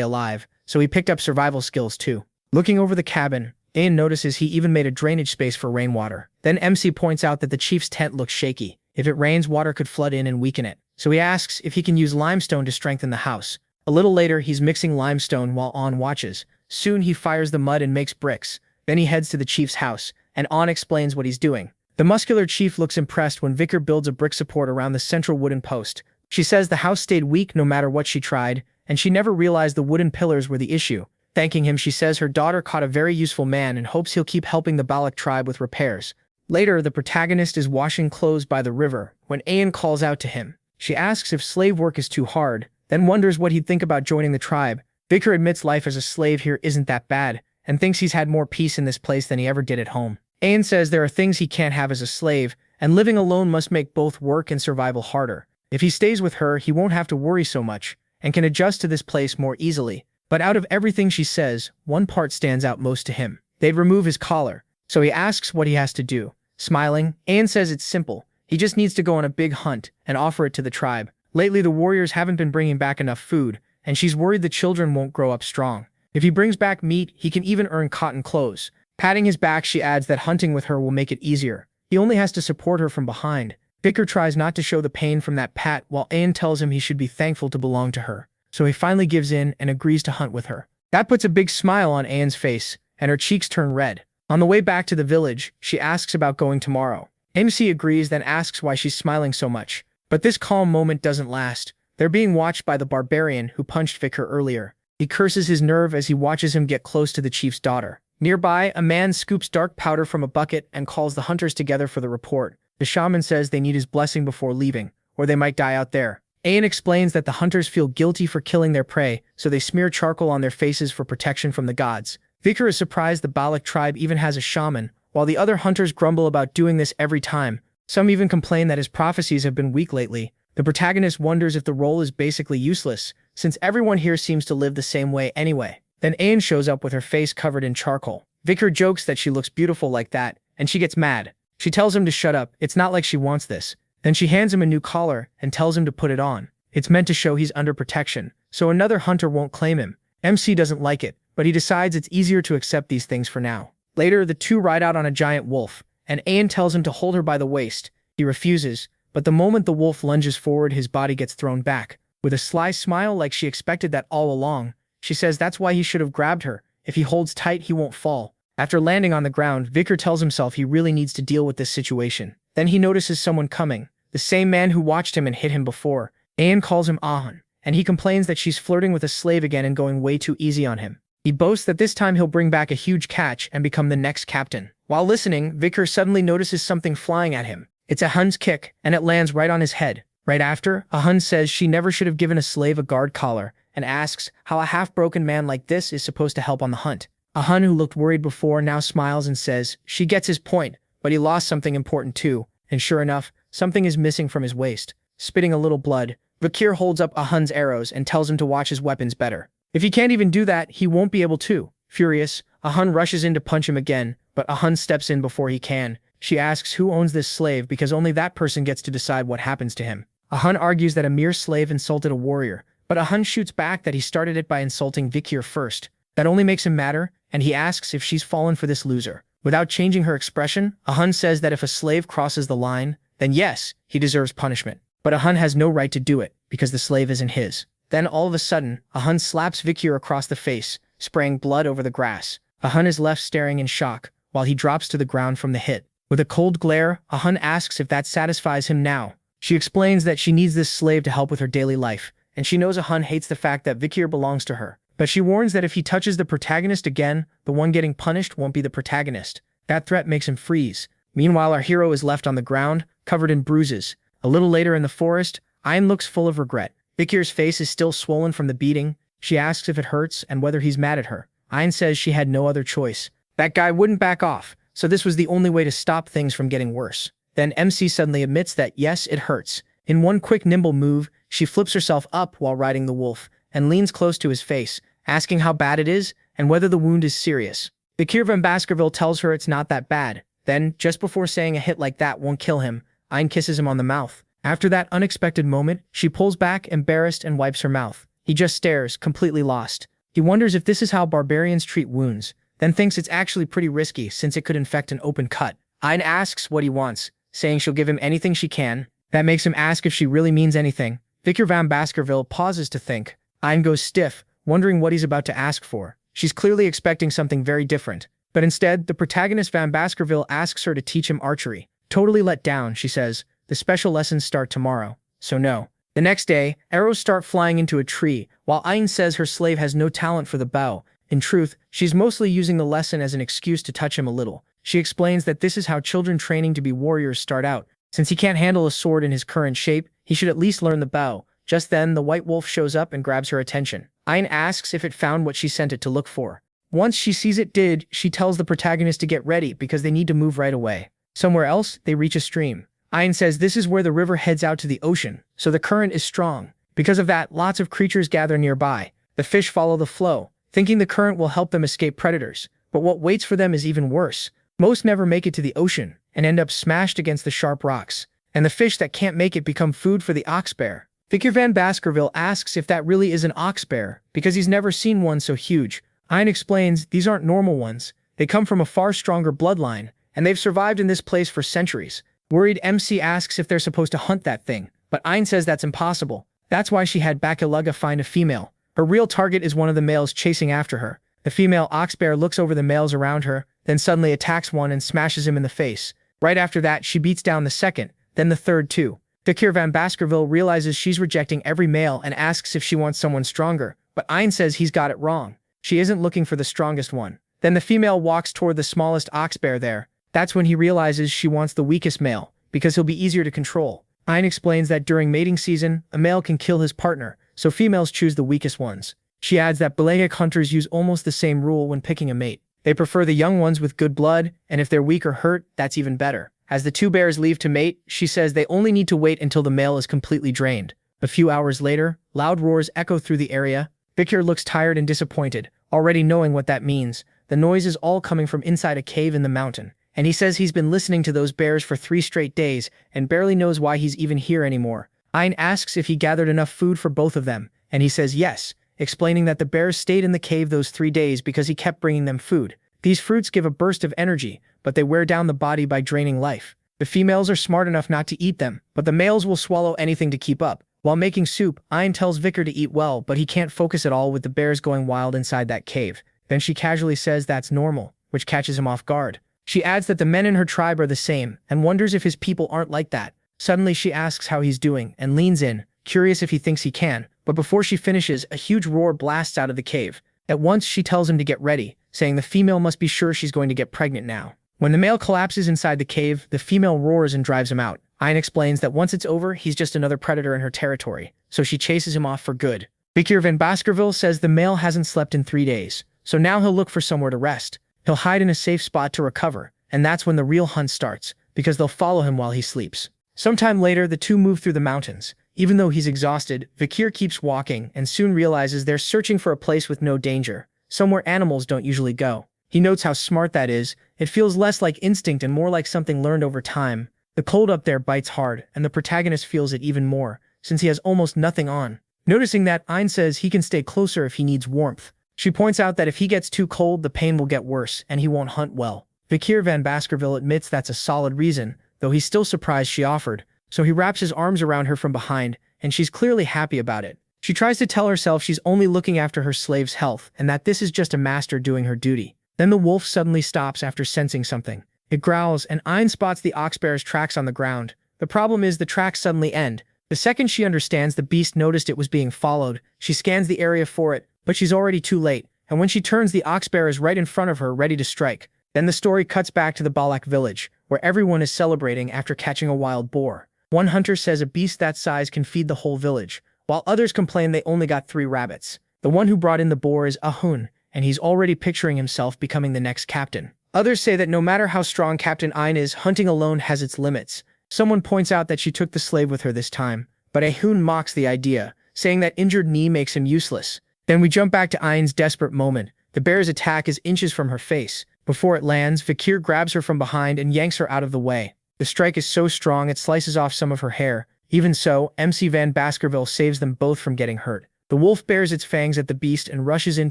alive, so he picked up survival skills too. Looking over the cabin, Ian notices he even made a drainage space for rainwater. Then MC points out that the chief's tent looks shaky. If it rains, water could flood in and weaken it. So he asks if he can use limestone to strengthen the house. A little later, he's mixing limestone while An watches. Soon he fires the mud and makes bricks. Then he heads to the chief's house, and An explains what he's doing. The muscular chief looks impressed when Vikir builds a brick support around the central wooden post. She says the house stayed weak no matter what she tried, and she never realized the wooden pillars were the issue. Thanking him, she says her daughter caught a very useful man and hopes he'll keep helping the Balak tribe with repairs. Later, the protagonist is washing clothes by the river when Ian calls out to him. She asks if slave work is too hard, then wonders what he'd think about joining the tribe. Vikir admits life as a slave here isn't that bad, and thinks he's had more peace in this place than he ever did at home. Ian says there are things he can't have as a slave, and living alone must make both work and survival harder. If he stays with her, he won't have to worry so much, and can adjust to this place more easily. But out of everything she says, one part stands out most to him. They'd remove his collar, so he asks what he has to do. Smiling, Ian says it's simple. He just needs to go on a big hunt and offer it to the tribe. Lately, the warriors haven't been bringing back enough food, and she's worried the children won't grow up strong. If he brings back meat, he can even earn cotton clothes. Patting his back, she adds that hunting with her will make it easier. He only has to support her from behind. Vikir tries not to show the pain from that pat while Ian tells him he should be thankful to belong to her. So he finally gives in and agrees to hunt with her. That puts a big smile on Ian's face, and her cheeks turn red. On the way back to the village, she asks about going tomorrow. MC agrees, then asks why she's smiling so much. But this calm moment doesn't last. They're being watched by the barbarian who punched Vicar earlier. He curses his nerve as he watches him get close to the chief's daughter. Nearby, a man scoops dark powder from a bucket and calls the hunters together for the report. The shaman says they need his blessing before leaving, or they might die out there. Ayan explains that the hunters feel guilty for killing their prey, so they smear charcoal on their faces for protection from the gods. Vicar is surprised the Balak tribe even has a shaman, while the other hunters grumble about doing this every time. Some even complain that his prophecies have been weak lately. The protagonist wonders if the role is basically useless, since everyone here seems to live the same way anyway. Then Ayan shows up with her face covered in charcoal. Vicar jokes that she looks beautiful like that, and she gets mad. She tells him to shut up, it's not like she wants this. Then she hands him a new collar and tells him to put it on. It's meant to show he's under protection, so another hunter won't claim him. MC doesn't like it, but he decides it's easier to accept these things for now. Later, the two ride out on a giant wolf, and Ayan tells him to hold her by the waist. He refuses, but the moment the wolf lunges forward, his body gets thrown back. With a sly smile like she expected that all along, she says that's why he should have grabbed her. If he holds tight, he won't fall. After landing on the ground, Vicar tells himself he really needs to deal with this situation. Then he notices someone coming. The same man who watched him and hit him before. Ayan calls him Ahan, and he complains that she's flirting with a slave again and going way too easy on him. He boasts that this time he'll bring back a huge catch and become the next captain. While listening, Vicar suddenly notices something flying at him. It's Ahan's kick, and it lands right on his head. Right after, Ahan says she never should have given a slave a guard collar, and asks how a half-broken man like this is supposed to help on the hunt. Ahan, who looked worried before, now smiles and says she gets his point, but he lost something important too, and sure enough, something is missing from his waist. Spitting a little blood, Vicar holds up Ahan's arrows and tells him to watch his weapons better. If he can't even do that, he won't be able to. Furious, Ahan rushes in to punch him again, but Ahan steps in before he can. She asks who owns this slave because only that person gets to decide what happens to him. Ahan argues that a mere slave insulted a warrior, but Ahan shoots back that he started it by insulting Vicar first. That only makes him madder, and he asks if she's fallen for this loser. Without changing her expression, Ahan says that if a slave crosses the line, then yes, he deserves punishment. But Ahan has no right to do it, because the slave isn't his. Then all of a sudden, Ahan slaps Vicar across the face, spraying blood over the grass. Ahan is left staring in shock, while he drops to the ground from the hit. With a cold glare, Ahan asks if that satisfies him now. She explains that she needs this slave to help with her daily life, and she knows Ahan hates the fact that Vicar belongs to her. But she warns that if he touches the protagonist again, the one getting punished won't be the protagonist. That threat makes him freeze. Meanwhile, our hero is left on the ground, covered in bruises. A little later in the forest, Ayan looks full of regret. Vicar's face is still swollen from the beating. She asks if it hurts and whether he's mad at her. Ayan says she had no other choice. That guy wouldn't back off, so this was the only way to stop things from getting worse. Then MC suddenly admits that yes, it hurts. In one quick nimble move, she flips herself up while riding the wolf, and leans close to his face, asking how bad it is and whether the wound is serious. Vicar van Baskerville tells her it's not that bad. Then, just before saying a hit like that won't kill him, Ayan kisses him on the mouth. After that unexpected moment, she pulls back, embarrassed, and wipes her mouth. He just stares, completely lost. He wonders if this is how barbarians treat wounds, then thinks it's actually pretty risky since it could infect an open cut. Ayan asks what he wants, saying she'll give him anything she can. That makes him ask if she really means anything. Vicar van Baskerville pauses to think. Ayan goes stiff, wondering what he's about to ask for. She's clearly expecting something very different. But instead, the protagonist Van Baskerville asks her to teach him archery. Totally let down, she says. The special lessons start tomorrow, so no. The next day, arrows start flying into a tree, while Ayan says her slave has no talent for the bow. In truth, she's mostly using the lesson as an excuse to touch him a little. She explains that this is how children training to be warriors start out. Since he can't handle a sword in his current shape, he should at least learn the bow. Just then, the white wolf shows up and grabs her attention. Ayan asks if it found what she sent it to look for. Once she sees it did, she tells the protagonist to get ready because they need to move right away. Somewhere else, they reach a stream. Ayan says this is where the river heads out to the ocean, so the current is strong. Because of that, lots of creatures gather nearby. The fish follow the flow, thinking the current will help them escape predators. But what waits for them is even worse. Most never make it to the ocean and end up smashed against the sharp rocks. And the fish that can't make it become food for the ox bear. Vicar van Baskerville asks if that really is an ox bear, because he's never seen one so huge. Ayan explains these aren't normal ones. They come from a far stronger bloodline, and they've survived in this place for centuries. Worried, MC asks if they're supposed to hunt that thing, but Ayan says that's impossible. That's why she had Bakiluga find a female. Her real target is one of the males chasing after her. The female ox bear looks over the males around her, then suddenly attacks one and smashes him in the face. Right after that, she beats down the second, then the third too. Vikir van Baskerville realizes she's rejecting every male and asks if she wants someone stronger, but Ein says he's got it wrong. She isn't looking for the strongest one. Then the female walks toward the smallest ox bear there. That's when he realizes she wants the weakest male, because he'll be easier to control. Ein explains that during mating season, a male can kill his partner, so females choose the weakest ones. She adds that Belagic hunters use almost the same rule when picking a mate. They prefer the young ones with good blood, and if they're weak or hurt, that's even better. As the two bears leave to mate, she says they only need to wait until the male is completely drained. A few hours later, loud roars echo through the area. Vikir looks tired and disappointed, already knowing what that means. The noise is all coming from inside a cave in the mountain, and he says he's been listening to those bears for 3 straight days and barely knows why he's even here anymore. Ein asks if he gathered enough food for both of them, and he says yes, explaining that the bears stayed in the cave those 3 days because he kept bringing them food. These fruits give a burst of energy, but they wear down the body by draining life. The females are smart enough not to eat them, but the males will swallow anything to keep up. While making soup, Ein tells Vikir to eat well, but he can't focus at all with the bears going wild inside that cave. Then she casually says that's normal, which catches him off guard. She adds that the men in her tribe are the same, and wonders if his people aren't like that. Suddenly she asks how he's doing, and leans in, curious if he thinks he can, but before she finishes, a huge roar blasts out of the cave. At once she tells him to get ready, saying the female must be sure she's going to get pregnant now. When the male collapses inside the cave, the female roars and drives him out. Ein explains that once it's over, he's just another predator in her territory, so she chases him off for good. Vikir van Baskerville says the male hasn't slept in 3 days, so now he'll look for somewhere to rest. He'll hide in a safe spot to recover, and that's when the real hunt starts, because they'll follow him while he sleeps. Sometime later, the two move through the mountains. Even though he's exhausted, Vikir keeps walking and soon realizes they're searching for a place with no danger, somewhere animals don't usually go. He notes how smart that is. It feels less like instinct and more like something learned over time. The cold up there bites hard, and the protagonist feels it even more, since he has almost nothing on. Noticing that, Ein says he can stay closer if he needs warmth. She points out that if he gets too cold, the pain will get worse, and he won't hunt well. Vikir van Baskerville admits that's a solid reason, though he's still surprised she offered, so he wraps his arms around her from behind, and she's clearly happy about it. She tries to tell herself she's only looking after her slave's health, and that this is just a master doing her duty. Then the wolf suddenly stops after sensing something. It growls, and Ein spots the ox bear's tracks on the ground. The problem is the tracks suddenly end. The second she understands the beast noticed it was being followed, she scans the area for it, but she's already too late, and when she turns, the ox bear is right in front of her, ready to strike. Then the story cuts back to the Balak village, where everyone is celebrating after catching a wild boar. One hunter says a beast that size can feed the whole village, while others complain they only got 3 rabbits. The one who brought in the boar is Ahun, and he's already picturing himself becoming the next captain. Others say that no matter how strong Captain Ein is, hunting alone has its limits. Someone points out that she took the slave with her this time, but Ahun mocks the idea, saying that injured knee makes him useless. Then we jump back to Ein's desperate moment. The bear's attack is inches from her face. Before it lands, Vikir grabs her from behind and yanks her out of the way. The strike is so strong it slices off some of her hair. Even so, MC Van Baskerville saves them both from getting hurt. The wolf bares its fangs at the beast and rushes in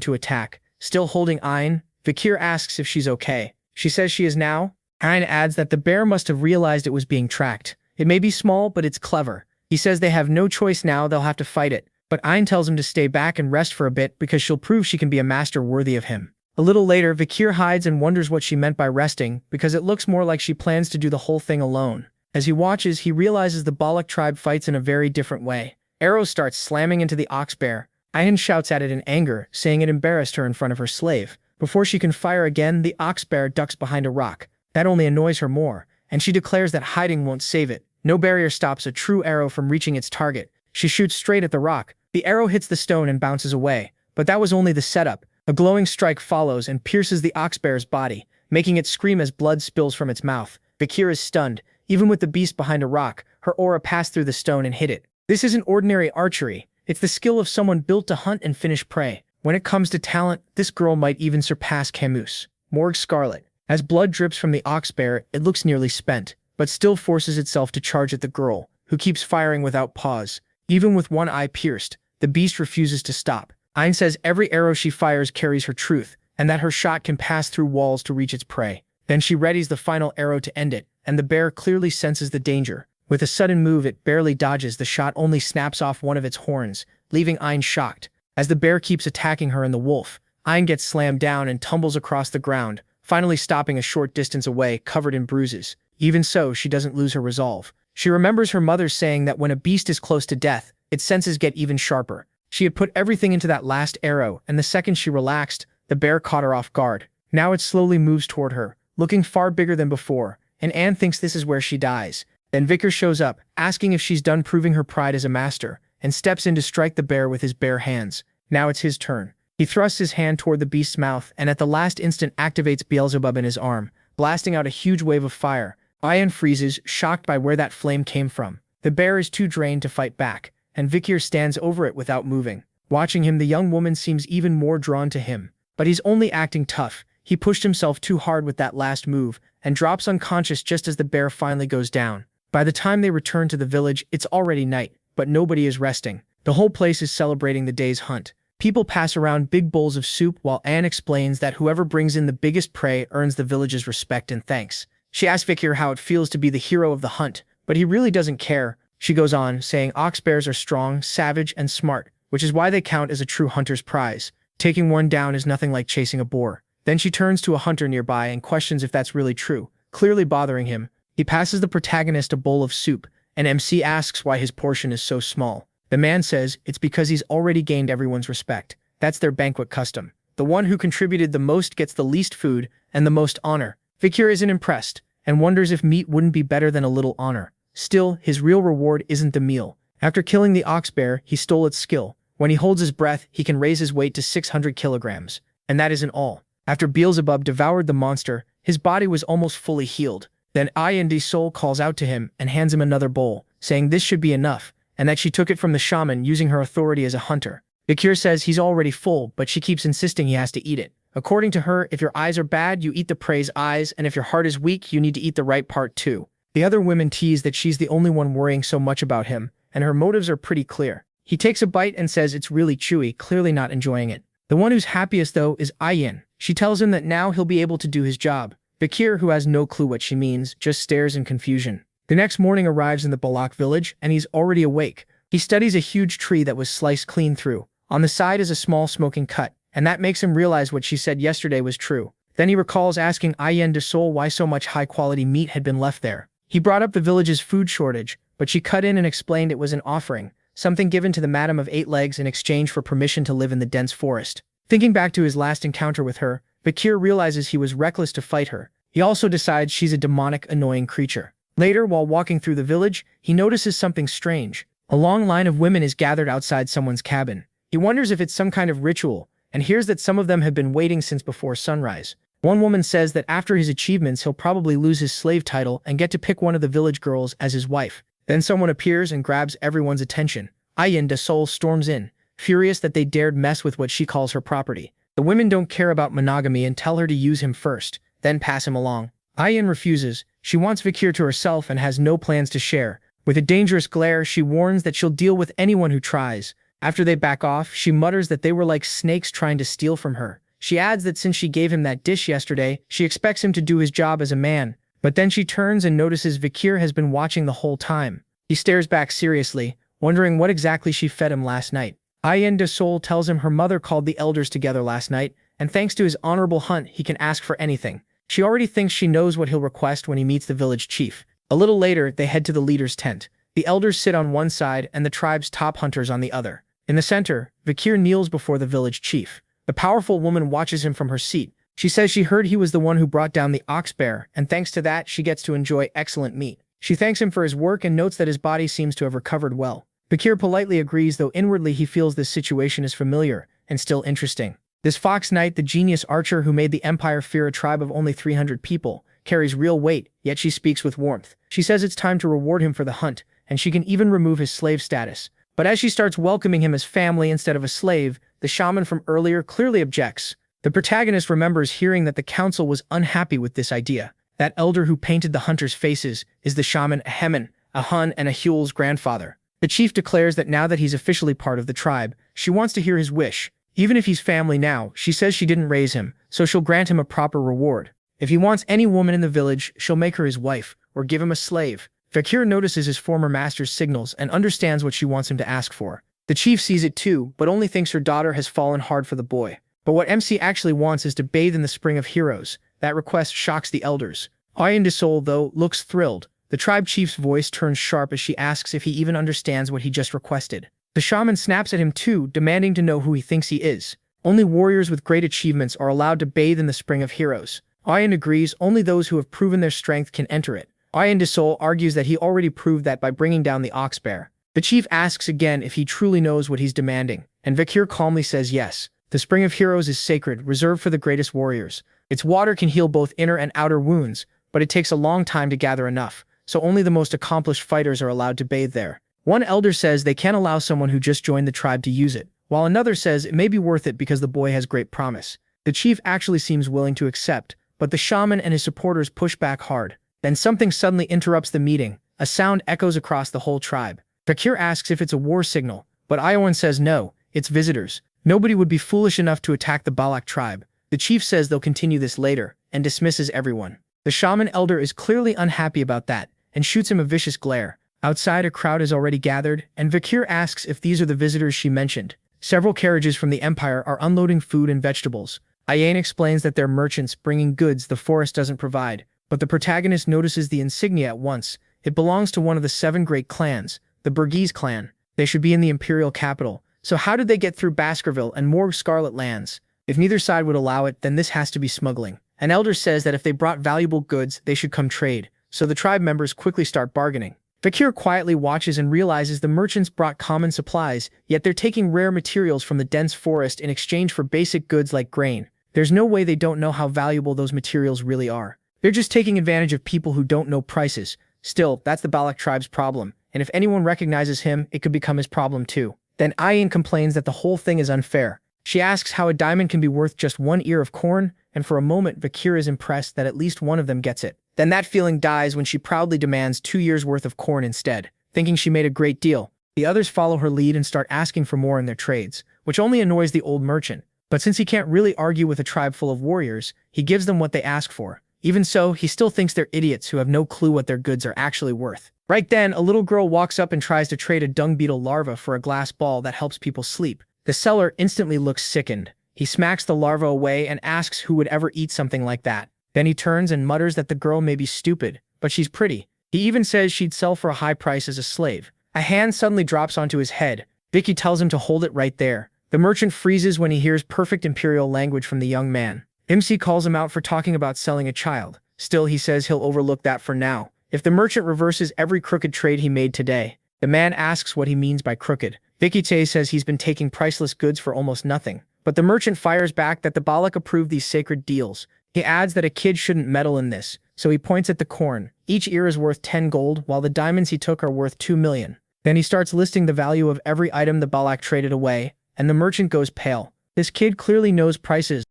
to attack. Still holding Ein, Vikir asks if she's okay. She says she is now. Ein adds that the bear must have realized it was being tracked. It may be small, but it's clever. He says they have no choice now, they'll have to fight it. But Ein tells him to stay back and rest for a bit because she'll prove she can be a master worthy of him. A little later, Vikir hides and wonders what she meant by resting, because it looks more like she plans to do the whole thing alone. As he watches, he realizes the Balak tribe fights in a very different way. Arrows start slamming into the ox bear. Ein shouts at it in anger, saying it embarrassed her in front of her slave. Before she can fire again, the ox bear ducks behind a rock. That only annoys her more, and she declares that hiding won't save it. No barrier stops a true arrow from reaching its target. She shoots straight at the rock. The arrow hits the stone and bounces away, but that was only the setup. A glowing strike follows and pierces the ox bear's body, making it scream as blood spills from its mouth. Vikir is stunned. Even with the beast behind a rock, her aura passed through the stone and hit it. This isn't ordinary archery. It's the skill of someone built to hunt and finish prey. When it comes to talent, this girl might even surpass Camus. Morgue Scarlet. As blood drips from the ox bear, it looks nearly spent, but still forces itself to charge at the girl, who keeps firing without pause. Even with one eye pierced, the beast refuses to stop. Ein says every arrow she fires carries her truth, and that her shot can pass through walls to reach its prey. Then she readies the final arrow to end it, and the bear clearly senses the danger. With a sudden move, it barely dodges. The shot only snaps off one of its horns, leaving Ein shocked. As the bear keeps attacking her and the wolf, Ein gets slammed down and tumbles across the ground, finally stopping a short distance away, covered in bruises. Even so, she doesn't lose her resolve. She remembers her mother saying that when a beast is close to death, its senses get even sharper. She had put everything into that last arrow, and the second she relaxed, the bear caught her off guard. Now it slowly moves toward her, looking far bigger than before, and Anne thinks this is where she dies. Then Vicar shows up, asking if she's done proving her pride as a master, and steps in to strike the bear with his bare hands. Now it's his turn. He thrusts his hand toward the beast's mouth and at the last instant activates Beelzebub in his arm, blasting out a huge wave of fire. Ian freezes, shocked by where that flame came from. The bear is too drained to fight back, and Vikir stands over it without moving. Watching him, the young woman seems even more drawn to him. But he's only acting tough. He pushed himself too hard with that last move, and drops unconscious just as the bear finally goes down. By the time they return to the village, it's already night, but nobody is resting. The whole place is celebrating the day's hunt. People pass around big bowls of soup while Anne explains that whoever brings in the biggest prey earns the village's respect and thanks. She asks Vikir how it feels to be the hero of the hunt, but he really doesn't care. She goes on, saying ox bears are strong, savage, and smart, which is why they count as a true hunter's prize. Taking one down is nothing like chasing a boar. Then she turns to a hunter nearby and questions if that's really true, clearly bothering him. He passes the protagonist a bowl of soup, and MC asks why his portion is so small. The man says it's because he's already gained everyone's respect. That's their banquet custom. The one who contributed the most gets the least food and the most honor. Vikir isn't impressed, and wonders if meat wouldn't be better than a little honor. Still, his real reward isn't the meal. After killing the ox bear, he stole its skill. When he holds his breath, he can raise his weight to 600 kilograms. And that isn't all. After Beelzebub devoured the monster, his body was almost fully healed. Then Ayan Soul calls out to him and hands him another bowl, saying this should be enough, and that she took it from the shaman using her authority as a hunter. Vikir says he's already full, but she keeps insisting he has to eat it. According to her, if your eyes are bad, you eat the prey's eyes, and if your heart is weak, you need to eat the right part too. The other women tease that she's the only one worrying so much about him, and her motives are pretty clear. He takes a bite and says it's really chewy, clearly not enjoying it. The one who's happiest, though, is Ayin. She tells him that now he'll be able to do his job. Vikir, who has no clue what she means, just stares in confusion. The next morning arrives in the Balak village, and he's already awake. He studies a huge tree that was sliced clean through. On the side is a small smoking cut, and that makes him realize what she said yesterday was true. Then he recalls asking Ayen de Sol why so much high-quality meat had been left there. He brought up the village's food shortage, but she cut in and explained it was an offering, something given to the Madam of Eight Legs in exchange for permission to live in the dense forest. Thinking back to his last encounter with her, Vikir realizes he was reckless to fight her. He also decides she's a demonic, annoying creature. Later, while walking through the village, he notices something strange. A long line of women is gathered outside someone's cabin. He wonders if it's some kind of ritual, and hears that some of them have been waiting since before sunrise. One woman says that after his achievements he'll probably lose his slave title and get to pick one of the village girls as his wife. Then someone appears and grabs everyone's attention. Ayin de Sol storms in, furious that they dared mess with what she calls her property. The women don't care about monogamy and tell her to use him first, then pass him along. Ayin refuses. She wants Vikir to herself and has no plans to share. With a dangerous glare, she warns that she'll deal with anyone who tries. After they back off, she mutters that they were like snakes trying to steal from her. She adds that since she gave him that dish yesterday, she expects him to do his job as a man. But then she turns and notices Vikir has been watching the whole time. He stares back seriously, wondering what exactly she fed him last night. Ayen de Sol tells him her mother called the elders together last night, and thanks to his honorable hunt, he can ask for anything. She already thinks she knows what he'll request when he meets the village chief. A little later, they head to the leader's tent. The elders sit on one side and the tribe's top hunters on the other. In the center, Vikir kneels before the village chief. The powerful woman watches him from her seat. She says she heard he was the one who brought down the ox bear, and thanks to that, she gets to enjoy excellent meat. She thanks him for his work and notes that his body seems to have recovered well. Vikir politely agrees, though inwardly he feels this situation is familiar and still interesting. This Fox Knight, the genius archer who made the Empire fear a tribe of only 300 people, carries real weight, yet she speaks with warmth. She says it's time to reward him for the hunt, and she can even remove his slave status. But as she starts welcoming him as family instead of a slave, the shaman from earlier clearly objects. The protagonist remembers hearing that the council was unhappy with this idea. That elder who painted the hunters' faces is the shaman Ahemen, a Hun and a Huel's grandfather. The chief declares that now that he's officially part of the tribe, she wants to hear his wish. Even if he's family now, she says she didn't raise him, so she'll grant him a proper reward. If he wants any woman in the village, she'll make her his wife, or give him a slave. Vikir notices his former master's signals and understands what she wants him to ask for. The chief sees it too, but only thinks her daughter has fallen hard for the boy. But what MC actually wants is to bathe in the spring of heroes. That request shocks the elders. Ayen de Sol, though, looks thrilled. The tribe chief's voice turns sharp as she asks if he even understands what he just requested. The shaman snaps at him too, demanding to know who he thinks he is. Only warriors with great achievements are allowed to bathe in the Spring of Heroes. Ayan agrees only those who have proven their strength can enter it. Ayan de Sol argues that he already proved that by bringing down the ox bear. The chief asks again if he truly knows what he's demanding, and Vakir calmly says yes. The Spring of Heroes is sacred, reserved for the greatest warriors. Its water can heal both inner and outer wounds, but it takes a long time to gather enough, so only the most accomplished fighters are allowed to bathe there. One elder says they can't allow someone who just joined the tribe to use it, while another says it may be worth it because the boy has great promise. The chief actually seems willing to accept, but the shaman and his supporters push back hard. Then something suddenly interrupts the meeting. A sound echoes across the whole tribe. Fakir asks if it's a war signal, but Iowan says no, it's visitors. Nobody would be foolish enough to attack the Balak tribe. The chief says they'll continue this later, and dismisses everyone. The shaman elder is clearly unhappy about that, and shoots him a vicious glare. Outside, a crowd is already gathered, and Vakir asks if these are the visitors she mentioned. Several carriages from the empire are unloading food and vegetables. Ayan explains that they're merchants bringing goods the forest doesn't provide, but the protagonist notices the insignia at once. It belongs to one of the 7 great clans, the Burgese clan. They should be in the imperial capital. So how did they get through Baskerville and more Scarlet lands? If neither side would allow it, then this has to be smuggling. An elder says that if they brought valuable goods, they should come trade. So the tribe members quickly start bargaining. Fakir quietly watches and realizes the merchants brought common supplies, yet they're taking rare materials from the dense forest in exchange for basic goods like grain. There's no way they don't know how valuable those materials really are. They're just taking advantage of people who don't know prices. Still, that's the Balak tribe's problem, and if anyone recognizes him, it could become his problem too. Then Ayin complains that the whole thing is unfair. She asks how a diamond can be worth just 1 ear of corn, and for a moment Vakir is impressed that at least one of them gets it. Then that feeling dies when she proudly demands 2 years' worth of corn instead, thinking she made a great deal. The others follow her lead and start asking for more in their trades, which only annoys the old merchant. But since he can't really argue with a tribe full of warriors, he gives them what they ask for. Even so, he still thinks they're idiots who have no clue what their goods are actually worth. Right then, a little girl walks up and tries to trade a dung beetle larva for a glass ball that helps people sleep. The seller instantly looks sickened. He smacks the larva away and asks who would ever eat something like that. Then he turns and mutters that the girl may be stupid, but she's pretty. He even says she'd sell for a high price as a slave. A hand suddenly drops onto his head. Vicky tells him to hold it right there. The merchant freezes when he hears perfect imperial language from the young man. MC calls him out for talking about selling a child. Still, he says he'll overlook that for now. If the merchant reverses every crooked trade he made today, the man asks what he means by crooked. Vicky says he's been taking priceless goods for almost nothing. But the merchant fires back that the Balak approved these sacred deals. He adds that a kid shouldn't meddle in this, so he points at the corn. Each ear is worth 10 gold, while the diamonds he took are worth 2 million. Then he starts listing the value of every item the Balak traded away, and the merchant goes pale. This kid clearly knows prices.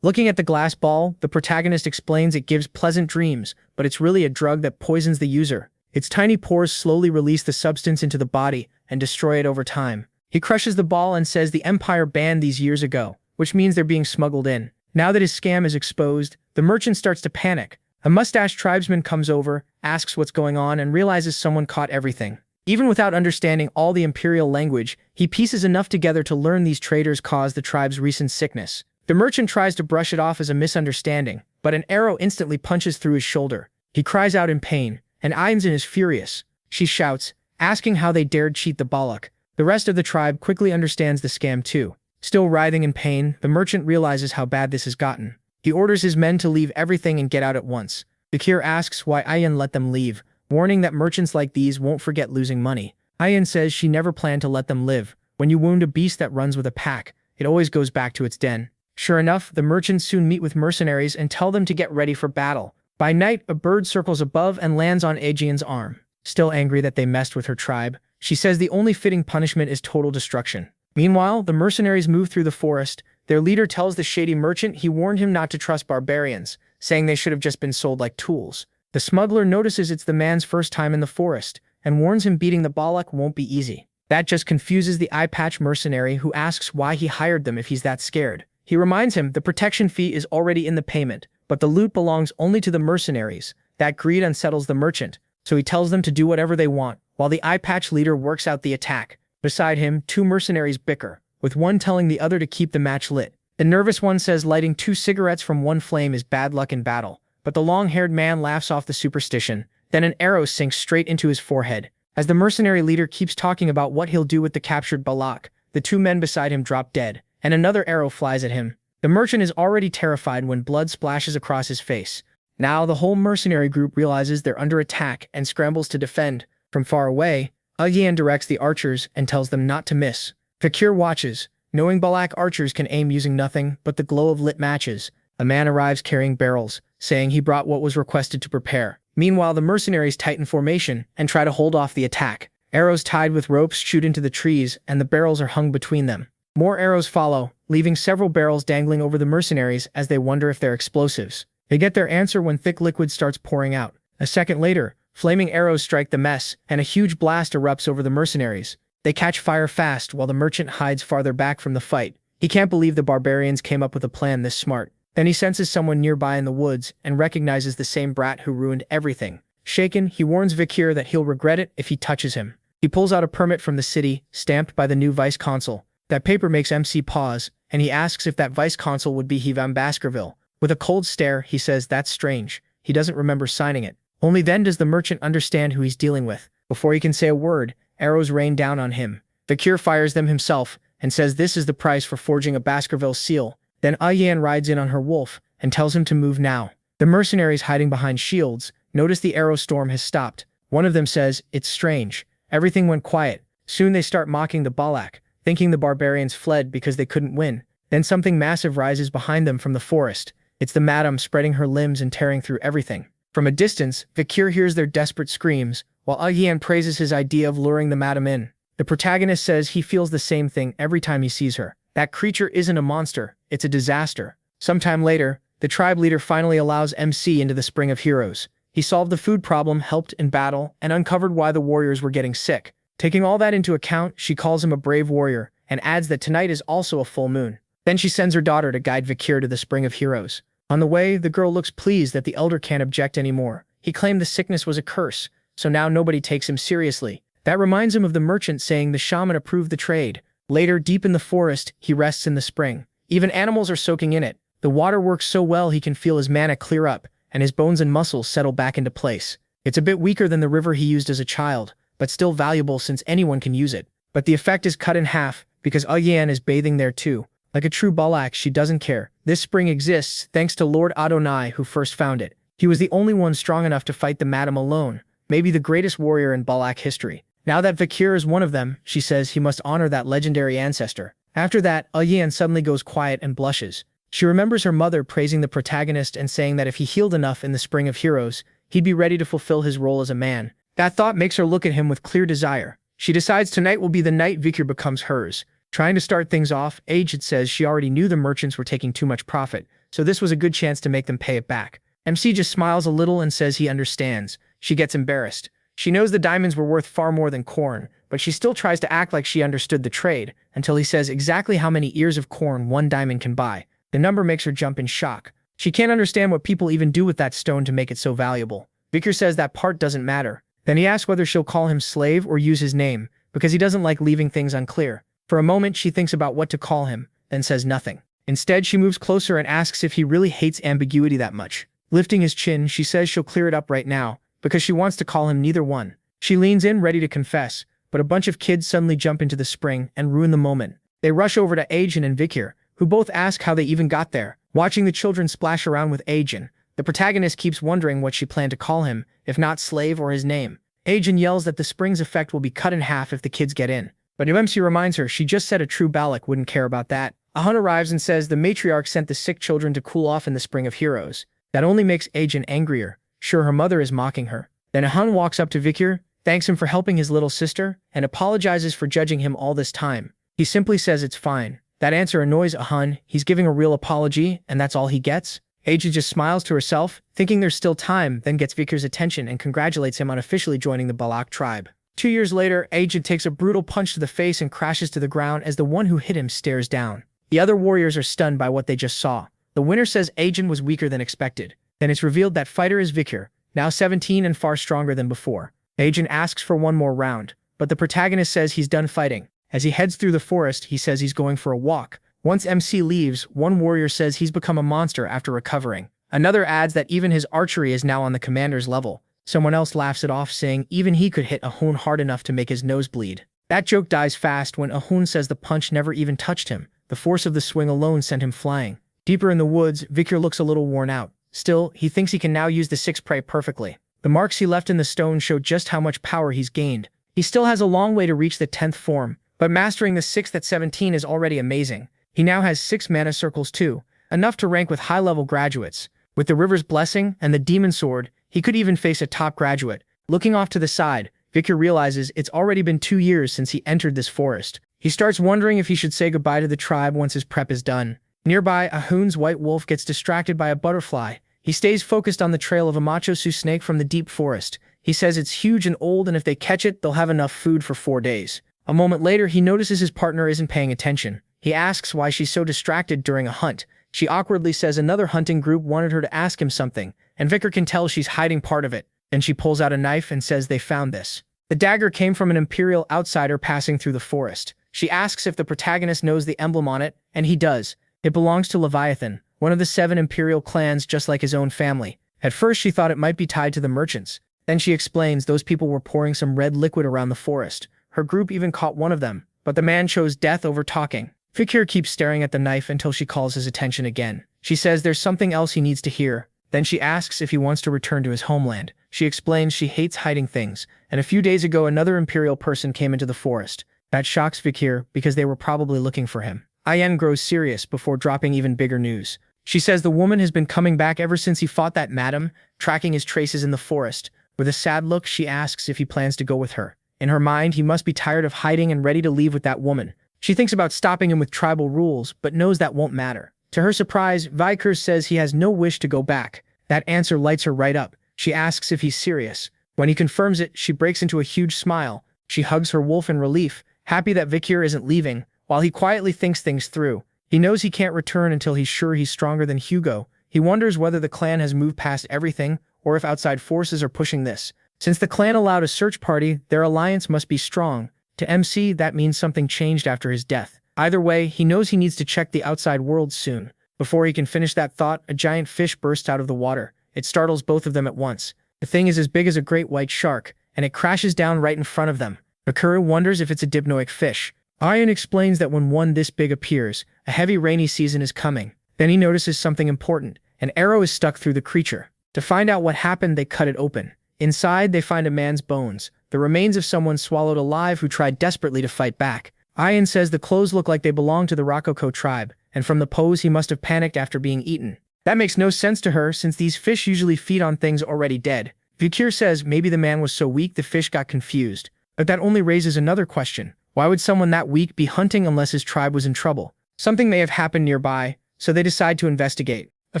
Looking at the glass ball, the protagonist explains it gives pleasant dreams, but it's really a drug that poisons the user. Its tiny pores slowly release the substance into the body and destroy it over time. He crushes the ball and says the Empire banned these years ago, which means they're being smuggled in. Now that his scam is exposed, the merchant starts to panic. A mustached tribesman comes over, asks what's going on, and realizes someone caught everything. Even without understanding all the imperial language, he pieces enough together to learn these traders caused the tribe's recent sickness. The merchant tries to brush it off as a misunderstanding, but an arrow instantly punches through his shoulder. He cries out in pain, and Ainzin is furious. She shouts, asking how they dared cheat the Balak. The rest of the tribe quickly understands the scam too. Still writhing in pain, the merchant realizes how bad this has gotten. He orders his men to leave everything and get out at once. Bakir asks why Ayan let them leave, warning that merchants like these won't forget losing money. Ayan says she never planned to let them live. When you wound a beast that runs with a pack, it always goes back to its den. Sure enough, the merchants soon meet with mercenaries and tell them to get ready for battle. By night, a bird circles above and lands on Aegean's arm. Still angry that they messed with her tribe, she says the only fitting punishment is total destruction. Meanwhile, the mercenaries move through the forest. Their leader tells the shady merchant he warned him not to trust barbarians, saying they should have just been sold like tools. The smuggler notices it's the man's first time in the forest, and warns him beating the Balak won't be easy. That just confuses the eye-patch mercenary who asks why he hired them if he's that scared. He reminds him the protection fee is already in the payment, but the loot belongs only to the mercenaries. That greed unsettles the merchant, so he tells them to do whatever they want, while the eye-patch leader works out the attack. Beside him, 2 mercenaries bicker, with one telling the other to keep the match lit. The nervous one says lighting 2 cigarettes from one flame is bad luck in battle, but the long-haired man laughs off the superstition. Then an arrow sinks straight into his forehead. As the mercenary leader keeps talking about what he'll do with the captured Balak, the two men beside him drop dead, and another arrow flies at him. The merchant is already terrified when blood splashes across his face. Now the whole mercenary group realizes they're under attack and scrambles to defend. From far away, Yan directs the archers and tells them not to miss. Fakir watches, knowing Balak archers can aim using nothing but the glow of lit matches. A man arrives carrying barrels, saying he brought what was requested to prepare. Meanwhile, the mercenaries tighten formation and try to hold off the attack. Arrows tied with ropes shoot into the trees, and the barrels are hung between them. More arrows follow, leaving several barrels dangling over the mercenaries as they wonder if they're explosives. They get their answer when thick liquid starts pouring out. A second later, flaming arrows strike the mess, and a huge blast erupts over the mercenaries. They catch fire fast while the merchant hides farther back from the fight. He can't believe the barbarians came up with a plan this smart. Then he senses someone nearby in the woods and recognizes the same brat who ruined everything. Shaken, he warns Fakir that he'll regret it if he touches him. He pulls out a permit from the city, stamped by the new vice-consul. That paper makes MC pause, and he asks if that vice-consul would be he van Baskerville. With a cold stare, he says that's strange. He doesn't remember signing it. Only then does the merchant understand who he's dealing with. Before he can say a word, arrows rain down on him. Fakir fires them himself and says this is the price for forging a Baskerville seal. Then Yan rides in on her wolf and tells him to move now. The mercenaries hiding behind shields notice the arrow storm has stopped. One of them says, "It's strange. Everything went quiet." Soon they start mocking the Balak, thinking the barbarians fled because they couldn't win. Then something massive rises behind them from the forest. It's the madam spreading her limbs and tearing through everything. From a distance, Fakir hears their desperate screams, while Yan praises his idea of luring the madam in. The protagonist says he feels the same thing every time he sees her. That creature isn't a monster, it's a disaster. Sometime later, the tribe leader finally allows MC into the Spring of Heroes. He solved the food problem, helped in battle, and uncovered why the warriors were getting sick. Taking all that into account, she calls him a brave warrior, and adds that tonight is also a full moon. Then she sends her daughter to guide Fakir to the Spring of Heroes. On the way, the girl looks pleased that the elder can't object anymore. He claimed the sickness was a curse, so now nobody takes him seriously. That reminds him of the merchant saying the shaman approved the trade. Later, deep in the forest, he rests in the spring. Even animals are soaking in it. The water works so well he can feel his mana clear up, and his bones and muscles settle back into place. It's a bit weaker than the river he used as a child, but still valuable since anyone can use it. But the effect is cut in half, because Yan is bathing there too. Like a true Balak, she doesn't care. This spring exists thanks to Lord Adonai who first found it. He was the only one strong enough to fight the madam alone, maybe the greatest warrior in Balak history. Now that Fakir is one of them, she says he must honor that legendary ancestor. After that, Yan suddenly goes quiet and blushes. She remembers her mother praising the protagonist and saying that if he healed enough in the Spring of Heroes, he'd be ready to fulfill his role as a man. That thought makes her look at him with clear desire. She decides tonight will be the night Fakir becomes hers. Trying to start things off, Aged says she already knew the merchants were taking too much profit, so this was a good chance to make them pay it back. MC just smiles a little and says he understands. She gets embarrassed. She knows the diamonds were worth far more than corn, but she still tries to act like she understood the trade, until he says exactly how many ears of corn one diamond can buy. The number makes her jump in shock. She can't understand what people even do with that stone to make it so valuable. Fakir says that part doesn't matter. Then he asks whether she'll call him slave or use his name, because he doesn't like leaving things unclear. For a moment, she thinks about what to call him, then says nothing. Instead, she moves closer and asks if he really hates ambiguity that much. Lifting his chin, she says she'll clear it up right now, because she wants to call him neither one. She leans in, ready to confess, but a bunch of kids suddenly jump into the spring and ruin the moment. They rush over to Ajan and Fakir, who both ask how they even got there. Watching the children splash around with Ajan, the protagonist keeps wondering what she planned to call him, if not slave or his name. Ajan yells that the spring's effect will be cut in half if the kids get in. But MC reminds her she just said a true Balak wouldn't care about that. Ahun arrives and says the matriarch sent the sick children to cool off in the Spring of Heroes. That only makes Ajan angrier. Sure, her mother is mocking her. Then Ahun walks up to Fakir, thanks him for helping his little sister, and apologizes for judging him all this time. He simply says it's fine. That answer annoys Ahun. He's giving a real apology, and that's all he gets. Ajan just smiles to herself, thinking there's still time, then gets Fakir's attention and congratulates him on officially joining the Balak tribe. 2 years later, Ajan takes a brutal punch to the face and crashes to the ground as the one who hit him stares down. The other warriors are stunned by what they just saw. The winner says Ajan was weaker than expected. Then it's revealed that fighter is Fakir, now 17 and far stronger than before. Ajan asks for one more round, but the protagonist says he's done fighting. As he heads through the forest, he says he's going for a walk. Once MC leaves, one warrior says he's become a monster after recovering. Another adds that even his archery is now on the commander's level. Someone else laughs it off, saying even he could hit Ahun hard enough to make his nose bleed. That joke dies fast when Ahun says the punch never even touched him. The force of the swing alone sent him flying. Deeper in the woods, Vikir looks a little worn out. Still, he thinks he can now use the six prey perfectly. The marks he left in the stone show just how much power he's gained. He still has a long way to reach the 10th form, but mastering the 6th at 17 is already amazing. He now has 6 mana circles too, enough to rank with high-level graduates. With the River's Blessing and the Demon Sword, he could even face a top graduate. Looking off to the side, Vikir realizes it's already been 2 years since he entered this forest. He starts wondering if he should say goodbye to the tribe once his prep is done. Nearby, Ahun's white wolf gets distracted by a butterfly. He stays focused on the trail of a Machosu snake from the deep forest. He says it's huge and old, and if they catch it, they'll have enough food for 4 days. A moment later, he notices his partner isn't paying attention. He asks why she's so distracted during a hunt. She awkwardly says another hunting group wanted her to ask him something, and Vikir can tell she's hiding part of it. Then she pulls out a knife and says they found this. The dagger came from an Imperial outsider passing through the forest. She asks if the protagonist knows the emblem on it, and he does. It belongs to Leviathan, one of the 7 Imperial clans just like his own family. At first she thought it might be tied to the merchants. Then she explains those people were pouring some red liquid around the forest. Her group even caught one of them, but the man chose death over talking. Vikir keeps staring at the knife until she calls his attention again. She says there's something else he needs to hear. Then she asks if he wants to return to his homeland. She explains she hates hiding things, and a few days ago another Imperial person came into the forest. That shocks Vikir because they were probably looking for him. Ayen grows serious before dropping even bigger news. She says the woman has been coming back ever since he fought that madam, tracking his traces in the forest. With a sad look, she asks if he plans to go with her. In her mind, he must be tired of hiding and ready to leave with that woman. She thinks about stopping him with tribal rules, but knows that won't matter. To her surprise, Vikir says he has no wish to go back. That answer lights her right up. She asks if he's serious. When he confirms it, she breaks into a huge smile. She hugs her wolf in relief, happy that Vikir isn't leaving, while he quietly thinks things through. He knows he can't return until he's sure he's stronger than Hugo. He wonders whether the clan has moved past everything, or if outside forces are pushing this. Since the clan allowed a search party, their alliance must be strong. To MC, that means something changed after his death. Either way, he knows he needs to check the outside world soon. Before he can finish that thought, a giant fish bursts out of the water. It startles both of them at once. The thing is as big as a great white shark, and it crashes down right in front of them. Bakura wonders if it's a dipnoic fish. Ayen explains that when one this big appears, a heavy rainy season is coming. Then he notices something important. An arrow is stuck through the creature. To find out what happened, they cut it open. Inside, they find a man's bones, the remains of someone swallowed alive who tried desperately to fight back. Ayen says the clothes look like they belong to the Rococo tribe, and from the pose he must have panicked after being eaten. That makes no sense to her since these fish usually feed on things already dead. Vikir says maybe the man was so weak the fish got confused. But that only raises another question. Why would someone that weak be hunting unless his tribe was in trouble? Something may have happened nearby, so they decide to investigate. A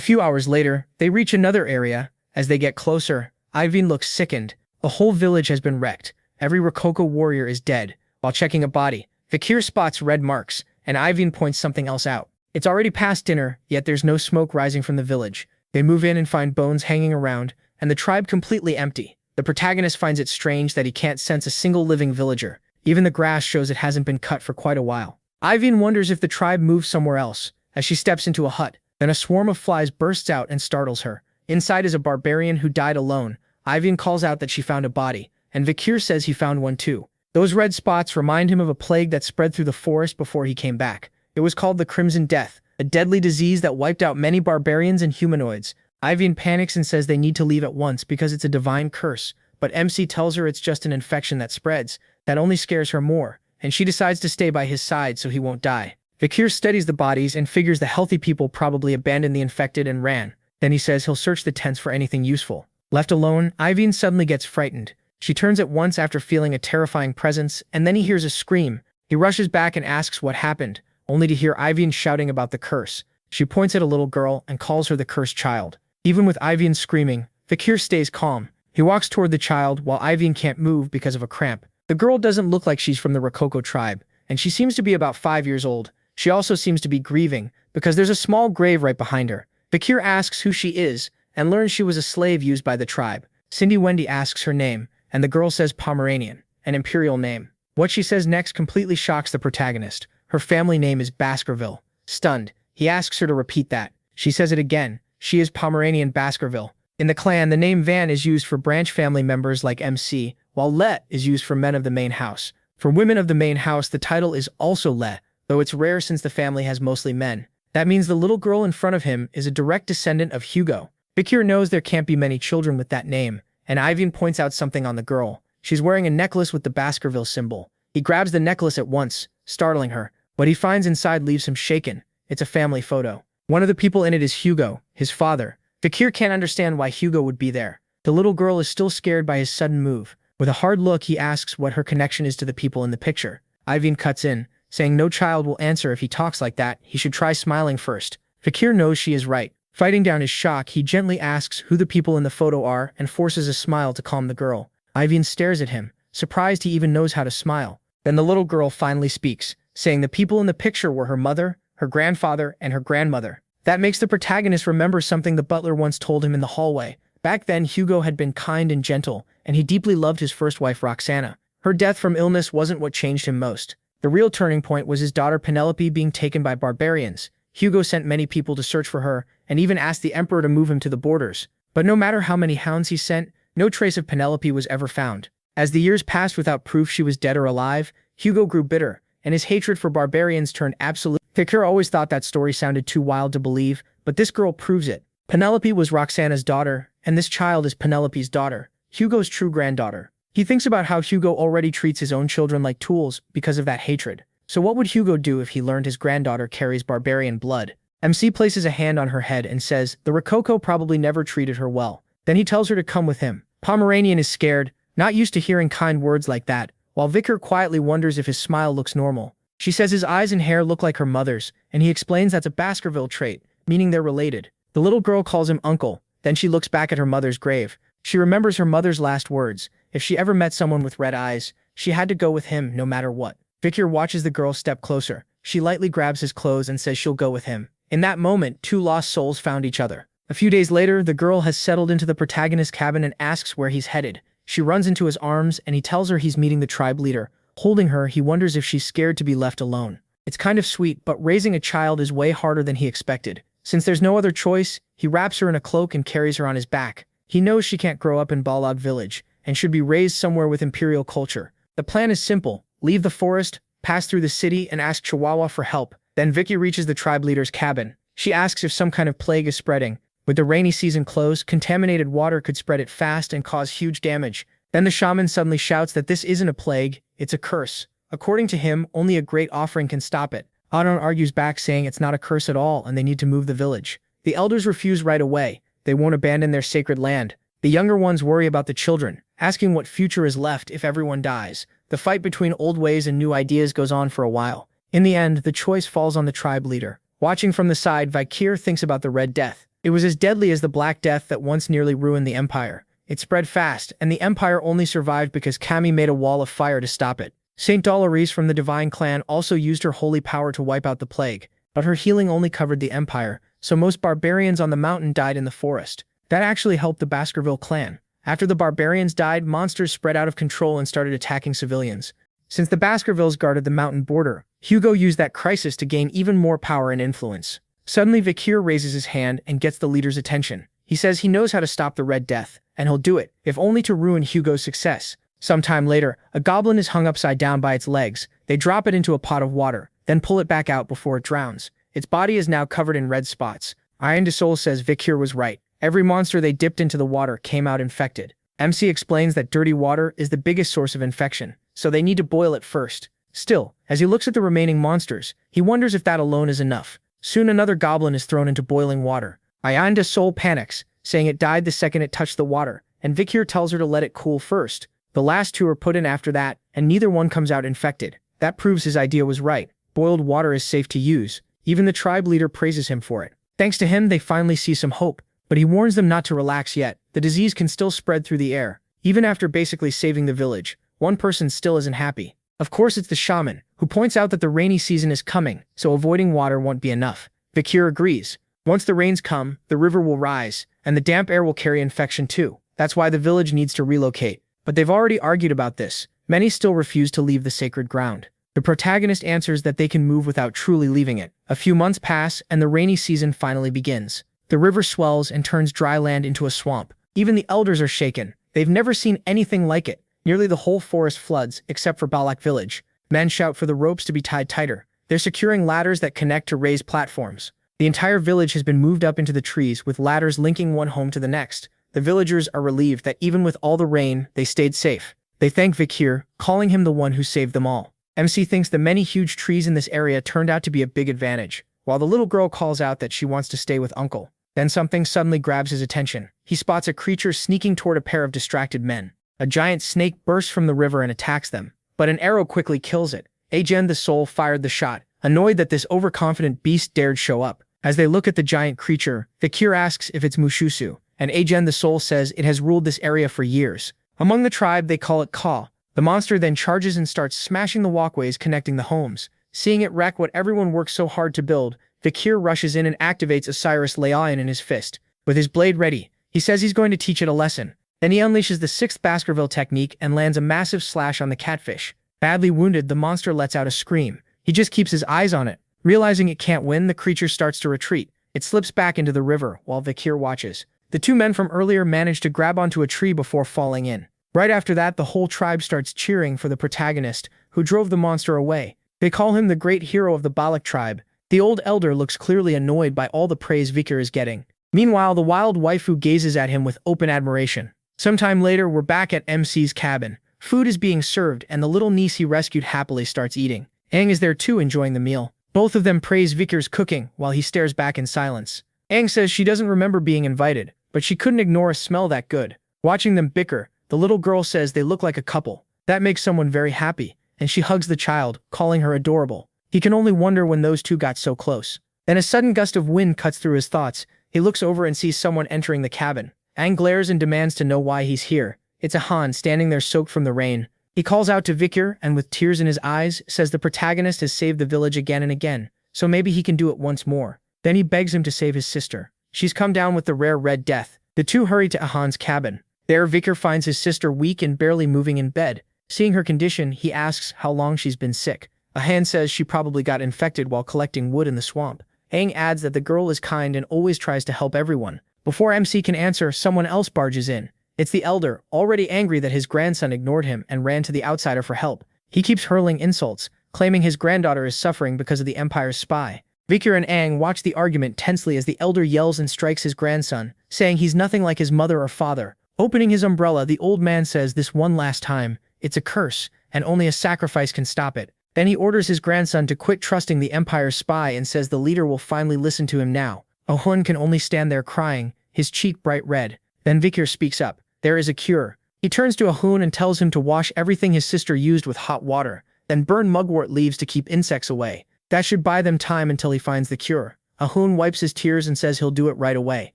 few hours later, they reach another area. As they get closer, Iveen looks sickened. The whole village has been wrecked. Every Rococo warrior is dead. While checking a body, Vikir spots red marks, and Iveen points something else out. It's already past dinner, yet there's no smoke rising from the village. They move in and find bones hanging around, and the tribe completely empty. The protagonist finds it strange that he can't sense a single living villager. Even the grass shows it hasn't been cut for quite a while. Iveen wonders if the tribe moved somewhere else. As she steps into a hut, then a swarm of flies bursts out and startles her. Inside is a barbarian who died alone. Iveen calls out that she found a body, and Vikir says he found one too. Those red spots remind him of a plague that spread through the forest before he came back. It was called the Crimson Death, a deadly disease that wiped out many barbarians and humanoids. Iveen panics and says they need to leave at once because it's a divine curse, but MC tells her it's just an infection that spreads. That only scares her more, and she decides to stay by his side so he won't die. Vikir studies the bodies and figures the healthy people probably abandoned the infected and ran. Then he says he'll search the tents for anything useful. Left alone, Iveen suddenly gets frightened. She turns at once after feeling a terrifying presence, and then he hears a scream. He rushes back and asks what happened, only to hear Iveen shouting about the curse. She points at a little girl and calls her the cursed child. Even with Iveen screaming, Vikir stays calm. He walks toward the child while Iveen can't move because of a cramp. The girl doesn't look like she's from the Rococo tribe, and she seems to be about 5 years old. She also seems to be grieving, because there's a small grave right behind her. Vikir asks who she is, and learns she was a slave used by the tribe. Cindy Wendy asks her name, and the girl says Pomeranian, an imperial name. What she says next completely shocks the protagonist. Her family name is Baskerville. Stunned, he asks her to repeat that. She says it again. She is Pomeranian Baskerville. In the clan, the name Van is used for branch family members like MC, while Let is used for men of the main house. For women of the main house, the title is also Let, though it's rare since the family has mostly men. That means the little girl in front of him is a direct descendant of Hugo. Vikir knows there can't be many children with that name, and Ivan points out something on the girl. She's wearing a necklace with the Baskerville symbol. He grabs the necklace at once, startling her. What he finds inside leaves him shaken. It's a family photo. One of the people in it is Hugo, his father. Vikir can't understand why Hugo would be there. The little girl is still scared by his sudden move. With a hard look, he asks what her connection is to the people in the picture. Ivan cuts in, saying no child will answer if he talks like that. He should try smiling first. Vikir knows she is right. Fighting down his shock, he gently asks who the people in the photo are and forces a smile to calm the girl. Ivan stares at him, surprised he even knows how to smile. Then the little girl finally speaks, saying the people in the picture were her mother, her grandfather, and her grandmother. That makes the protagonist remember something the butler once told him in the hallway. Back then, Hugo had been kind and gentle, and he deeply loved his first wife, Roxana. Her death from illness wasn't what changed him most. The real turning point was his daughter Penelope being taken by barbarians. Hugo sent many people to search for her, and even asked the emperor to move him to the borders. But no matter how many hounds he sent, no trace of Penelope was ever found. As the years passed without proof she was dead or alive, Hugo grew bitter, and his hatred for barbarians turned absolute. Vikir always thought that story sounded too wild to believe, but this girl proves it. Penelope was Roxana's daughter, and this child is Penelope's daughter, Hugo's true granddaughter. He thinks about how Hugo already treats his own children like tools because of that hatred. So what would Hugo do if he learned his granddaughter carries barbarian blood? MC places a hand on her head and says the Rococo probably never treated her well. Then he tells her to come with him. Pomeranian is scared, not used to hearing kind words like that, while Vikir quietly wonders if his smile looks normal. She says his eyes and hair look like her mother's, and he explains that's a Baskerville trait, meaning they're related. The little girl calls him uncle, then she looks back at her mother's grave. She remembers her mother's last words. If she ever met someone with red eyes, she had to go with him no matter what. Vikir watches the girl step closer. She lightly grabs his clothes and says she'll go with him. In that moment, two lost souls found each other. A few days later, the girl has settled into the protagonist's cabin and asks where he's headed. She runs into his arms and he tells her he's meeting the tribe leader. Holding her, he wonders if she's scared to be left alone. It's kind of sweet, but raising a child is way harder than he expected. Since there's no other choice, he wraps her in a cloak and carries her on his back. He knows she can't grow up in Balad village and should be raised somewhere with imperial culture. The plan is simple. Leave the forest, pass through the city, and ask Chihuahua for help. Then Vicky reaches the tribe leader's cabin. She asks if some kind of plague is spreading. With the rainy season close, contaminated water could spread it fast and cause huge damage. Then the shaman suddenly shouts that this isn't a plague, it's a curse. According to him, only a great offering can stop it. Adon argues back saying it's not a curse at all and they need to move the village. The elders refuse right away. They won't abandon their sacred land. The younger ones worry about the children, asking what future is left if everyone dies. The fight between old ways and new ideas goes on for a while. In the end, the choice falls on the tribe leader. Watching from the side, Vikir thinks about the Red Death. It was as deadly as the Black Death that once nearly ruined the Empire. It spread fast, and the Empire only survived because Kami made a wall of fire to stop it. Saint Dolores from the Divine Clan also used her holy power to wipe out the plague, but her healing only covered the Empire, so most barbarians on the mountain died in the forest. That actually helped the Baskerville clan. After the barbarians died, monsters spread out of control and started attacking civilians. Since the Baskervilles guarded the mountain border, Hugo used that crisis to gain even more power and influence. Suddenly, Vikir raises his hand and gets the leader's attention. He says he knows how to stop the Red Death, and he'll do it, if only to ruin Hugo's success. Sometime later, a goblin is hung upside down by its legs. They drop it into a pot of water, then pull it back out before it drowns. Its body is now covered in red spots. Iron de Soul says Vikir was right. Every monster they dipped into the water came out infected. MC explains that dirty water is the biggest source of infection, so they need to boil it first. Still, as he looks at the remaining monsters, he wonders if that alone is enough. Soon another goblin is thrown into boiling water. Iron de Soul panics, saying it died the second it touched the water, and Vikir tells her to let it cool first. The last two are put in after that, and neither one comes out infected. That proves his idea was right. Boiled water is safe to use. Even the tribe leader praises him for it. Thanks to him, they finally see some hope, but he warns them not to relax yet. The disease can still spread through the air. Even after basically saving the village, one person still isn't happy. Of course, it's the shaman, who points out that the rainy season is coming, so avoiding water won't be enough. Vikir agrees. Once the rains come, the river will rise, and the damp air will carry infection too. That's why the village needs to relocate. But they've already argued about this. Many still refuse to leave the sacred ground. The protagonist answers that they can move without truly leaving it. A few months pass, and the rainy season finally begins. The river swells and turns dry land into a swamp. Even the elders are shaken. They've never seen anything like it. Nearly the whole forest floods, except for Balak village. Men shout for the ropes to be tied tighter. They're securing ladders that connect to raised platforms. The entire village has been moved up into the trees, with ladders linking one home to the next. The villagers are relieved that even with all the rain, they stayed safe. They thank Vikir, calling him the one who saved them all. MC thinks the many huge trees in this area turned out to be a big advantage, while the little girl calls out that she wants to stay with Uncle. Then something suddenly grabs his attention. He spots a creature sneaking toward a pair of distracted men. A giant snake bursts from the river and attacks them, but an arrow quickly kills it. Agen the Soul fired the shot, annoyed that this overconfident beast dared show up. As they look at the giant creature, Vikir asks if it's Mushusu, and Agen the Soul says it has ruled this area for years. Among the tribe, they call it Ka. The monster then charges and starts smashing the walkways connecting the homes. Seeing it wreck what everyone worked so hard to build, Vikir rushes in and activates Osiris Layan in his fist. With his blade ready, he says he's going to teach it a lesson. Then he unleashes the 6th Baskerville technique and lands a massive slash on the catfish. Badly wounded, the monster lets out a scream. He just keeps his eyes on it. Realizing it can't win, the creature starts to retreat. It slips back into the river, while Vikir watches. The 2 men from earlier manage to grab onto a tree before falling in. Right after that, the whole tribe starts cheering for the protagonist, who drove the monster away. They call him the great hero of the Balak tribe. The old elder looks clearly annoyed by all the praise Vikir is getting. Meanwhile, the wild waifu gazes at him with open admiration. Sometime later, we're back at MC's cabin. Food is being served, and the little niece he rescued happily starts eating. Aang is there too, enjoying the meal. Both of them praise Vikir's cooking, while he stares back in silence. Aang says she doesn't remember being invited, but she couldn't ignore a smell that good. Watching them bicker, the little girl says they look like a couple. That makes someone very happy, and she hugs the child, calling her adorable. He can only wonder when those two got so close. Then a sudden gust of wind cuts through his thoughts. He looks over and sees someone entering the cabin. Aang glares and demands to know why he's here. It's a Han standing there soaked from the rain. He calls out to Vikir and with tears in his eyes says the protagonist has saved the village again and again, so maybe he can do it once more. Then he begs him to save his sister. She's come down with the rare Red Death. The two hurry to Ahan's cabin. There, Vikir finds his sister weak and barely moving in bed. Seeing her condition, he asks how long she's been sick. Ahan says she probably got infected while collecting wood in the swamp. Aang adds that the girl is kind and always tries to help everyone. Before MC can answer, someone else barges in. It's the elder, already angry that his grandson ignored him and ran to the outsider for help. He keeps hurling insults, claiming his granddaughter is suffering because of the Empire's spy. Vikir and Aang watch the argument tensely as the elder yells and strikes his grandson, saying he's nothing like his mother or father. Opening his umbrella, the old man says this one last time, it's a curse, and only a sacrifice can stop it. Then he orders his grandson to quit trusting the Empire's spy and says the leader will finally listen to him now. Ahun can only stand there crying, his cheek bright red. Then Vikir speaks up. There is a cure. He turns to Ahun and tells him to wash everything his sister used with hot water, then burn mugwort leaves to keep insects away. That should buy them time until he finds the cure. Ahun wipes his tears and says he'll do it right away.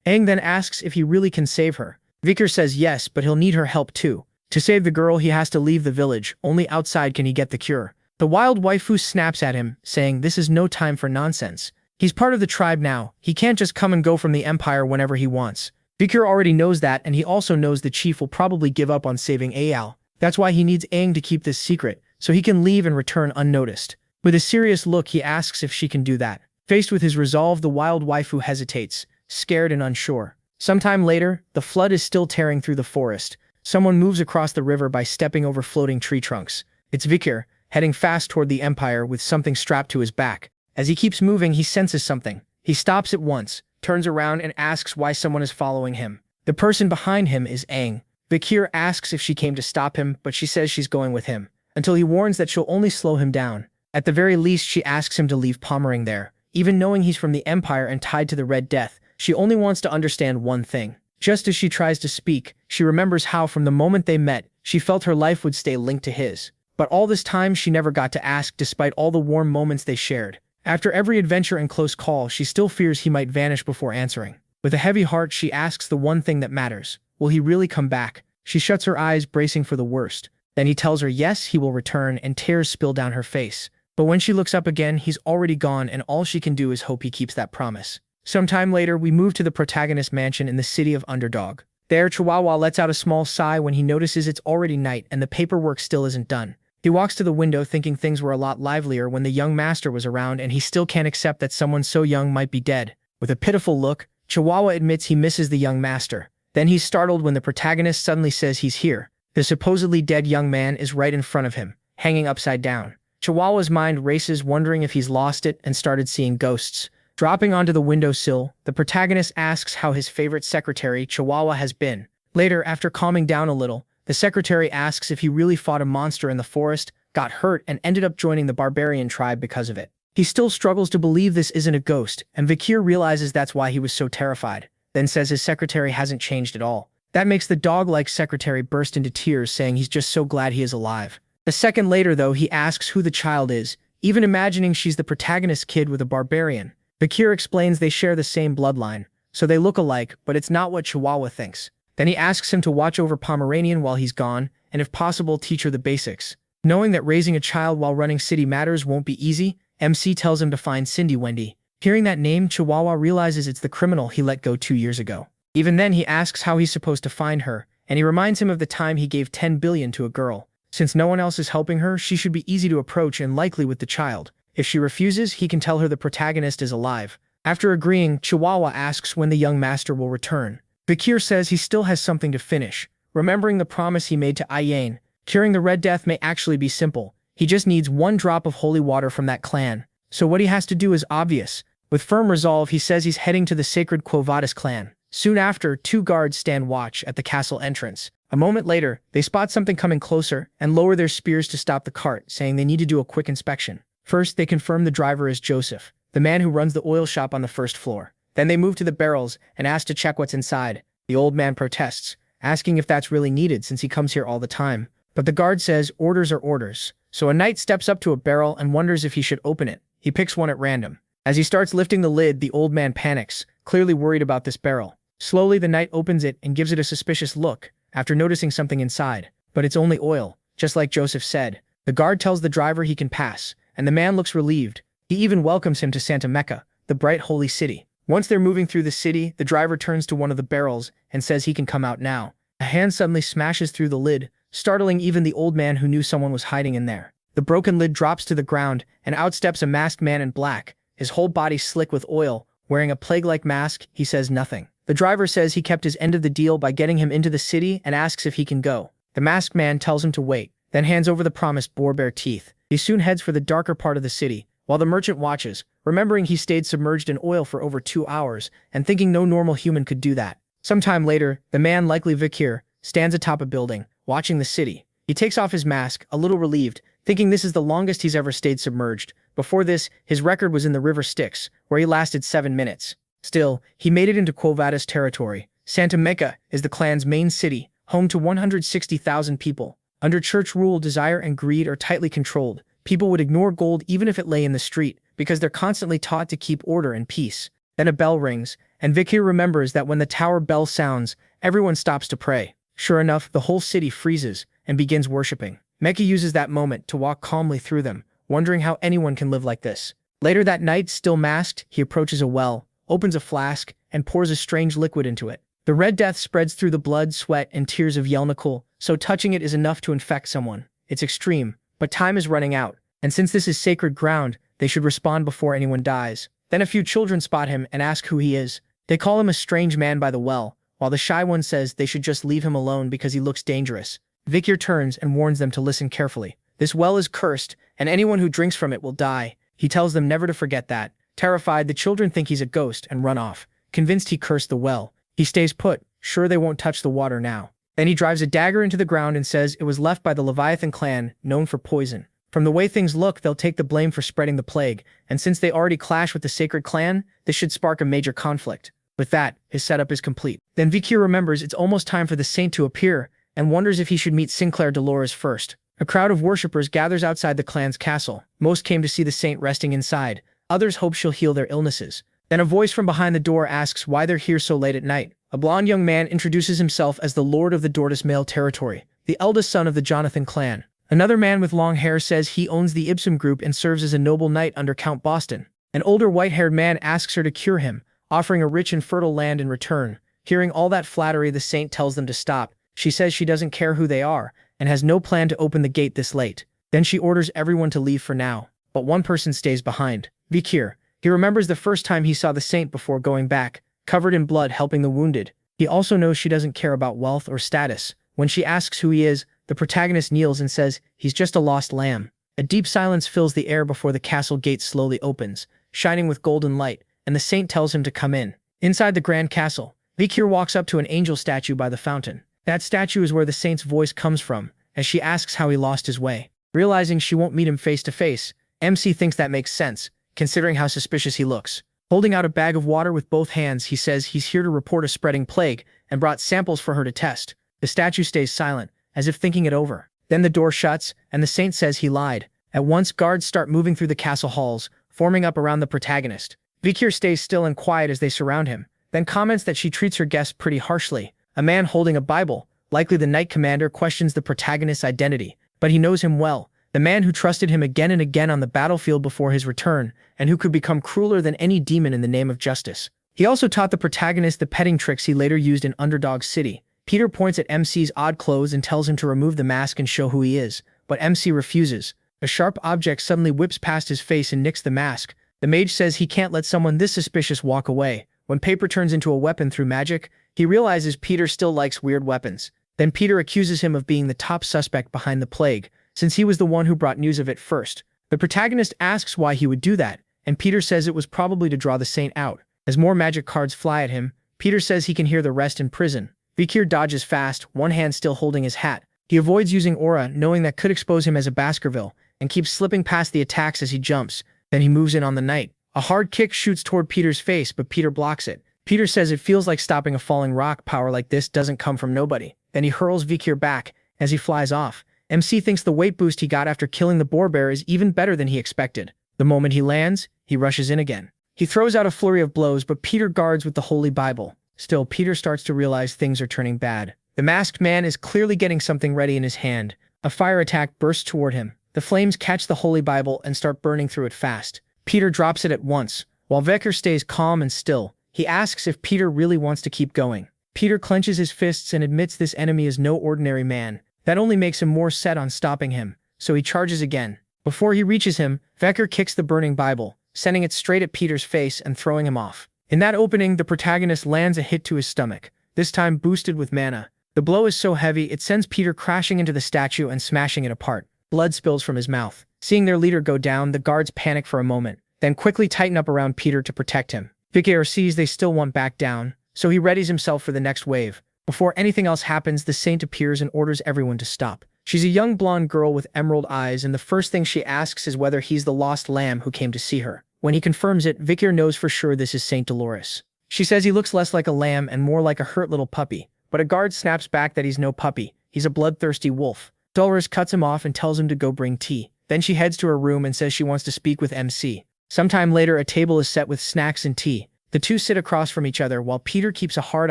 Aang then asks if he really can save her. Vikir says yes, but he'll need her help too. To save the girl, he has to leave the village. Only outside can he get the cure. The wild waifu snaps at him, saying this is no time for nonsense. He's part of the tribe now. He can't just come and go from the Empire whenever he wants. Vikir already knows that, and he also knows the chief will probably give up on saving Aal. That's why he needs Aang to keep this secret, so he can leave and return unnoticed. With a serious look, he asks if she can do that. Faced with his resolve, the wild waifu hesitates, scared and unsure. Sometime later, the flood is still tearing through the forest. Someone moves across the river by stepping over floating tree trunks. It's Vikir, heading fast toward the Empire with something strapped to his back. As he keeps moving, he senses something. He stops at once, turns around and asks why someone is following him. The person behind him is Aang. Vikir asks if she came to stop him, but she says she's going with him, until he warns that she'll only slow him down. At the very least, she asks him to leave Pommering there. Even knowing he's from the Empire and tied to the Red Death, she only wants to understand one thing. Just as she tries to speak, she remembers how from the moment they met, she felt her life would stay linked to his. But all this time, she never got to ask despite all the warm moments they shared. After every adventure and close call, she still fears he might vanish before answering. With a heavy heart, she asks the one thing that matters. Will he really come back? She shuts her eyes, bracing for the worst. Then he tells her yes, he will return, and tears spill down her face. But when she looks up again, he's already gone, and all she can do is hope he keeps that promise. Sometime later, we move to the protagonist's mansion in the city of Underdog. There, Chihuahua lets out a small sigh when he notices it's already night and the paperwork still isn't done. He walks to the window thinking things were a lot livelier when the young master was around, and he still can't accept that someone so young might be dead. With a pitiful look, Chihuahua admits he misses the young master. Then he's startled when the protagonist suddenly says he's here. The supposedly dead young man is right in front of him, hanging upside down. Chihuahua's mind races, wondering if he's lost it and started seeing ghosts. Dropping onto the windowsill, the protagonist asks how his favorite secretary, Chihuahua, has been. Later, after calming down a little, the secretary asks if he really fought a monster in the forest, got hurt, and ended up joining the barbarian tribe because of it. He still struggles to believe this isn't a ghost, and Vikir realizes that's why he was so terrified, then says his secretary hasn't changed at all. That makes the dog-like secretary burst into tears, saying he's just so glad he is alive. A second later, though, he asks who the child is, even imagining she's the protagonist's kid with a barbarian. Vikir explains they share the same bloodline, so they look alike, but it's not what Chihuahua thinks. Then he asks him to watch over Pomeranian while he's gone, and if possible, teach her the basics. Knowing that raising a child while running city matters won't be easy, MC tells him to find Cindy Wendy. Hearing that name, Chihuahua realizes it's the criminal he let go 2 years ago. Even then, he asks how he's supposed to find her, and he reminds him of the time he gave 10 billion to a girl. Since no one else is helping her, she should be easy to approach and likely with the child. If she refuses, he can tell her the protagonist is alive. After agreeing, Chihuahua asks when the young master will return. Vikir says he still has something to finish. Remembering the promise he made to Ayane, curing the Red Death may actually be simple. He just needs 1 drop of holy water from that clan. So what he has to do is obvious. With firm resolve, he says he's heading to the sacred Quo Vadis clan. Soon after, 2 guards stand watch at the castle entrance. A moment later, they spot something coming closer and lower their spears to stop the cart, saying they need to do a quick inspection. First, they confirm the driver is Joseph, the man who runs the oil shop on the first floor. Then they move to the barrels and ask to check what's inside. The old man protests, asking if that's really needed since he comes here all the time. But the guard says orders are orders. So a knight steps up to a barrel and wonders if he should open it. He picks one at random. As he starts lifting the lid, the old man panics, clearly worried about this barrel. Slowly, the knight opens it and gives it a suspicious look, after noticing something inside. But it's only oil, just like Joseph said. The guard tells the driver he can pass, and the man looks relieved. He even welcomes him to Santa Mecca, the bright holy city. Once they're moving through the city, the driver turns to one of the barrels and says he can come out now. A hand suddenly smashes through the lid, startling even the old man who knew someone was hiding in there. The broken lid drops to the ground, and out steps a masked man in black, his whole body slick with oil. Wearing a plague-like mask, he says nothing. The driver says he kept his end of the deal by getting him into the city and asks if he can go. The masked man tells him to wait, then hands over the promised boar-bear teeth. He soon heads for the darker part of the city, while the merchant watches, remembering he stayed submerged in oil for over 2 hours, and thinking no normal human could do that. Sometime later, the man, likely Vikir, stands atop a building, watching the city. He takes off his mask, a little relieved, thinking this is the longest he's ever stayed submerged. Before this, his record was in the river Styx, where he lasted 7 minutes. Still, he made it into Quo Vadis territory. Santa Mecca is the clan's main city, home to 160,000 people. Under church rule, desire and greed are tightly controlled. People would ignore gold even if it lay in the street, because they're constantly taught to keep order and peace. Then a bell rings, and Vikir remembers that when the tower bell sounds, everyone stops to pray. Sure enough, the whole city freezes and begins worshipping. Mecca uses that moment to walk calmly through them, wondering how anyone can live like this. Later that night, still masked, he approaches a well, opens a flask, and pours a strange liquid into it. The Red Death spreads through the blood, sweat, and tears of Yelnikul, so touching it is enough to infect someone. It's extreme, but time is running out, and since this is sacred ground, they should respond before anyone dies. Then a few children spot him and ask who he is. They call him a strange man by the well, while the shy one says they should just leave him alone because he looks dangerous. Vikir turns and warns them to listen carefully. This well is cursed, and anyone who drinks from it will die. He tells them never to forget that. Terrified, the children think he's a ghost and run off. Convinced he cursed the well, he stays put, sure they won't touch the water now. Then he drives a dagger into the ground and says it was left by the Leviathan clan, known for poison. From the way things look, they'll take the blame for spreading the plague, and since they already clash with the sacred clan, this should spark a major conflict. With that, his setup is complete. Then Vikir remembers it's almost time for the saint to appear, and wonders if he should meet Sinclair Dolores first. A crowd of worshippers gathers outside the clan's castle. Most came to see the saint resting inside. Others hope she'll heal their illnesses. Then a voice from behind the door asks why they're here so late at night. A blond young man introduces himself as the Lord of the Dortus Male Territory, the eldest son of the Jonathan clan. Another man with long hair says he owns the Ipsum Group and serves as a noble knight under Count Boston. An older white-haired man asks her to cure him, offering a rich and fertile land in return. Hearing all that flattery, the saint tells them to stop. She says she doesn't care who they are, and has no plan to open the gate this late. Then she orders everyone to leave for now, but one person stays behind. Vikir. He remembers the first time he saw the saint before going back, covered in blood helping the wounded. He also knows she doesn't care about wealth or status. When she asks who he is, the protagonist kneels and says he's just a lost lamb. A deep silence fills the air before the castle gate slowly opens, shining with golden light, and the saint tells him to come in. Inside the grand castle, Vikir walks up to an angel statue by the fountain. That statue is where the saint's voice comes from, as she asks how he lost his way. Realizing she won't meet him face to face, MC thinks that makes sense, considering how suspicious he looks. Holding out a bag of water with both hands, he says he's here to report a spreading plague and brought samples for her to test. The statue stays silent, as if thinking it over. Then the door shuts, and the saint says he lied. At once, guards start moving through the castle halls, forming up around the protagonist. Vikir stays still and quiet as they surround him, then comments that she treats her guests pretty harshly. A man holding a Bible, likely the knight commander, questions the protagonist's identity, but he knows him well. The man who trusted him again and again on the battlefield before his return, and who could become crueler than any demon in the name of justice. He also taught the protagonist the petting tricks he later used in Underdog City. Peter points at MC's odd clothes and tells him to remove the mask and show who he is, but MC refuses. A sharp object suddenly whips past his face and nicks the mask. The mage says he can't let someone this suspicious walk away. When paper turns into a weapon through magic, he realizes Peter still likes weird weapons. Then Peter accuses him of being the top suspect behind the plague, since he was the one who brought news of it first. The protagonist asks why he would do that, and Peter says it was probably to draw the saint out. As more magic cards fly at him, Peter says he can hear the rest in prison. Vikir dodges fast, one hand still holding his hat. He avoids using aura, knowing that could expose him as a Baskerville, and keeps slipping past the attacks as he jumps. Then he moves in on the knight. A hard kick shoots toward Peter's face, but Peter blocks it. Peter says it feels like stopping a falling rock. Power like this doesn't come from nobody. Then he hurls Vikir back as he flies off. MC thinks the weight boost he got after killing the boar bear is even better than he expected. The moment he lands, he rushes in again. He throws out a flurry of blows, but Peter guards with the Holy Bible. Still, Peter starts to realize things are turning bad. The masked man is clearly getting something ready in his hand. A fire attack bursts toward him. The flames catch the Holy Bible and start burning through it fast. Peter drops it at once. While Vikir stays calm and still, he asks if Peter really wants to keep going. Peter clenches his fists and admits this enemy is no ordinary man. That only makes him more set on stopping him, so he charges again. Before he reaches him, Vikir kicks the burning Bible, sending it straight at Peter's face and throwing him off. In that opening, the protagonist lands a hit to his stomach, this time boosted with mana. The blow is so heavy it sends Peter crashing into the statue and smashing it apart. Blood spills from his mouth. Seeing their leader go down, the guards panic for a moment, then quickly tighten up around Peter to protect him. Vikir sees they still won't back down, so he readies himself for the next wave. Before anything else happens, the saint appears and orders everyone to stop. She's a young blonde girl with emerald eyes, and the first thing she asks is whether he's the lost lamb who came to see her. When he confirms it, Vikir knows for sure this is Saint Dolores. She says he looks less like a lamb and more like a hurt little puppy, but a guard snaps back that he's no puppy. He's a bloodthirsty wolf. Dolores cuts him off and tells him to go bring tea. Then she heads to her room and says she wants to speak with MC. Sometime later, a table is set with snacks and tea. The two sit across from each other while Peter keeps a hard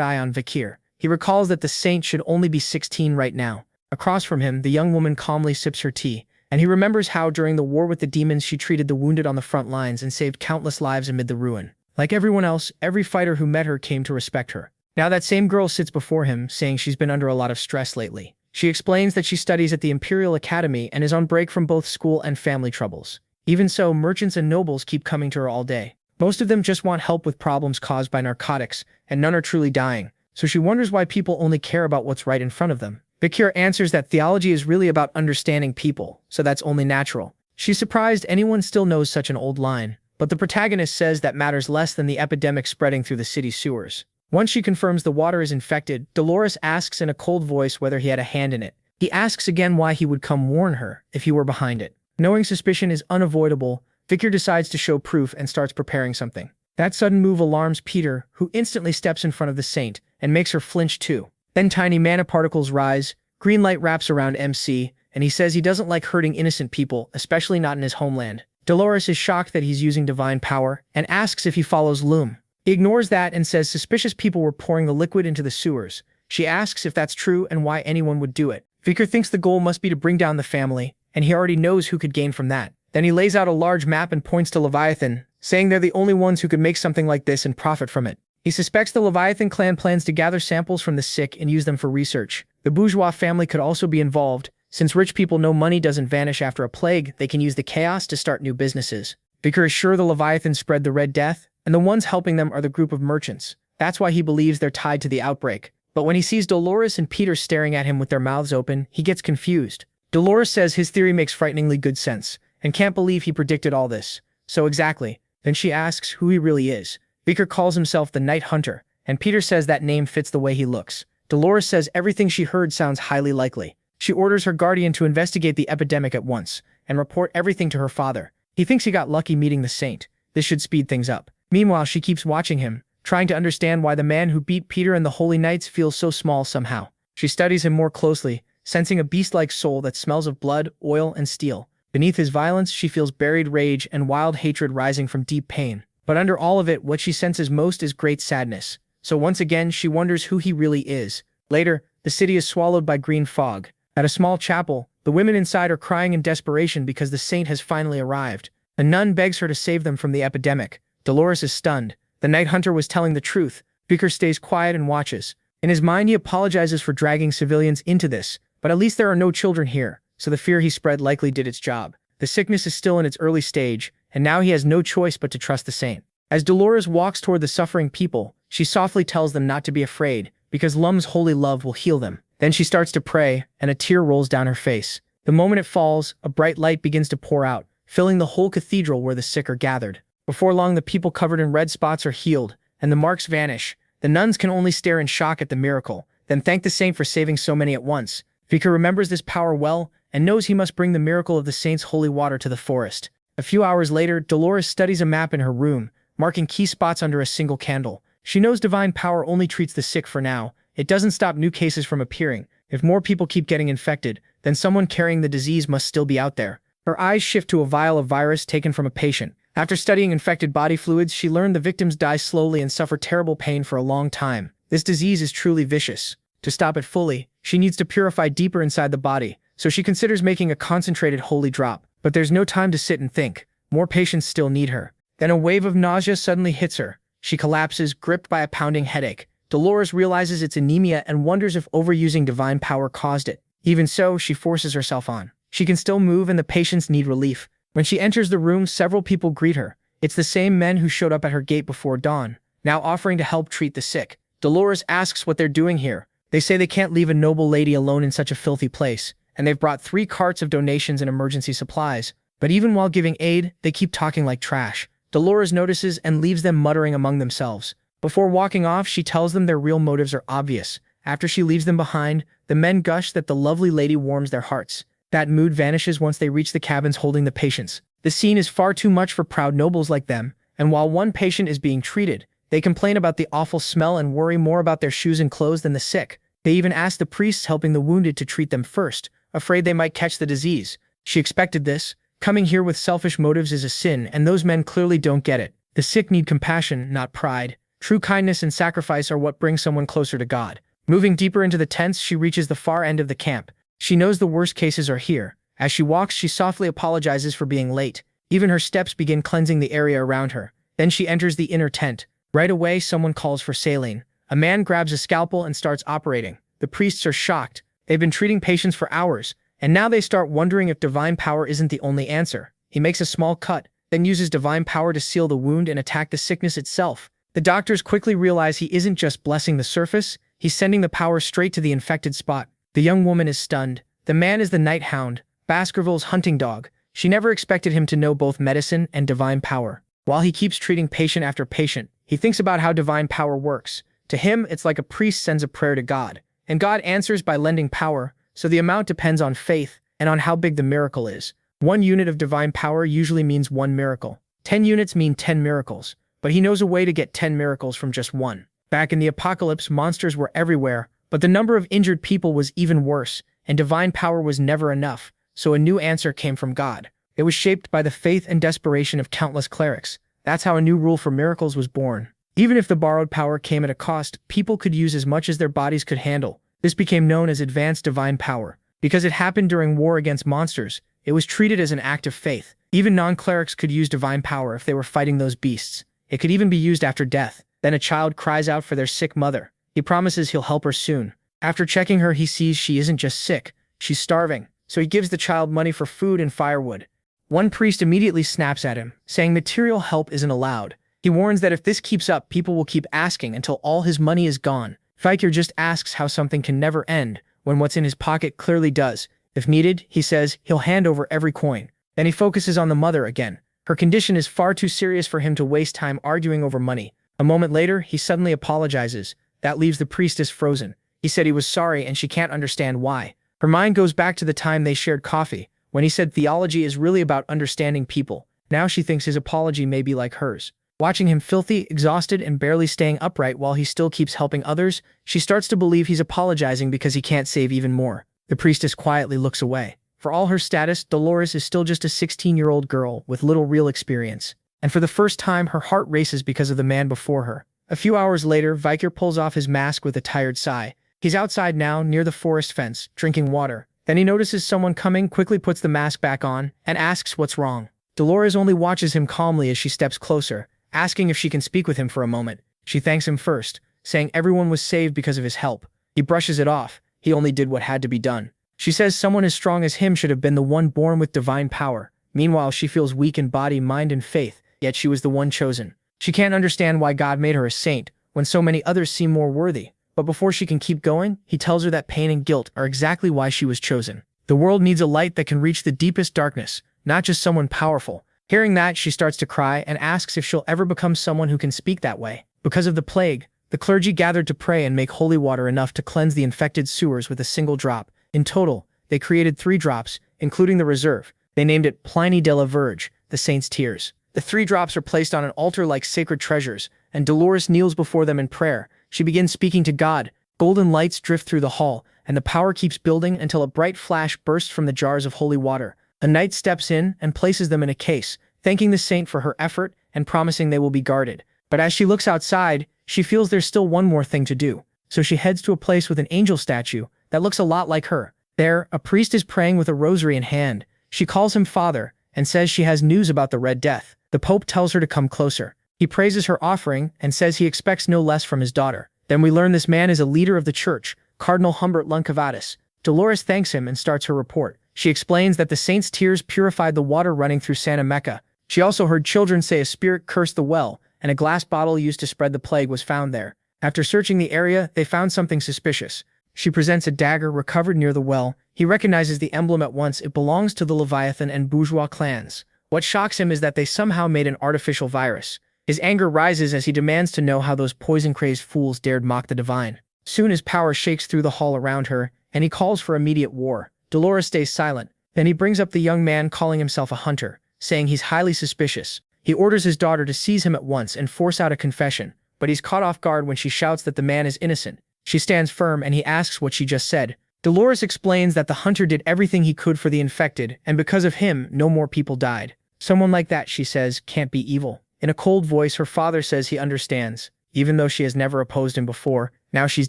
eye on Vikir. He recalls that the saint should only be 16 right now. Across from him, the young woman calmly sips her tea, and he remembers how during the war with the demons she treated the wounded on the front lines and saved countless lives amid the ruin. Like everyone else, every fighter who met her came to respect her. Now that same girl sits before him, saying she's been under a lot of stress lately. She explains that she studies at the Imperial Academy and is on break from both school and family troubles. Even so, merchants and nobles keep coming to her all day. Most of them just want help with problems caused by narcotics, and none are truly dying. So she wonders why people only care about what's right in front of them. Vikir answers that theology is really about understanding people, so that's only natural. She's surprised anyone still knows such an old line, but the protagonist says that matters less than the epidemic spreading through the city's sewers. Once she confirms the water is infected, Dolores asks in a cold voice whether he had a hand in it. He asks again why he would come warn her if he were behind it. Knowing suspicion is unavoidable, Vikir decides to show proof and starts preparing something. That sudden move alarms Peter, who instantly steps in front of the saint and makes her flinch too. Then tiny mana particles rise, green light wraps around MC, and he says he doesn't like hurting innocent people, especially not in his homeland. Dolores is shocked that he's using divine power and asks if he follows Loom. He ignores that and says suspicious people were pouring the liquid into the sewers. She asks if that's true and why anyone would do it. Vikir thinks the goal must be to bring down the family, and he already knows who could gain from that. Then he lays out a large map and points to Leviathan, saying they're the only ones who could make something like this and profit from it. He suspects the Leviathan clan plans to gather samples from the sick and use them for research. The bourgeois family could also be involved. Since rich people know money doesn't vanish after a plague, they can use the chaos to start new businesses. Vikir is sure the Leviathan spread the Red Death, and the ones helping them are the group of merchants. That's why he believes they're tied to the outbreak. But when he sees Dolores and Peter staring at him with their mouths open, he gets confused. Dolores says his theory makes frighteningly good sense, and can't believe he predicted all this. So exactly. Then she asks who he really is. Vicar calls himself the Night Hunter, and Peter says that name fits the way he looks. Dolores says everything she heard sounds highly likely. She orders her guardian to investigate the epidemic at once, and report everything to her father. He thinks he got lucky meeting the saint. This should speed things up. Meanwhile, she keeps watching him, trying to understand why the man who beat Peter and the Holy Knights feels so small somehow. She studies him more closely, sensing a beast-like soul that smells of blood, oil, and steel. Beneath his violence, she feels buried rage and wild hatred rising from deep pain. But under all of it, what she senses most is great sadness. So once again, she wonders who he really is. Later, the city is swallowed by green fog. At a small chapel, the women inside are crying in desperation because the saint has finally arrived. A nun begs her to save them from the epidemic. Dolores is stunned. The Night Hunter was telling the truth. Vicar stays quiet and watches. In his mind, he apologizes for dragging civilians into this, but at least there are no children here, so the fear he spread likely did its job. The sickness is still in its early stage, and now he has no choice but to trust the saint. As Dolores walks toward the suffering people, she softly tells them not to be afraid, because Lum's holy love will heal them. Then she starts to pray, and a tear rolls down her face. The moment it falls, a bright light begins to pour out, filling the whole cathedral where the sick are gathered. Before long, the people covered in red spots are healed, and the marks vanish. The nuns can only stare in shock at the miracle, then thank the saint for saving so many at once. Vicar remembers this power well, and knows he must bring the miracle of the saint's holy water to the forest. A few hours later, Dolores studies a map in her room, marking key spots under a single candle. She knows divine power only treats the sick for now. It doesn't stop new cases from appearing. If more people keep getting infected, then someone carrying the disease must still be out there. Her eyes shift to a vial of virus taken from a patient. After studying infected body fluids, she learned the victims die slowly and suffer terrible pain for a long time. This disease is truly vicious. To stop it fully, she needs to purify deeper inside the body, so she considers making a concentrated holy drop. But there's no time to sit and think. More patients still need her. Then a wave of nausea suddenly hits her. She collapses, gripped by a pounding headache. Dolores realizes it's anemia and wonders if overusing divine power caused it. Even so, she forces herself on. She can still move and the patients need relief. When she enters the room, several people greet her. It's the same men who showed up at her gate before dawn, now offering to help treat the sick. Dolores asks what they're doing here. They say they can't leave a noble lady alone in such a filthy place, and they've brought 3 carts of donations and emergency supplies. But even while giving aid, they keep talking like trash. Dolores notices and leaves them muttering among themselves. Before walking off, she tells them their real motives are obvious. After she leaves them behind, the men gush that the lovely lady warms their hearts. That mood vanishes once they reach the cabins holding the patients. The scene is far too much for proud nobles like them, and while one patient is being treated, they complain about the awful smell and worry more about their shoes and clothes than the sick. They even ask the priests helping the wounded to treat them first, afraid they might catch the disease. She expected this. Coming here with selfish motives is a sin, and those men clearly don't get it. The sick need compassion, not pride. True kindness and sacrifice are what bring someone closer to God. Moving deeper into the tents, she reaches the far end of the camp. She knows the worst cases are here. As she walks, she softly apologizes for being late. Even her steps begin cleansing the area around her. Then she enters the inner tent. Right away, someone calls for saline. A man grabs a scalpel and starts operating. The priests are shocked. They've been treating patients for hours, and now they start wondering if divine power isn't the only answer. He makes a small cut, then uses divine power to seal the wound and attack the sickness itself. The doctors quickly realize he isn't just blessing the surface, he's sending the power straight to the infected spot. The young woman is stunned. The man is the Night Hound, Baskerville's hunting dog. She never expected him to know both medicine and divine power. While he keeps treating patient after patient, he thinks about how divine power works. To him, it's like a priest sends a prayer to God, and God answers by lending power, so the amount depends on faith and on how big the miracle is. 1 unit of divine power usually means 1 miracle. 10 units mean 10 miracles, but he knows a way to get 10 miracles from just 1. Back in the apocalypse, monsters were everywhere, but the number of injured people was even worse, and divine power was never enough, so a new answer came from God. It was shaped by the faith and desperation of countless clerics. That's how a new rule for miracles was born. Even if the borrowed power came at a cost, people could use as much as their bodies could handle. This became known as advanced divine power. Because it happened during war against monsters, it was treated as an act of faith. Even non-clerics could use divine power if they were fighting those beasts. It could even be used after death. Then a child cries out for their sick mother. He promises he'll help her soon. After checking her, he sees she isn't just sick, she's starving. So he gives the child money for food and firewood. One priest immediately snaps at him, saying material help isn't allowed. He warns that if this keeps up, people will keep asking until all his money is gone. Viker just asks how something can never end, when what's in his pocket clearly does. If needed, he says he'll hand over every coin. Then he focuses on the mother again. Her condition is far too serious for him to waste time arguing over money. A moment later, he suddenly apologizes. That leaves the priestess frozen. He said he was sorry and she can't understand why. Her mind goes back to the time they shared coffee, when he said theology is really about understanding people. Now she thinks his apology may be like hers. Watching him filthy, exhausted, and barely staying upright while he still keeps helping others, she starts to believe he's apologizing because he can't save even more. The priestess quietly looks away. For all her status, Dolores is still just a 16-year-old girl with little real experience. And for the first time, her heart races because of the man before her. A few hours later, Viker pulls off his mask with a tired sigh. He's outside now, near the forest fence, drinking water. Then he notices someone coming, quickly puts the mask back on, and asks what's wrong. Dolores only watches him calmly as she steps closer, asking if she can speak with him for a moment. She thanks him first, saying everyone was saved because of his help. He brushes it off. He only did what had to be done. She says someone as strong as him should have been the one born with divine power. Meanwhile, she feels weak in body, mind, and faith, yet she was the one chosen. She can't understand why God made her a saint, when so many others seem more worthy. But before she can keep going, he tells her that pain and guilt are exactly why she was chosen. The world needs a light that can reach the deepest darkness, not just someone powerful. Hearing that, she starts to cry and asks if she'll ever become someone who can speak that way. Because of the plague, the clergy gathered to pray and make holy water enough to cleanse the infected sewers with a single drop. In total, they created 3 drops, including the reserve. They named it Pliny de la Verge, the saint's tears. The 3 drops are placed on an altar like sacred treasures, and Dolores kneels before them in prayer. She begins speaking to God. Golden lights drift through the hall, and the power keeps building until a bright flash bursts from the jars of holy water. A knight steps in and places them in a case, thanking the saint for her effort and promising they will be guarded. But as she looks outside, she feels there's still one more thing to do. So she heads to a place with an angel statue that looks a lot like her. There, a priest is praying with a rosary in hand. She calls him father and says she has news about the Red Death. The Pope tells her to come closer. He praises her offering and says he expects no less from his daughter. Then we learn this man is a leader of the church, Cardinal Humbert Luncavatus. Dolores thanks him and starts her report. She explains that the saint's tears purified the water running through Santa Mecca. She also heard children say a spirit cursed the well, and a glass bottle used to spread the plague was found there. After searching the area, they found something suspicious. She presents a dagger recovered near the well. He recognizes the emblem at once. It belongs to the Leviathan and Bourgeois clans. What shocks him is that they somehow made an artificial virus. His anger rises as he demands to know how those poison-crazed fools dared mock the divine. Soon his power shakes through the hall around her, and he calls for immediate war. Dolores stays silent. Then he brings up the young man calling himself a hunter, saying he's highly suspicious. He orders his daughter to seize him at once and force out a confession, but he's caught off guard when she shouts that the man is innocent. She stands firm and he asks what she just said. Dolores explains that the hunter did everything he could for the infected, and because of him, no more people died. Someone like that, she says, can't be evil. In a cold voice, her father says he understands. Even though she has never opposed him before, now she's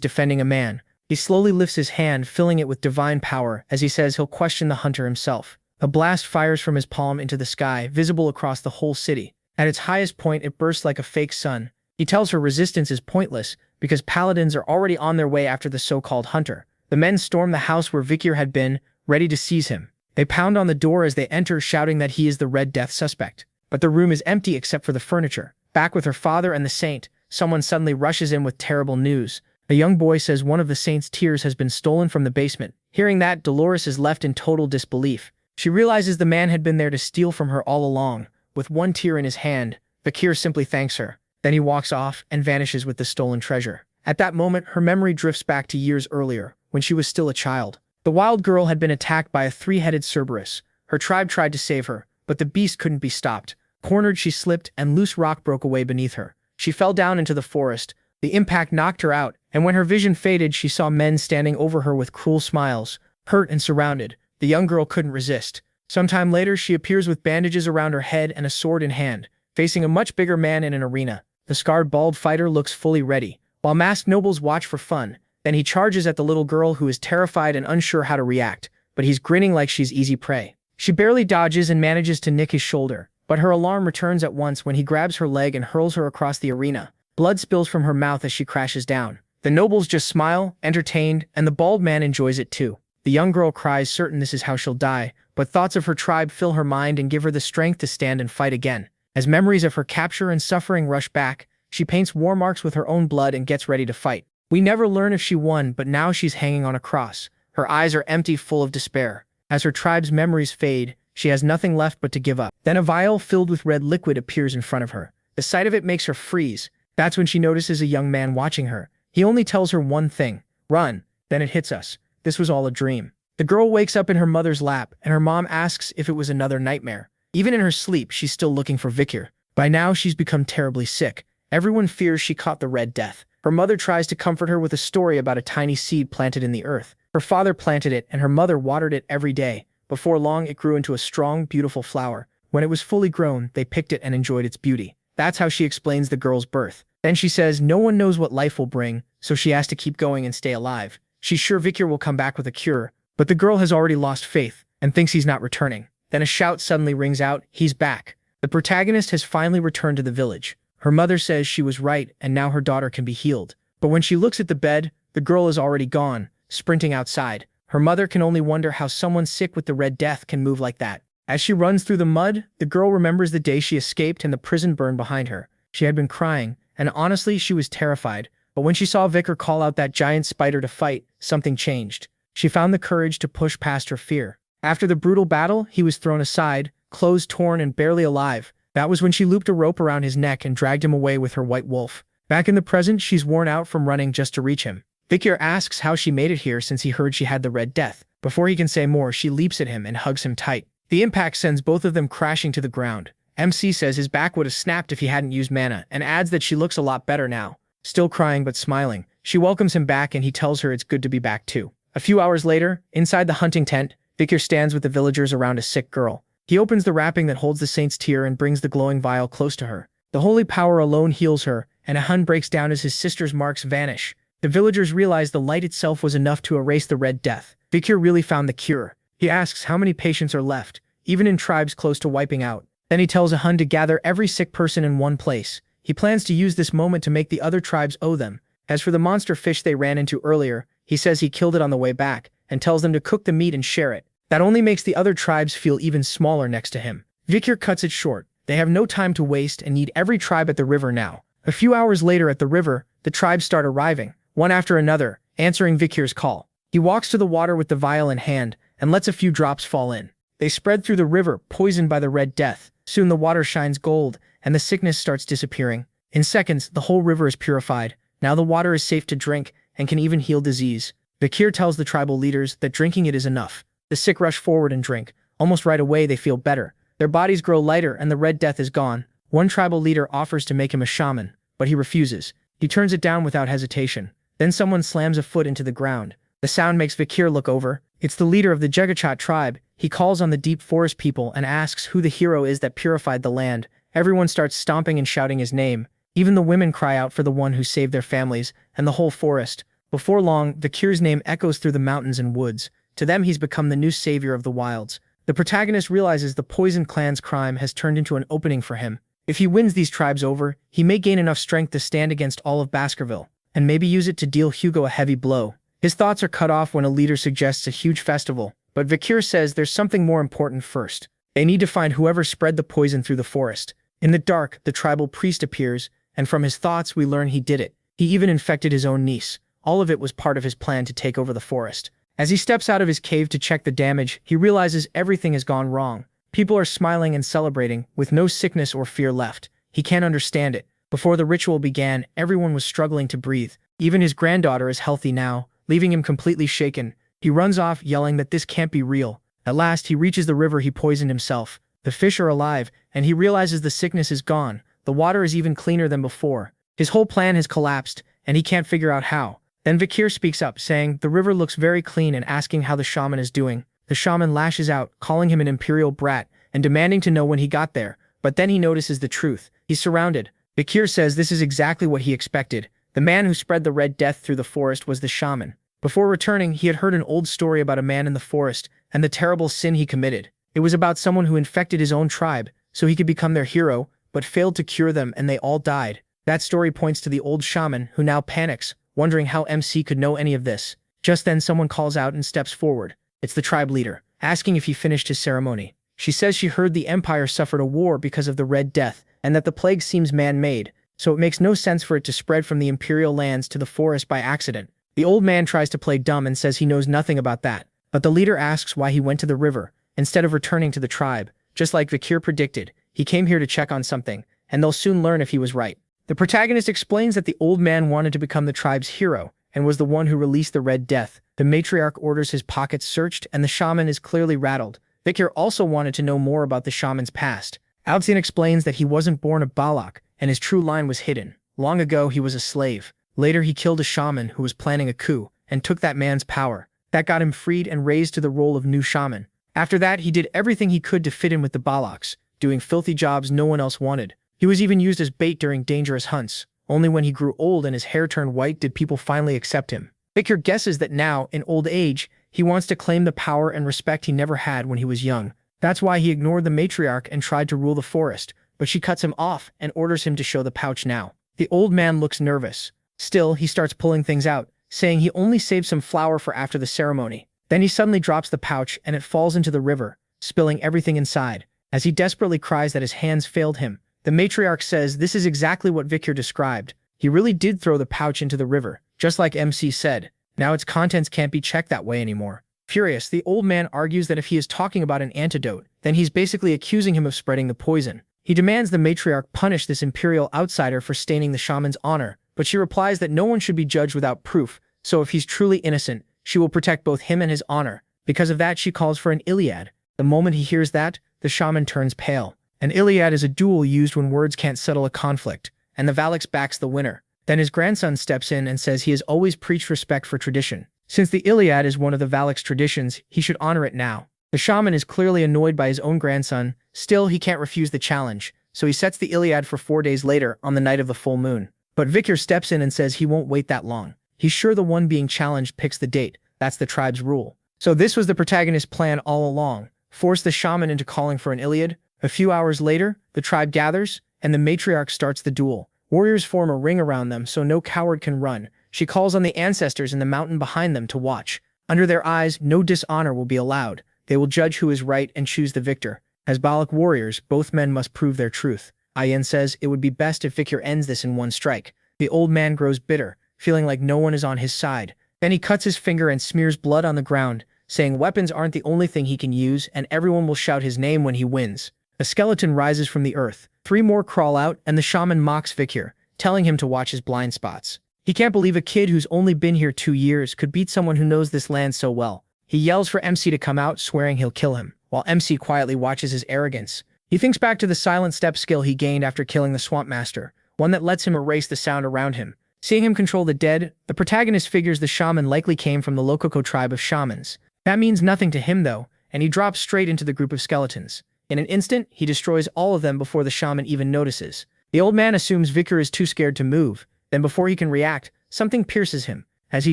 defending a man. He slowly lifts his hand, filling it with divine power, as he says he'll question the hunter himself. A blast fires from his palm into the sky, visible across the whole city. At its highest point, it bursts like a fake sun. He tells her resistance is pointless, because paladins are already on their way after the so-called hunter. The men storm the house where Vikir had been, ready to seize him. They pound on the door as they enter, shouting that he is the Red Death suspect. But the room is empty except for the furniture. Back with her father and the saint, someone suddenly rushes in with terrible news. A young boy says one of the saint's tears has been stolen from the basement. Hearing that, Dolores is left in total disbelief. She realizes the man had been there to steal from her all along. With one tear in his hand, Vikir simply thanks her. Then he walks off and vanishes with the stolen treasure. At that moment, her memory drifts back to years earlier, when she was still a child. The wild girl had been attacked by a 3-headed Cerberus. Her tribe tried to save her, but the beast couldn't be stopped. Cornered, she slipped, and loose rock broke away beneath her. She fell down into the forest. The impact knocked her out, and when her vision faded, she saw men standing over her with cruel smiles. Hurt and surrounded, the young girl couldn't resist. Sometime later, she appears with bandages around her head and a sword in hand, facing a much bigger man in an arena. The scarred bald fighter looks fully ready, while masked nobles watch for fun. Then he charges at the little girl who is terrified and unsure how to react, but he's grinning like she's easy prey. She barely dodges and manages to nick his shoulder, but her alarm returns at once when he grabs her leg and hurls her across the arena. Blood spills from her mouth as she crashes down. The nobles just smile, entertained, and the bald man enjoys it too. The young girl cries, certain this is how she'll die, but thoughts of her tribe fill her mind and give her the strength to stand and fight again. As memories of her capture and suffering rush back, she paints war marks with her own blood and gets ready to fight. We never learn if she won, but now she's hanging on a cross. Her eyes are empty, full of despair. As her tribe's memories fade, she has nothing left but to give up. Then a vial filled with red liquid appears in front of her. The sight of it makes her freeze. That's when she notices a young man watching her. He only tells her one thing: run. Then it hits us. This was all a dream. The girl wakes up in her mother's lap, and her mom asks if it was another nightmare. Even in her sleep, she's still looking for Vikir. By now, she's become terribly sick. Everyone fears she caught the Red Death. Her mother tries to comfort her with a story about a tiny seed planted in the earth. Her father planted it, and her mother watered it every day. Before long, it grew into a strong, beautiful flower. When it was fully grown, they picked it and enjoyed its beauty. That's how she explains the girl's birth. Then she says no one knows what life will bring, so she has to keep going and stay alive. She's sure Vikir will come back with a cure, but the girl has already lost faith and thinks he's not returning. Then a shout suddenly rings out, he's back. The protagonist has finally returned to the village. Her mother says she was right and now her daughter can be healed. But when she looks at the bed, the girl is already gone, sprinting outside. Her mother can only wonder how someone sick with the Red Death can move like that. As she runs through the mud, the girl remembers the day she escaped and the prison burned behind her. She had been crying, and honestly, she was terrified. But when she saw Vikir call out that giant spider to fight, something changed. She found the courage to push past her fear. After the brutal battle, he was thrown aside, clothes torn and barely alive. That was when she looped a rope around his neck and dragged him away with her white wolf. Back in the present, she's worn out from running just to reach him. Vikir asks how she made it here since he heard she had the Red Death. Before he can say more, she leaps at him and hugs him tight. The impact sends both of them crashing to the ground. MC says his back would have snapped if he hadn't used mana, and adds that she looks a lot better now. Still crying but smiling, she welcomes him back and he tells her it's good to be back too. A few hours later, inside the hunting tent, Vikir stands with the villagers around a sick girl. He opens the wrapping that holds the saint's tear and brings the glowing vial close to her. The holy power alone heals her, and a hun breaks down as his sister's marks vanish. The villagers realize the light itself was enough to erase the Red Death. Vikir really found the cure. He asks how many patients are left, even in tribes close to wiping out. Then he tells a hun to gather every sick person in one place. He plans to use this moment to make the other tribes owe them. As for the monster fish they ran into earlier, he says he killed it on the way back, and tells them to cook the meat and share it. That only makes the other tribes feel even smaller next to him. Vikir cuts it short. They have no time to waste and need every tribe at the river now. A few hours later at the river, the tribes start arriving, one after another, answering Vikir's call. He walks to the water with the vial in hand, and lets a few drops fall in. They spread through the river, poisoned by the Red Death. Soon the water shines gold, and the sickness starts disappearing. In seconds, the whole river is purified. Now the water is safe to drink, and can even heal disease. Vikir tells the tribal leaders that drinking it is enough. The sick rush forward and drink. Almost right away they feel better. Their bodies grow lighter and the Red Death is gone. One tribal leader offers to make him a shaman, but he refuses. He turns it down without hesitation. Then someone slams a foot into the ground. The sound makes Vikir look over. It's the leader of the Jagachat tribe. He calls on the deep forest people and asks who the hero is that purified the land. Everyone starts stomping and shouting his name. Even the women cry out for the one who saved their families and the whole forest. Before long, Vikir's name echoes through the mountains and woods. To them, he's become the new savior of the wilds. The protagonist realizes the poison clan's crime has turned into an opening for him. If he wins these tribes over, he may gain enough strength to stand against all of Baskerville, and maybe use it to deal Hugo a heavy blow. His thoughts are cut off when a leader suggests a huge festival, but Vikir says there's something more important first. They need to find whoever spread the poison through the forest. In the dark, the tribal priest appears, and from his thoughts we learn he did it. He even infected his own niece. All of it was part of his plan to take over the forest. As he steps out of his cave to check the damage, he realizes everything has gone wrong. People are smiling and celebrating, with no sickness or fear left. He can't understand it. Before the ritual began, everyone was struggling to breathe. Even his granddaughter is healthy now, leaving him completely shaken. He runs off, yelling that this can't be real. At last, he reaches the river he poisoned himself. The fish are alive, and he realizes the sickness is gone. The water is even cleaner than before. His whole plan has collapsed, and he can't figure out how. Then Vikir speaks up, saying the river looks very clean and asking how the shaman is doing. The shaman lashes out, calling him an imperial brat, and demanding to know when he got there. But then he notices the truth. He's surrounded. Vikir says this is exactly what he expected. The man who spread the Red Death through the forest was the shaman. Before returning, he had heard an old story about a man in the forest, and the terrible sin he committed. It was about someone who infected his own tribe, so he could become their hero, but failed to cure them and they all died. That story points to the old shaman, who now panics, wondering how MC could know any of this. Just then someone calls out and steps forward. It's the tribe leader, asking if he finished his ceremony. She says she heard the Empire suffered a war because of the Red Death, and that the plague seems man-made, so it makes no sense for it to spread from the Imperial lands to the forest by accident. The old man tries to play dumb and says he knows nothing about that, but the leader asks why he went to the river, instead of returning to the tribe. Just like Vikir predicted, he came here to check on something, and they'll soon learn if he was right. The protagonist explains that the old man wanted to become the tribe's hero, and was the one who released the Red Death. The matriarch orders his pockets searched, and the shaman is clearly rattled. Vikir also wanted to know more about the shaman's past. Alcyon explains that he wasn't born a Balak, and his true line was hidden. Long ago, he was a slave. Later, he killed a shaman who was planning a coup, and took that man's power. That got him freed and raised to the role of new shaman. After that, he did everything he could to fit in with the Balaks, doing filthy jobs no one else wanted. He was even used as bait during dangerous hunts. Only when he grew old and his hair turned white did people finally accept him. Vikir guesses that now, in old age, he wants to claim the power and respect he never had when he was young. That's why he ignored the matriarch and tried to rule the forest, but she cuts him off and orders him to show the pouch now. The old man looks nervous. Still, he starts pulling things out, saying he only saved some flour for after the ceremony. Then he suddenly drops the pouch and it falls into the river, spilling everything inside. As he desperately cries that his hands failed him, the matriarch says this is exactly what Vikir described. He really did throw the pouch into the river, just like MC said. Now its contents can't be checked that way anymore. Furious, the old man argues that if he is talking about an antidote, then he's basically accusing him of spreading the poison. He demands the matriarch punish this imperial outsider for staining the shaman's honor, but she replies that no one should be judged without proof, so if he's truly innocent, she will protect both him and his honor. Because of that, she calls for an Iliad. The moment he hears that, the shaman turns pale. An Iliad is a duel used when words can't settle a conflict, and the Valaks backs the winner. Then his grandson steps in and says he has always preached respect for tradition. Since the Iliad is one of the Valaks' traditions, he should honor it now. The shaman is clearly annoyed by his own grandson. Still, he can't refuse the challenge, so he sets the Iliad for 4 days later on the night of the full moon. But Vikir steps in and says he won't wait that long. He's sure the one being challenged picks the date. That's the tribe's rule. So this was the protagonist's plan all along. Force the shaman into calling for an Iliad. A few hours later, the tribe gathers, and the matriarch starts the duel. Warriors form a ring around them so no coward can run. She calls on the ancestors in the mountain behind them to watch. Under their eyes, no dishonor will be allowed. They will judge who is right and choose the victor. As Balak warriors, both men must prove their truth. Ayen says it would be best if Vikir ends this in one strike. The old man grows bitter, feeling like no one is on his side. Then he cuts his finger and smears blood on the ground, saying weapons aren't the only thing he can use and everyone will shout his name when he wins. A skeleton rises from the earth. 3 more crawl out and the shaman mocks Vikir, telling him to watch his blind spots. He can't believe a kid who's only been here 2 years could beat someone who knows this land so well. He yells for MC to come out, swearing he'll kill him, while MC quietly watches his arrogance. He thinks back to the silent step skill he gained after killing the swamp master, one that lets him erase the sound around him. Seeing him control the dead, the protagonist figures the shaman likely came from the Lokoko tribe of shamans. That means nothing to him though, and he drops straight into the group of skeletons. In an instant, he destroys all of them before the shaman even notices. The old man assumes Vikir is too scared to move. Then before he can react, something pierces him. As he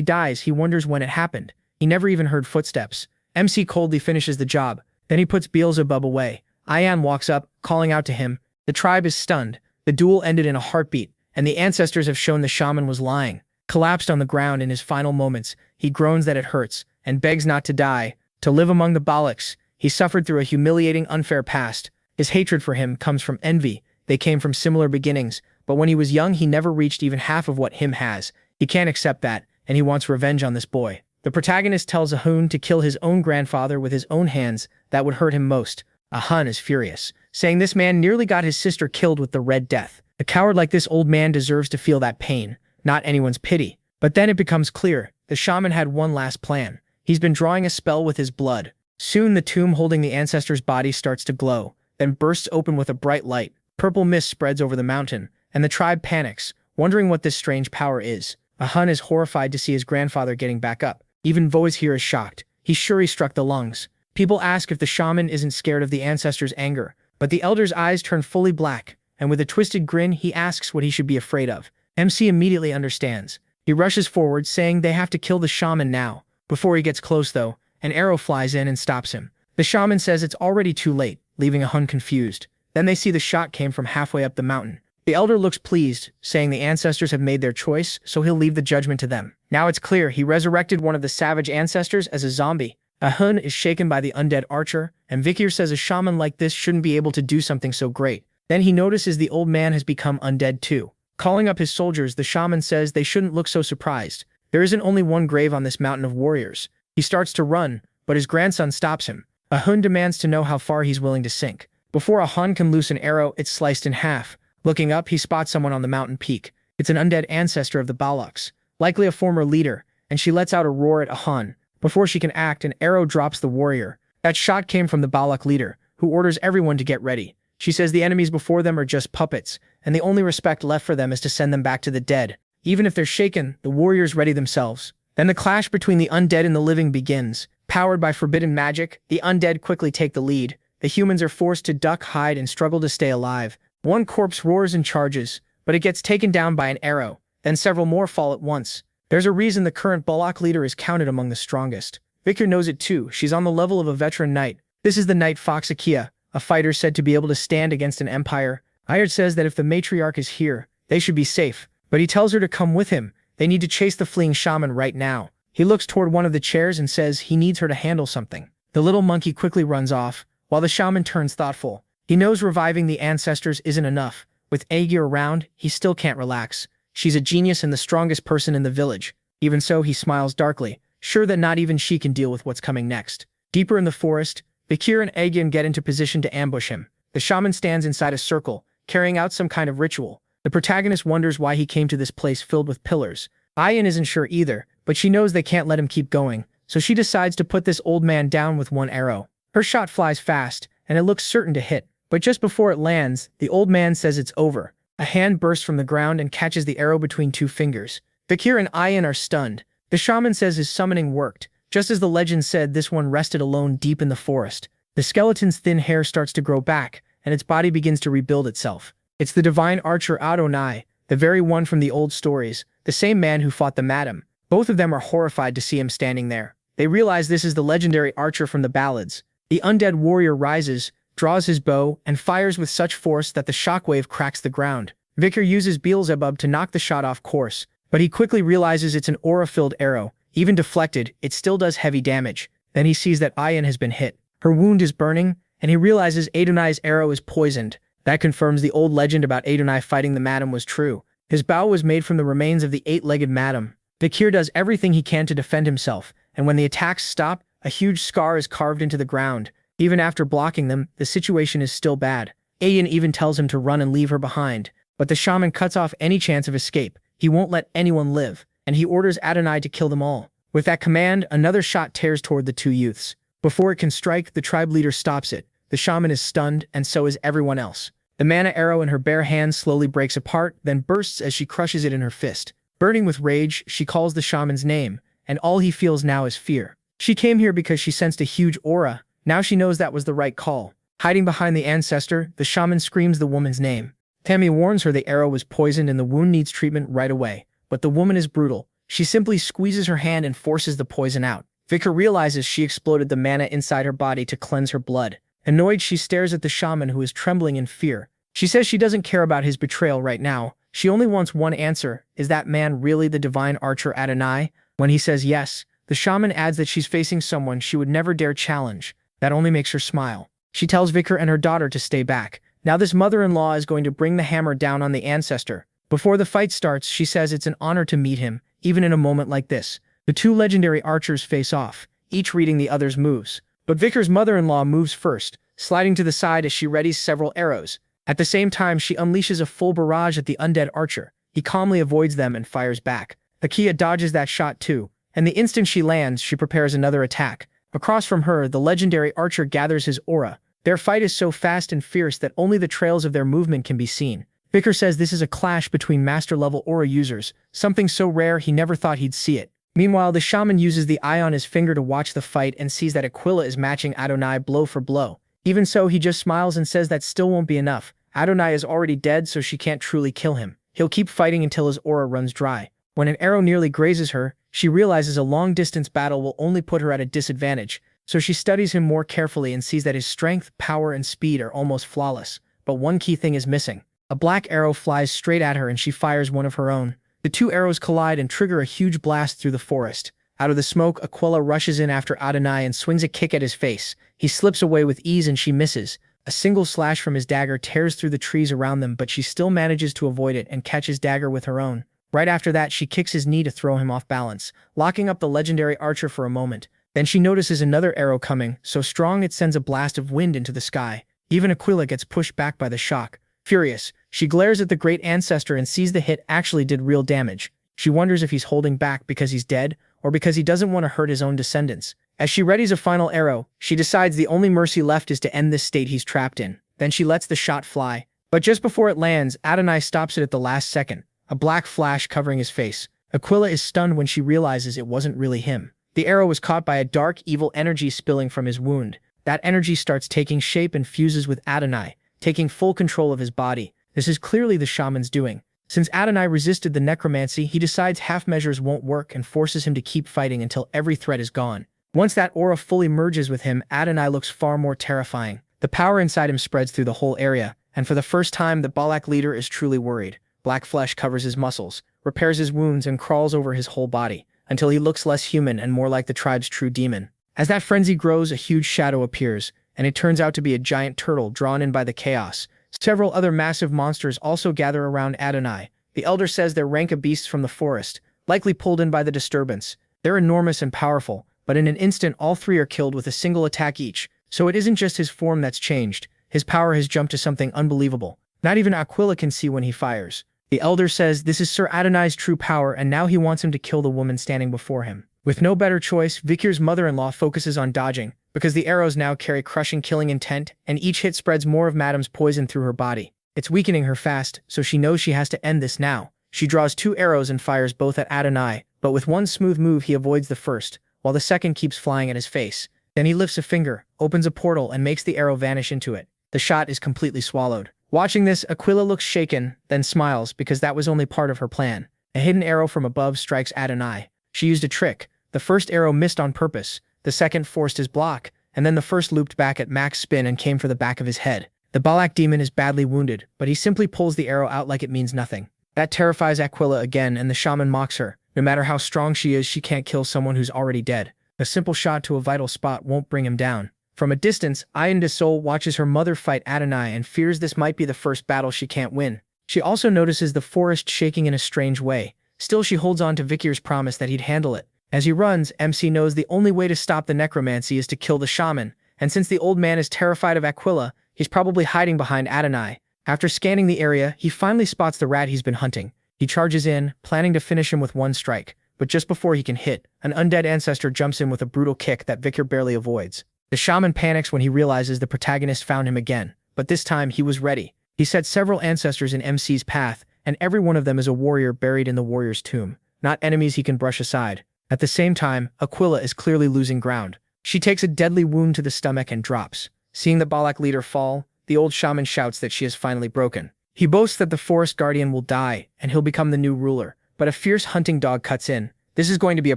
dies, he wonders when it happened. He never even heard footsteps. MC coldly finishes the job. Then he puts Beelzebub away. Ayan walks up, calling out to him. The tribe is stunned. The duel ended in a heartbeat, and the ancestors have shown the shaman was lying. Collapsed on the ground in his final moments, he groans that it hurts, and begs not to die, to live among the Balaks. He suffered through a humiliating, unfair past. His hatred for him comes from envy. They came from similar beginnings, but when he was young, he never reached even half of what him has. He can't accept that, and he wants revenge on this boy. The protagonist tells Ahun to kill his own grandfather with his own hands. That would hurt him most. Ahun is furious, saying this man nearly got his sister killed with the Red Death. A coward like this old man deserves to feel that pain, not anyone's pity. But then it becomes clear, the shaman had one last plan. He's been drawing a spell with his blood. Soon the tomb holding the ancestor's body starts to glow, then bursts open with a bright light. Purple mist spreads over the mountain, and the tribe panics, wondering what this strange power is. Ahun is horrified to see his grandfather getting back up. Even Voice here is shocked. He's sure he struck the lungs. People ask if the shaman isn't scared of the ancestor's anger, but the elder's eyes turn fully black, and with a twisted grin, he asks what he should be afraid of. MC immediately understands. He rushes forward, saying they have to kill the shaman now. Before he gets close, though, an arrow flies in and stops him. The shaman says it's already too late, leaving Ahun confused. Then they see the shot came from halfway up the mountain. The elder looks pleased, saying the ancestors have made their choice, so he'll leave the judgment to them. Now it's clear he resurrected one of the savage ancestors as a zombie. Ahun is shaken by the undead archer, and Vikir says a shaman like this shouldn't be able to do something so great. Then he notices the old man has become undead too. Calling up his soldiers, the shaman says they shouldn't look so surprised. There isn't only one grave on this mountain of warriors. He starts to run, but his grandson stops him. Ahun demands to know how far he's willing to sink. Before Ahun can loose an arrow, it's sliced in half. Looking up, he spots someone on the mountain peak. It's an undead ancestor of the Balaks, likely a former leader, and she lets out a roar at Ahun. Before she can act, an arrow drops the warrior. That shot came from the Balak leader, who orders everyone to get ready. She says the enemies before them are just puppets, and the only respect left for them is to send them back to the dead. Even if they're shaken, the warriors ready themselves. Then the clash between the undead and the living begins. Powered by forbidden magic, the undead quickly take the lead. The humans are forced to duck, hide, and struggle to stay alive. One corpse roars and charges, but it gets taken down by an arrow. Then several more fall at once. There's a reason the current Balak leader is counted among the strongest. Vikir knows it too. She's on the level of a veteran knight. This is the knight Foxakia, a fighter said to be able to stand against an empire. Ayard says that if the matriarch is here, they should be safe, but he tells her to come with him. They need to chase the fleeing shaman right now. He looks toward one of the chairs and says he needs her to handle something. The little monkey quickly runs off, while the shaman turns thoughtful. He knows reviving the ancestors isn't enough. With Aegir around, he still can't relax. She's a genius and the strongest person in the village. Even so, he smiles darkly, sure that not even she can deal with what's coming next. Deeper in the forest, Bakir and Aegian get into position to ambush him. The shaman stands inside a circle, carrying out some kind of ritual. The protagonist wonders why he came to this place filled with pillars. Ayan isn't sure either, but she knows they can't let him keep going, so she decides to put this old man down with one arrow. Her shot flies fast, and it looks certain to hit, but just before it lands, the old man says it's over. A hand bursts from the ground and catches the arrow between two fingers. Bakir and Ayan are stunned. The shaman says his summoning worked. Just as the legend said, this one rested alone deep in the forest. The skeleton's thin hair starts to grow back, and its body begins to rebuild itself. It's the divine archer Adonai, the very one from the old stories, the same man who fought the madam. Both of them are horrified to see him standing there. They realize this is the legendary archer from the ballads. The undead warrior rises, draws his bow, and fires with such force that the shockwave cracks the ground. Vikir uses Beelzebub to knock the shot off course, but he quickly realizes it's an aura-filled arrow. Even deflected, it still does heavy damage. Then he sees that Ayan has been hit. Her wound is burning, and he realizes Adonai's arrow is poisoned. That confirms the old legend about Adonai fighting the madam was true. His bow was made from the remains of the eight-legged madam. Vikir does everything he can to defend himself, and when the attacks stop, a huge scar is carved into the ground. Even after blocking them, the situation is still bad. Ayan even tells him to run and leave her behind, but the shaman cuts off any chance of escape. He won't let anyone live, and he orders Adonai to kill them all. With that command, another shot tears toward the two youths. Before it can strike, the tribe leader stops it. The shaman is stunned, and so is everyone else. The mana arrow in her bare hand slowly breaks apart, then bursts as she crushes it in her fist. Burning with rage, she calls the shaman's name, and all he feels now is fear. She came here because she sensed a huge aura. Now she knows that was the right call. Hiding behind the ancestor, the shaman screams the woman's name. Tammy warns her the arrow was poisoned and the wound needs treatment right away. But the woman is brutal. She simply squeezes her hand and forces the poison out. Vikir realizes she exploded the mana inside her body to cleanse her blood. Annoyed, she stares at the shaman who is trembling in fear. She says she doesn't care about his betrayal right now. She only wants one answer. Is that man really the divine archer Adonai? When he says yes, the shaman adds that she's facing someone she would never dare challenge. That only makes her smile. She tells Vikir and her daughter to stay back. Now this mother-in-law is going to bring the hammer down on the ancestor. Before the fight starts, she says it's an honor to meet him, even in a moment like this. The two legendary archers face off, each reading the other's moves. But Vikir's mother-in-law moves first, sliding to the side as she readies several arrows. At the same time, she unleashes a full barrage at the undead archer. He calmly avoids them and fires back. Akia dodges that shot too, and the instant she lands, she prepares another attack. Across from her, the legendary archer gathers his aura. Their fight is so fast and fierce that only the trails of their movement can be seen. Vikir says this is a clash between master-level aura users, something so rare he never thought he'd see it. Meanwhile, the shaman uses the eye on his finger to watch the fight and sees that Aquila is matching Adonai blow for blow. Even so, he just smiles and says that still won't be enough. Adonai is already dead, so she can't truly kill him. He'll keep fighting until his aura runs dry. When an arrow nearly grazes her, she realizes a long-distance battle will only put her at a disadvantage, so she studies him more carefully and sees that his strength, power, and speed are almost flawless. But one key thing is missing. A black arrow flies straight at her and she fires one of her own. The two arrows collide and trigger a huge blast through the forest. Out of the smoke, Aquila rushes in after Adonai and swings a kick at his face. He slips away with ease and she misses. A single slash from his dagger tears through the trees around them, but she still manages to avoid it and catch his dagger with her own. Right after that, she kicks his knee to throw him off balance, locking up the legendary archer for a moment. Then she notices another arrow coming, so strong it sends a blast of wind into the sky. Even Aquila gets pushed back by the shock. Furious, she glares at the great ancestor and sees the hit actually did real damage. She wonders if he's holding back because he's dead, or because he doesn't want to hurt his own descendants. As she readies a final arrow, she decides the only mercy left is to end this state he's trapped in. Then she lets the shot fly. But just before it lands, Adonai stops it at the last second, a black flash covering his face. Aquila is stunned when she realizes it wasn't really him. The arrow was caught by a dark, evil energy spilling from his wound. That energy starts taking shape and fuses with Adonai, taking full control of his body. This is clearly the shaman's doing. Since Adonai resisted the necromancy, he decides half measures won't work and forces him to keep fighting until every threat is gone. Once that aura fully merges with him, Adonai looks far more terrifying. The power inside him spreads through the whole area, and for the first time, the Balak leader is truly worried. Black flesh covers his muscles, repairs his wounds, and crawls over his whole body, until he looks less human and more like the tribe's true demon. As that frenzy grows, a huge shadow appears, and it turns out to be a giant turtle drawn in by the chaos. Several other massive monsters also gather around Adonai. The elder says they're Ranka beasts from the forest, likely pulled in by the disturbance. They're enormous and powerful, but in an instant all three are killed with a single attack each. So it isn't just his form that's changed. His power has jumped to something unbelievable. Not even Aquila can see when he fires. The elder says this is Sir Adonai's true power, and now he wants him to kill the woman standing before him. With no better choice, Vikir's mother-in-law focuses on dodging, because the arrows now carry crushing killing intent, and each hit spreads more of Madam's poison through her body. It's weakening her fast, so she knows she has to end this now. She draws 2 arrows and fires both at Adonai, but with one smooth move he avoids the first, while the second keeps flying at his face. Then he lifts a finger, opens a portal, and makes the arrow vanish into it. The shot is completely swallowed. Watching this, Aquila looks shaken, then smiles, because that was only part of her plan. A hidden arrow from above strikes Adonai. She used a trick. The first arrow missed on purpose, the second forced his block, and then the first looped back at max spin and came for the back of his head. The Balak demon is badly wounded, but he simply pulls the arrow out like it means nothing. That terrifies Aquila again, and the shaman mocks her. No matter how strong she is, she can't kill someone who's already dead. A simple shot to a vital spot won't bring him down. From a distance, Ayan de Sol watches her mother fight Adonai and fears this might be the first battle she can't win. She also notices the forest shaking in a strange way. Still, she holds on to Vikir's promise that he'd handle it. As he runs, MC knows the only way to stop the necromancy is to kill the shaman, and since the old man is terrified of Aquila, he's probably hiding behind Adonai. After scanning the area, he finally spots the rat he's been hunting. He charges in, planning to finish him with one strike, but just before he can hit, an undead ancestor jumps in with a brutal kick that Vikir barely avoids. The shaman panics when he realizes the protagonist found him again, but this time he was ready. He set several ancestors in MC's path, and every one of them is a warrior buried in the warrior's tomb, not enemies he can brush aside. At the same time, Aquila is clearly losing ground. She takes a deadly wound to the stomach and drops. Seeing the Balak leader fall, the old shaman shouts that she is finally broken. He boasts that the forest guardian will die, and he'll become the new ruler, but a fierce hunting dog cuts in. This is going to be a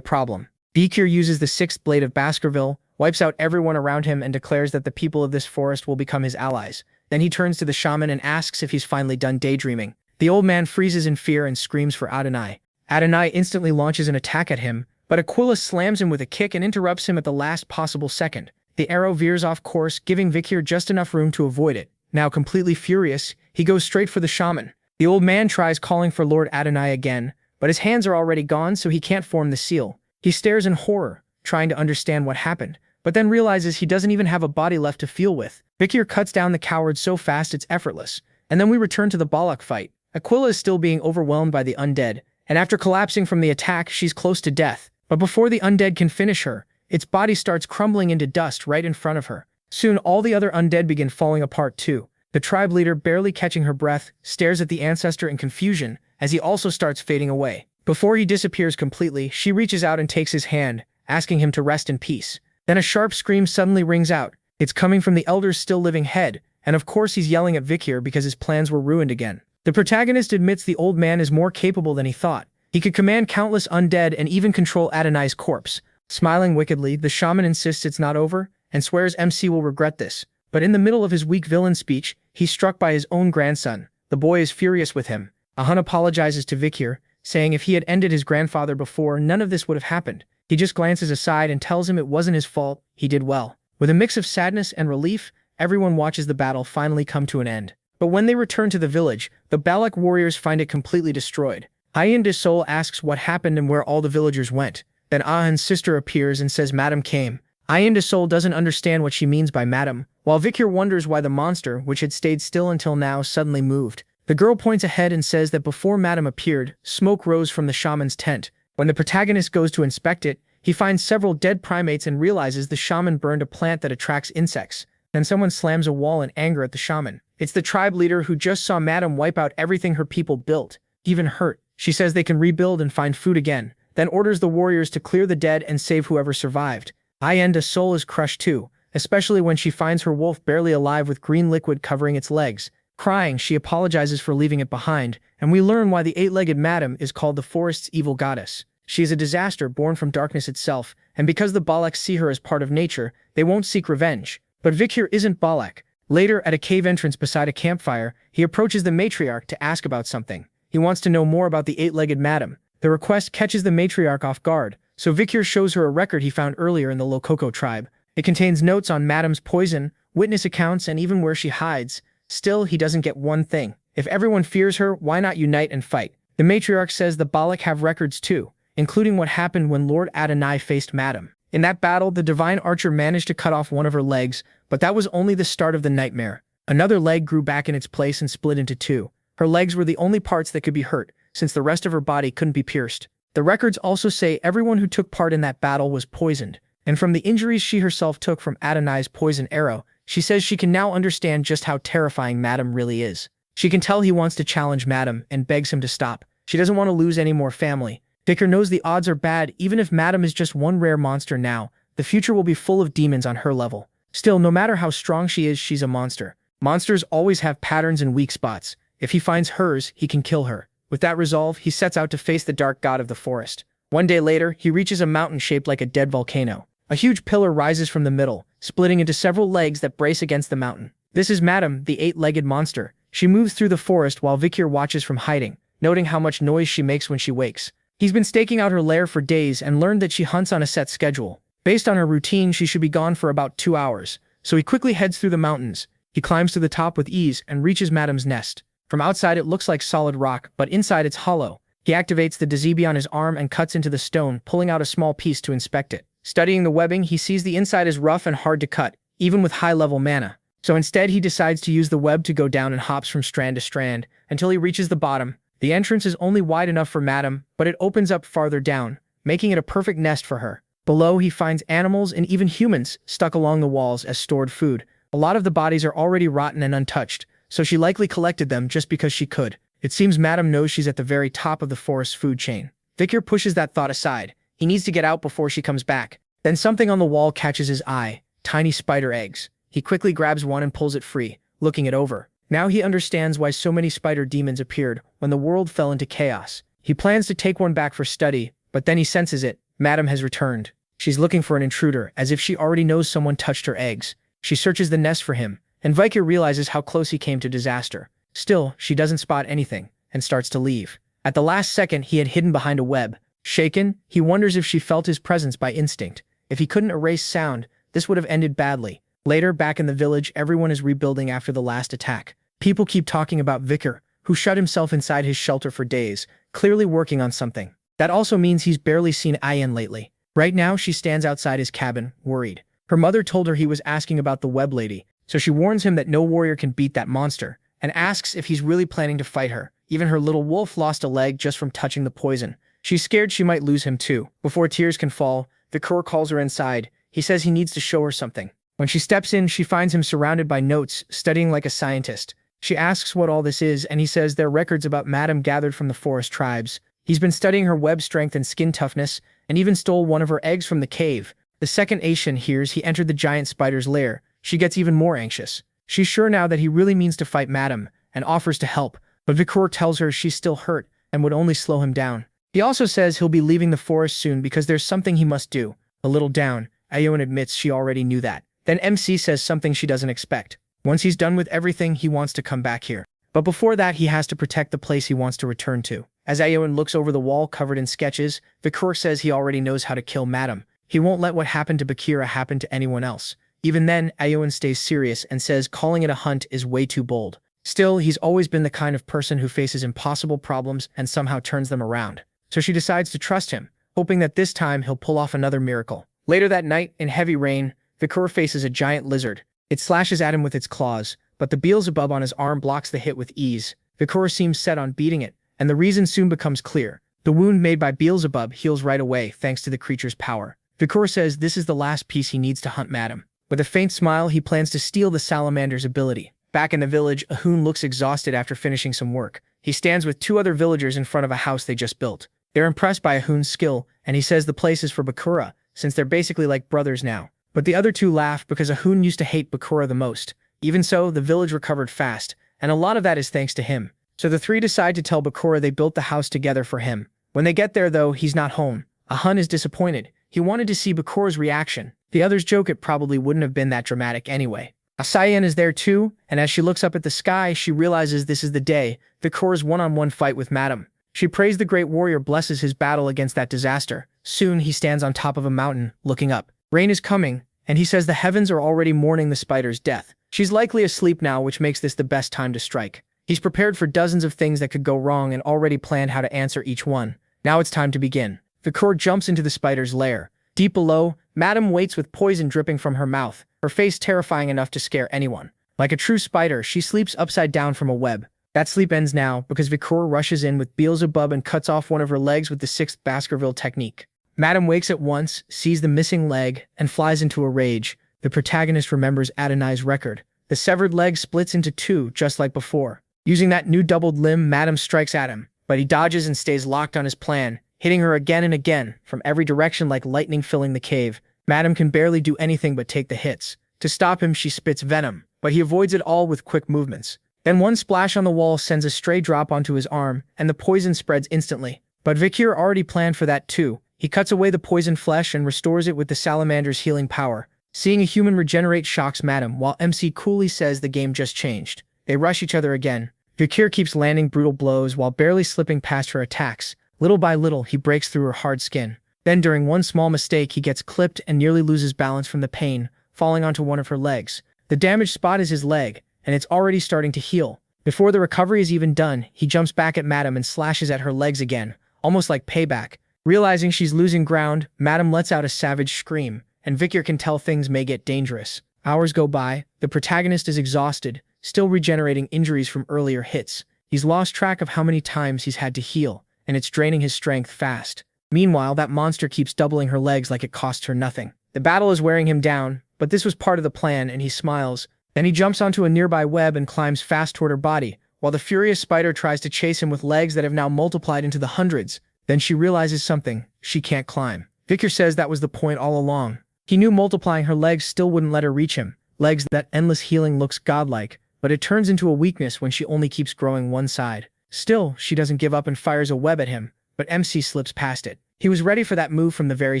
problem. Vikir uses the 6th blade of Baskerville, wipes out everyone around him, and declares that the people of this forest will become his allies. Then he turns to the shaman and asks if he's finally done daydreaming. The old man freezes in fear and screams for Adonai. Adonai instantly launches an attack at him, but Aquila slams him with a kick and interrupts him at the last possible second. The arrow veers off course, giving Vikir just enough room to avoid it. Now completely furious, he goes straight for the shaman. The old man tries calling for Lord Adonai again, but his hands are already gone, so he can't form the seal. He stares in horror, trying to understand what happened, but then realizes he doesn't even have a body left to feel with. Vikir cuts down the coward so fast it's effortless. And then we return to the Balak fight. Aquila is still being overwhelmed by the undead, and after collapsing from the attack, she's close to death. But before the undead can finish her, its body starts crumbling into dust right in front of her. Soon, all the other undead begin falling apart too. The tribe leader, barely catching her breath, stares at the ancestor in confusion as he also starts fading away. Before he disappears completely, she reaches out and takes his hand, asking him to rest in peace. Then a sharp scream suddenly rings out. It's coming from the elder's still living head, and of course he's yelling at Vikir because his plans were ruined again. The protagonist admits the old man is more capable than he thought. He could command countless undead and even control Adonai's corpse. Smiling wickedly, the shaman insists it's not over, and swears MC will regret this. But in the middle of his weak villain speech, he's struck by his own grandson. The boy is furious with him. Ahun apologizes to Vikir, saying if he had ended his grandfather before, none of this would have happened. He just glances aside and tells him it wasn't his fault, he did well. With a mix of sadness and relief, everyone watches the battle finally come to an end. But when they return to the village, the Balak warriors find it completely destroyed. Ayan de Sol asks what happened and where all the villagers went. Then Ahan's sister appears and says Madam came. Ayan de Sol doesn't understand what she means by Madam, while Vikir wonders why the monster, which had stayed still until now, suddenly moved. The girl points ahead and says that before Madam appeared, smoke rose from the shaman's tent. When the protagonist goes to inspect it, he finds several dead primates and realizes the shaman burned a plant that attracts insects. Then someone slams a wall in anger at the shaman. It's the tribe leader who just saw Madam wipe out everything her people built, even hurt. She says they can rebuild and find food again, then orders the warriors to clear the dead and save whoever survived. Ayan de Sol is crushed too, especially when she finds her wolf barely alive with green liquid covering its legs. Crying, she apologizes for leaving it behind, and we learn why the eight-legged Madam is called the forest's evil goddess. She is a disaster born from darkness itself, and because the Balaks see her as part of nature, they won't seek revenge. But Vikir isn't Balak. Later, at a cave entrance beside a campfire, he approaches the matriarch to ask about something. He wants to know more about the eight-legged Madam. The request catches the matriarch off guard, so Vikir shows her a record he found earlier in the Lokoko tribe. It contains notes on Madam's poison, witness accounts, and even where she hides. Still, he doesn't get one thing. If everyone fears her, why not unite and fight? The matriarch says the Balak have records too, including what happened when Lord Adonai faced Madam. In that battle, the divine archer managed to cut off one of her legs, but that was only the start of the nightmare. Another leg grew back in its place and split into two. Her legs were the only parts that could be hurt, since the rest of her body couldn't be pierced. The records also say everyone who took part in that battle was poisoned, and from the injuries she herself took from Adonai's poison arrow, she says she can now understand just how terrifying Madam really is. She can tell he wants to challenge Madam and begs him to stop. She doesn't want to lose any more family. Vikir knows the odds are bad. Even if Madam is just one rare monster now, the future will be full of demons on her level. Still, no matter how strong she is, she's a monster. Monsters always have patterns and weak spots. If he finds hers, he can kill her. With that resolve, he sets out to face the dark god of the forest. One day later, he reaches a mountain shaped like a dead volcano. A huge pillar rises from the middle, splitting into several legs that brace against the mountain. This is Madam, the eight-legged monster. She moves through the forest while Vikir watches from hiding, noting how much noise she makes when she wakes. He's been staking out her lair for days and learned that she hunts on a set schedule. Based on her routine, she should be gone for about 2 hours, so he quickly heads through the mountains. He climbs to the top with ease and reaches Madam's nest. From outside it looks like solid rock, but inside it's hollow. He activates the dazebi on his arm and cuts into the stone, pulling out a small piece to inspect it. Studying the webbing, he sees the inside is rough and hard to cut, even with high-level mana. So instead he decides to use the web to go down and hops from strand to strand, until he reaches the bottom. The entrance is only wide enough for Madam, but it opens up farther down, making it a perfect nest for her. Below, he finds animals and even humans stuck along the walls as stored food. A lot of the bodies are already rotten and untouched, so she likely collected them just because she could. It seems Madam knows she's at the very top of the forest's food chain. Vikir pushes that thought aside. He needs to get out before she comes back. Then something on the wall catches his eye. Tiny spider eggs. He quickly grabs one and pulls it free, looking it over. Now he understands why so many spider demons appeared when the world fell into chaos. He plans to take one back for study, but then he senses it. Madam has returned. She's looking for an intruder, as if she already knows someone touched her eggs. She searches the nest for him, and Vikir realizes how close he came to disaster. Still, she doesn't spot anything, and starts to leave. At the last second, he had hidden behind a web. Shaken, he wonders if she felt his presence by instinct. If he couldn't erase sound, this would have ended badly. Later, back in the village, everyone is rebuilding after the last attack. People keep talking about Vikir, who shut himself inside his shelter for days, clearly working on something. That also means he's barely seen Ayan lately. Right now, she stands outside his cabin, worried. Her mother told her he was asking about the web lady, so she warns him that no warrior can beat that monster, and asks if he's really planning to fight her. Even her little wolf lost a leg just from touching the poison. She's scared she might lose him too. Before tears can fall, Vikir calls her inside. He says he needs to show her something. When she steps in, she finds him surrounded by notes, studying like a scientist. She asks what all this is, and he says they're records about Madam gathered from the forest tribes. He's been studying her web strength and skin toughness, and even stole one of her eggs from the cave. The second Asian hears he entered the giant spider's lair. She gets even more anxious. She's sure now that he really means to fight Madam, and offers to help, but Vikir tells her she's still hurt, and would only slow him down. He also says he'll be leaving the forest soon because there's something he must do. A little down, Ayon admits she already knew that. Then MC says something she doesn't expect. Once he's done with everything, he wants to come back here. But before that, he has to protect the place he wants to return to. As Aowen looks over the wall covered in sketches, Vikur says he already knows how to kill Madam. He won't let what happened to Bakira happen to anyone else. Even then, Aowen stays serious and says calling it a hunt is way too bold. Still, he's always been the kind of person who faces impossible problems and somehow turns them around. So she decides to trust him, hoping that this time he'll pull off another miracle. Later that night, in heavy rain, Vikur faces a giant lizard. It slashes at him with its claws, but the Beelzebub on his arm blocks the hit with ease. Vikur seems set on beating it, and the reason soon becomes clear. The wound made by Beelzebub heals right away thanks to the creature's power. Vikur says this is the last piece he needs to hunt Madam. With a faint smile, he plans to steal the salamander's ability. Back in the village, Ahun looks exhausted after finishing some work. He stands with 2 other villagers in front of a house they just built. They're impressed by Ahun's skill, and he says the place is for Bakura, since they're basically like brothers now. But the other 2 laugh because Ahun used to hate Bakura the most. Even so, the village recovered fast, and a lot of that is thanks to him. So the 3 decide to tell Bakura they built the house together for him. When they get there though, he's not home. Ahun is disappointed. He wanted to see Bakura's reaction. The others joke it probably wouldn't have been that dramatic anyway. Asayan is there too, and as she looks up at the sky, she realizes this is the day Bakura's one-on-one fight with Madam. She prays the great warrior blesses his battle against that disaster. Soon he stands on top of a mountain, looking up. Rain is coming, and he says the heavens are already mourning the spider's death. She's likely asleep now, which makes this the best time to strike. He's prepared for dozens of things that could go wrong and already planned how to answer each one. Now it's time to begin. Vikur jumps into the spider's lair. Deep below, Madam waits with poison dripping from her mouth, her face terrifying enough to scare anyone. Like a true spider, she sleeps upside down from a web. That sleep ends now because Vikur rushes in with Beelzebub and cuts off one of her legs with the 6th Baskerville technique. Madam wakes at once, sees the missing leg, and flies into a rage. The protagonist remembers Adonai's record. The severed leg splits into 2, just like before. Using that new doubled limb, Madam strikes at him, but he dodges and stays locked on his plan, hitting her again and again, from every direction like lightning filling the cave. Madam can barely do anything but take the hits. To stop him, she spits venom, but he avoids it all with quick movements. Then one splash on the wall sends a stray drop onto his arm, and the poison spreads instantly. But Vikir already planned for that too. He cuts away the poisoned flesh and restores it with the salamander's healing power. Seeing a human regenerate shocks Madam, while MC coolly says the game just changed. They rush each other again. Vikir keeps landing brutal blows while barely slipping past her attacks. Little by little, he breaks through her hard skin. Then during one small mistake, he gets clipped and nearly loses balance from the pain, falling onto one of her legs. The damaged spot is his leg, and it's already starting to heal. Before the recovery is even done, he jumps back at Madam and slashes at her legs again, almost like payback. Realizing she's losing ground, Madam lets out a savage scream, and Vikir can tell things may get dangerous. Hours go by, the protagonist is exhausted, still regenerating injuries from earlier hits. He's lost track of how many times he's had to heal, and it's draining his strength fast. Meanwhile, that monster keeps doubling her legs like it costs her nothing. The battle is wearing him down, but this was part of the plan, and he smiles. Then he jumps onto a nearby web and climbs fast toward her body, while the furious spider tries to chase him with legs that have now multiplied into the hundreds. Then she realizes something. She can't climb. Vikir says that was the point all along. He knew multiplying her legs still wouldn't let her reach him. Legs that endless healing looks godlike, but it turns into a weakness when she only keeps growing one side. Still, she doesn't give up and fires a web at him, but MC slips past it. He was ready for that move from the very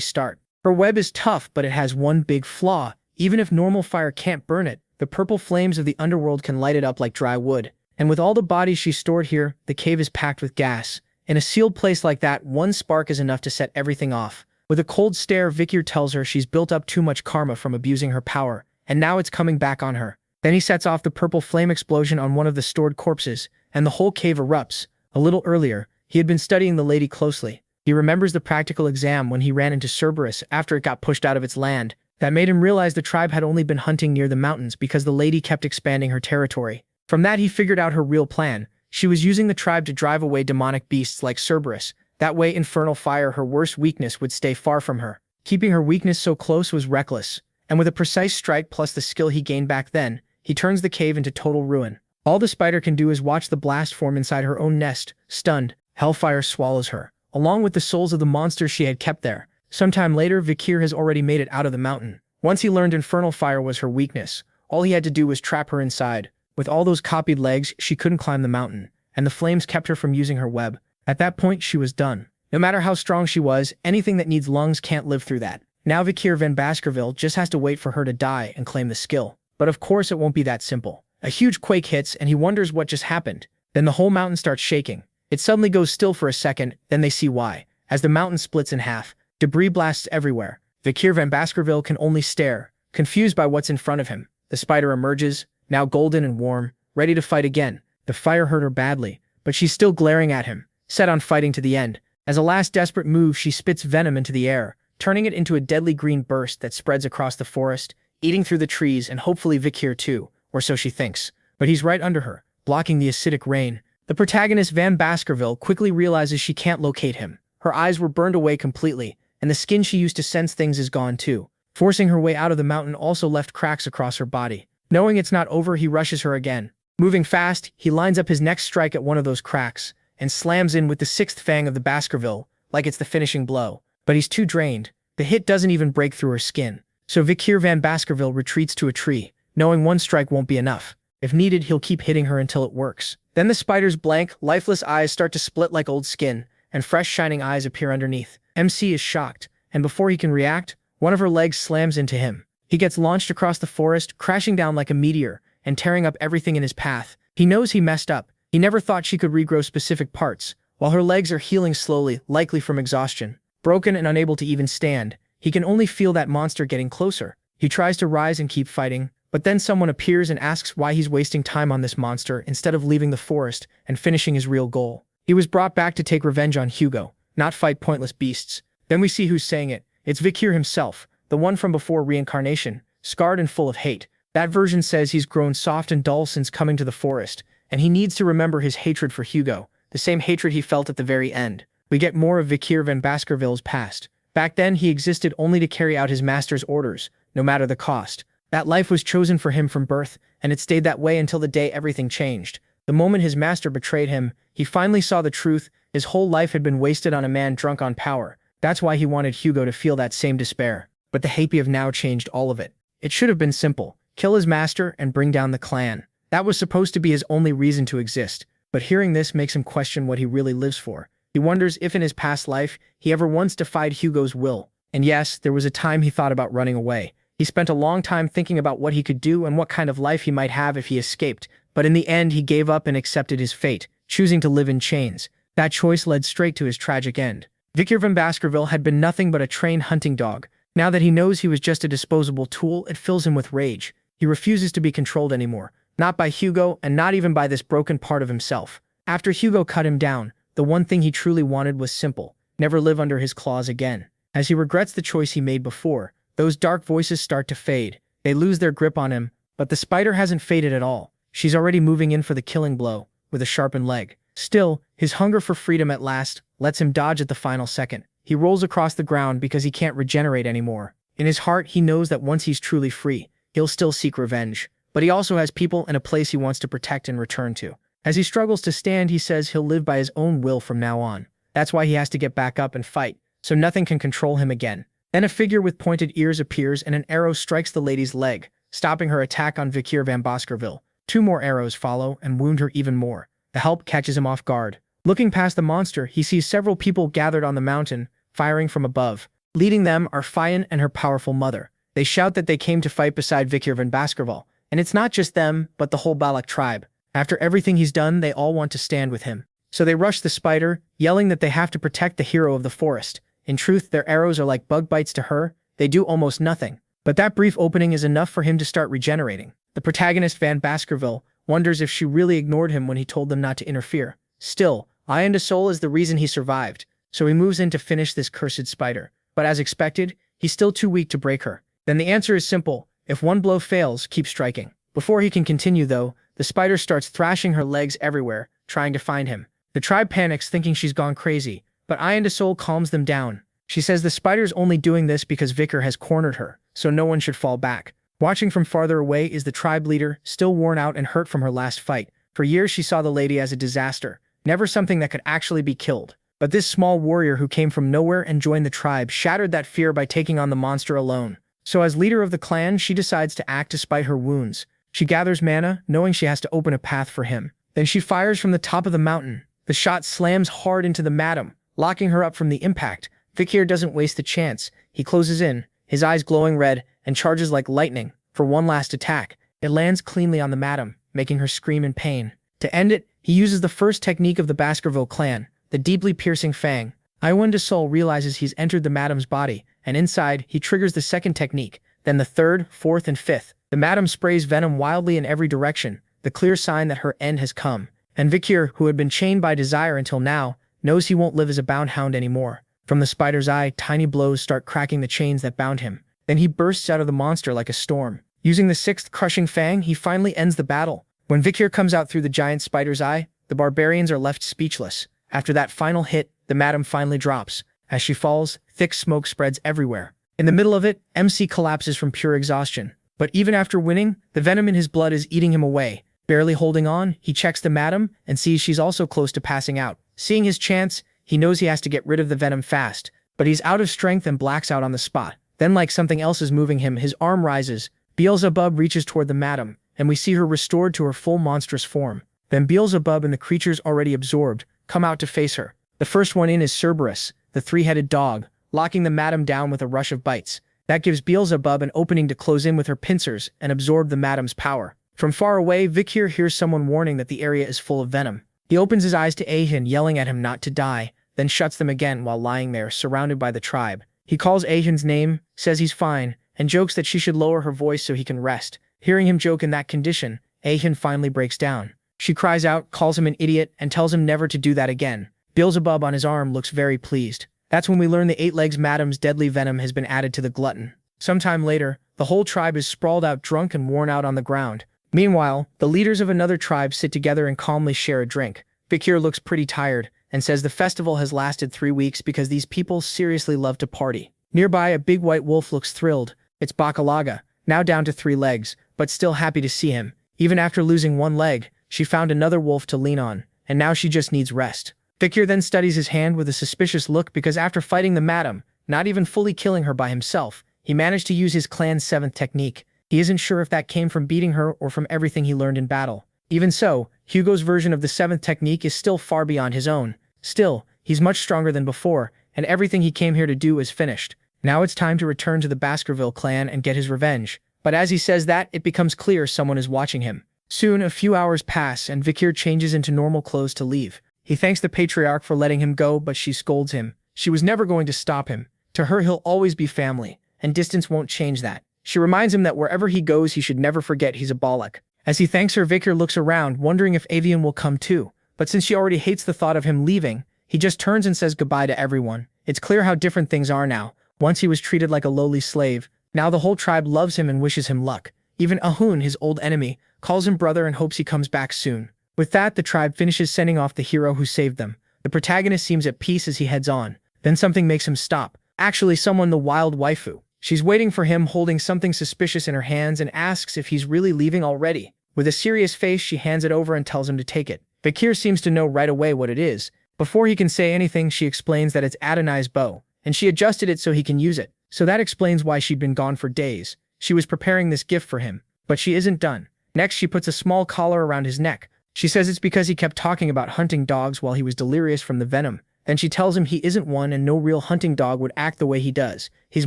start. Her web is tough, but it has one big flaw. Even if normal fire can't burn it, the purple flames of the underworld can light it up like dry wood. And with all the bodies she stored here, the cave is packed with gas. In a sealed place like that, one spark is enough to set everything off. With a cold stare, Vikir tells her she's built up too much karma from abusing her power, and now it's coming back on her. Then he sets off the purple flame explosion on one of the stored corpses, and the whole cave erupts. A little earlier, he had been studying the lady closely. He remembers the practical exam when he ran into Cerberus after it got pushed out of its land. That made him realize the tribe had only been hunting near the mountains because the lady kept expanding her territory. From that, he figured out her real plan. She was using the tribe to drive away demonic beasts like Cerberus. That way, infernal fire, her worst weakness, would stay far from her. Keeping her weakness so close was reckless. And with a precise strike plus the skill he gained back then, he turns the cave into total ruin. All the spider can do is watch the blast form inside her own nest. Stunned, hellfire swallows her, along with the souls of the monsters she had kept there. Sometime later, Vikir has already made it out of the mountain. Once he learned infernal fire was her weakness, all he had to do was trap her inside. With all those copied legs, she couldn't climb the mountain, and the flames kept her from using her web. At that point, she was done. No matter how strong she was, anything that needs lungs can't live through that. Now Vikir van Baskerville just has to wait for her to die and claim the skill. But of course it won't be that simple. A huge quake hits, and he wonders what just happened. Then the whole mountain starts shaking. It suddenly goes still for a second, then they see why. As the mountain splits in half, debris blasts everywhere. Vikir van Baskerville can only stare, confused by what's in front of him. The spider emerges, now golden and warm, ready to fight again. The fire hurt her badly, but she's still glaring at him, set on fighting to the end. As a last desperate move, she spits venom into the air, turning it into a deadly green burst that spreads across the forest, eating through the trees and hopefully Vikir too, or so she thinks. But he's right under her, blocking the acidic rain. The protagonist Van Baskerville quickly realizes she can't locate him. Her eyes were burned away completely, and the skin she used to sense things is gone too. Forcing her way out of the mountain also left cracks across her body. Knowing it's not over, he rushes her again. Moving fast, he lines up his next strike at one of those cracks, and slams in with the sixth fang of the Baskerville, like it's the finishing blow. But he's too drained. The hit doesn't even break through her skin. So Vikir van Baskerville retreats to a tree, knowing one strike won't be enough. If needed, he'll keep hitting her until it works. Then the spider's blank, lifeless eyes start to split like old skin, and fresh shining eyes appear underneath. MC is shocked, and before he can react, one of her legs slams into him. He gets launched across the forest, crashing down like a meteor, and tearing up everything in his path. He knows he messed up. He never thought she could regrow specific parts, while her legs are healing slowly, likely from exhaustion. Broken and unable to even stand, he can only feel that monster getting closer. He tries to rise and keep fighting, but then someone appears and asks why he's wasting time on this monster instead of leaving the forest and finishing his real goal. He was brought back to take revenge on Hugo, not fight pointless beasts. Then we see who's saying it. It's Vikir himself, the one from before reincarnation, scarred and full of hate. That version says he's grown soft and dull since coming to the forest, and he needs to remember his hatred for Hugo, the same hatred he felt at the very end. We get more of Vikir van Baskerville's past. Back then, he existed only to carry out his master's orders, no matter the cost. That life was chosen for him from birth, and it stayed that way until the day everything changed. The moment his master betrayed him, he finally saw the truth. His whole life had been wasted on a man drunk on power. That's why he wanted Hugo to feel that same despair. But the Happy of now changed all of it. It should have been simple. Kill his master and bring down the clan. That was supposed to be his only reason to exist. But hearing this makes him question what he really lives for. He wonders if in his past life, he ever once defied Hugo's will. And yes, there was a time he thought about running away. He spent a long time thinking about what he could do and what kind of life he might have if he escaped. But in the end, he gave up and accepted his fate, choosing to live in chains. That choice led straight to his tragic end. Vikir van Baskerville had been nothing but a trained hunting dog. Now that he knows he was just a disposable tool, it fills him with rage. He refuses to be controlled anymore. Not by Hugo, and not even by this broken part of himself. After Hugo cut him down, the one thing he truly wanted was simple: never live under his claws again. As he regrets the choice he made before, those dark voices start to fade. They lose their grip on him, but the spider hasn't faded at all. She's already moving in for the killing blow, with a sharpened leg. Still, his hunger for freedom at last lets him dodge at the final second. He rolls across the ground because he can't regenerate anymore. In his heart, he knows that once he's truly free, he'll still seek revenge. But he also has people and a place he wants to protect and return to. As he struggles to stand, he says he'll live by his own will from now on. That's why he has to get back up and fight, so nothing can control him again. Then a figure with pointed ears appears and an arrow strikes the lady's leg, stopping her attack on Vikir van Baskerville. 2 more arrows follow and wound her even more. The help catches him off guard. Looking past the monster, he sees several people gathered on the mountain, firing from above. Leading them are Fian and her powerful mother. They shout that they came to fight beside Vikir van Baskerville. And it's not just them, but the whole Balak tribe. After everything he's done, they all want to stand with him. So they rush the spider, yelling that they have to protect the hero of the forest. In truth, their arrows are like bug bites to her. They do almost nothing. But that brief opening is enough for him to start regenerating. The protagonist, Van Baskerville, wonders if she really ignored him when he told them not to interfere. Still, Eye and a Soul is the reason he survived, so he moves in to finish this cursed spider. But as expected, he's still too weak to break her. Then the answer is simple: if one blow fails, keep striking. Before he can continue though, the spider starts thrashing her legs everywhere, trying to find him. The tribe panics, thinking she's gone crazy, but Eye and a Soul calms them down. She says the spider's only doing this because Vikir has cornered her, so no one should fall back. Watching from farther away is the tribe leader, still worn out and hurt from her last fight. For years she saw the lady as a disaster, never something that could actually be killed. But this small warrior who came from nowhere and joined the tribe shattered that fear by taking on the monster alone. So as leader of the clan, she decides to act despite her wounds. She gathers mana, knowing she has to open a path for him. Then she fires from the top of the mountain. The shot slams hard into the madam, locking her up from the impact. Vikir doesn't waste the chance. He closes in, his eyes glowing red, and charges like lightning for one last attack. It lands cleanly on the madam, making her scream in pain. To end it, He uses the first technique of the Baskerville clan, the deeply piercing fang. Iwan de Sol realizes he's entered the madam's body, and inside, he triggers the second technique, then the third, fourth, and fifth. The madam sprays venom wildly in every direction, the clear sign that her end has come. And Vikir, who had been chained by desire until now, knows he won't live as a bound hound anymore. From the spider's eye, tiny blows start cracking the chains that bound him. Then he bursts out of the monster like a storm. Using the sixth crushing fang, he finally ends the battle. When Vikir comes out through the giant spider's eye, the barbarians are left speechless. After that final hit, the madam finally drops. As she falls, thick smoke spreads everywhere. In the middle of it, MC collapses from pure exhaustion. But even after winning, the venom in his blood is eating him away. Barely holding on, he checks the madam and sees she's also close to passing out. Seeing his chance, he knows he has to get rid of the venom fast. But he's out of strength and blacks out on the spot. Then, like something else is moving him, his arm rises. Beelzebub reaches toward the madam, and we see her restored to her full monstrous form. Then Beelzebub and the creatures already absorbed come out to face her. The first one in is Cerberus, the three-headed dog, locking the madam down with a rush of bites. That gives Beelzebub an opening to close in with her pincers and absorb the madam's power. From far away, Vikir hears someone warning that the area is full of venom. He opens his eyes to Ahin yelling at him not to die, then shuts them again while lying there, surrounded by the tribe. He calls Ahin's name, says he's fine, and jokes that she should lower her voice so he can rest. Hearing him joke in that condition, Ahin finally breaks down. She cries out, calls him an idiot, and tells him never to do that again. Beelzebub on his arm looks very pleased. That's when we learn the 8 legs madam's deadly venom has been added to the glutton. Sometime later, the whole tribe is sprawled out drunk and worn out on the ground. Meanwhile, the leaders of another tribe sit together and calmly share a drink. Vikir looks pretty tired, and says the festival has lasted 3 weeks because these people seriously love to party. Nearby, a big white wolf looks thrilled. It's Bakalaga, now down to 3 legs, but still happy to see him. Even after losing 1 leg, she found another wolf to lean on, and now she just needs rest. Vikir then studies his hand with a suspicious look because after fighting the madam, not even fully killing her by himself, he managed to use his clan's 7th technique. He isn't sure if that came from beating her or from everything he learned in battle. Even so, Hugo's version of the 7th technique is still far beyond his own. Still, he's much stronger than before, and everything he came here to do is finished. Now it's time to return to the Baskerville clan and get his revenge. But as he says that, it becomes clear someone is watching him. Soon, a few hours pass and Vikir changes into normal clothes to leave. He thanks the patriarch for letting him go, but she scolds him. She was never going to stop him. To her, he'll always be family, and distance won't change that. She reminds him that wherever he goes, he should never forget he's a Balak. As he thanks her, Vikir looks around, wondering if Avian will come too. But since she already hates the thought of him leaving, he just turns and says goodbye to everyone. It's clear how different things are now. Once he was treated like a lowly slave. Now the whole tribe loves him and wishes him luck. Even Ahun, his old enemy, calls him brother and hopes he comes back soon. With that, the tribe finishes sending off the hero who saved them. The protagonist seems at peace as he heads on. Then something makes him stop. Actually, someone, the wild waifu. She's waiting for him, holding something suspicious in her hands, and asks if he's really leaving already. With a serious face, she hands it over and tells him to take it. Vikir seems to know right away what it is. Before he can say anything, she explains that it's Adonai's bow, and she adjusted it so he can use it. So that explains why she'd been gone for days. She was preparing this gift for him. But she isn't done. Next, she puts a small collar around his neck. She says it's because he kept talking about hunting dogs while he was delirious from the venom. Then she tells him he isn't one and no real hunting dog would act the way he does. He's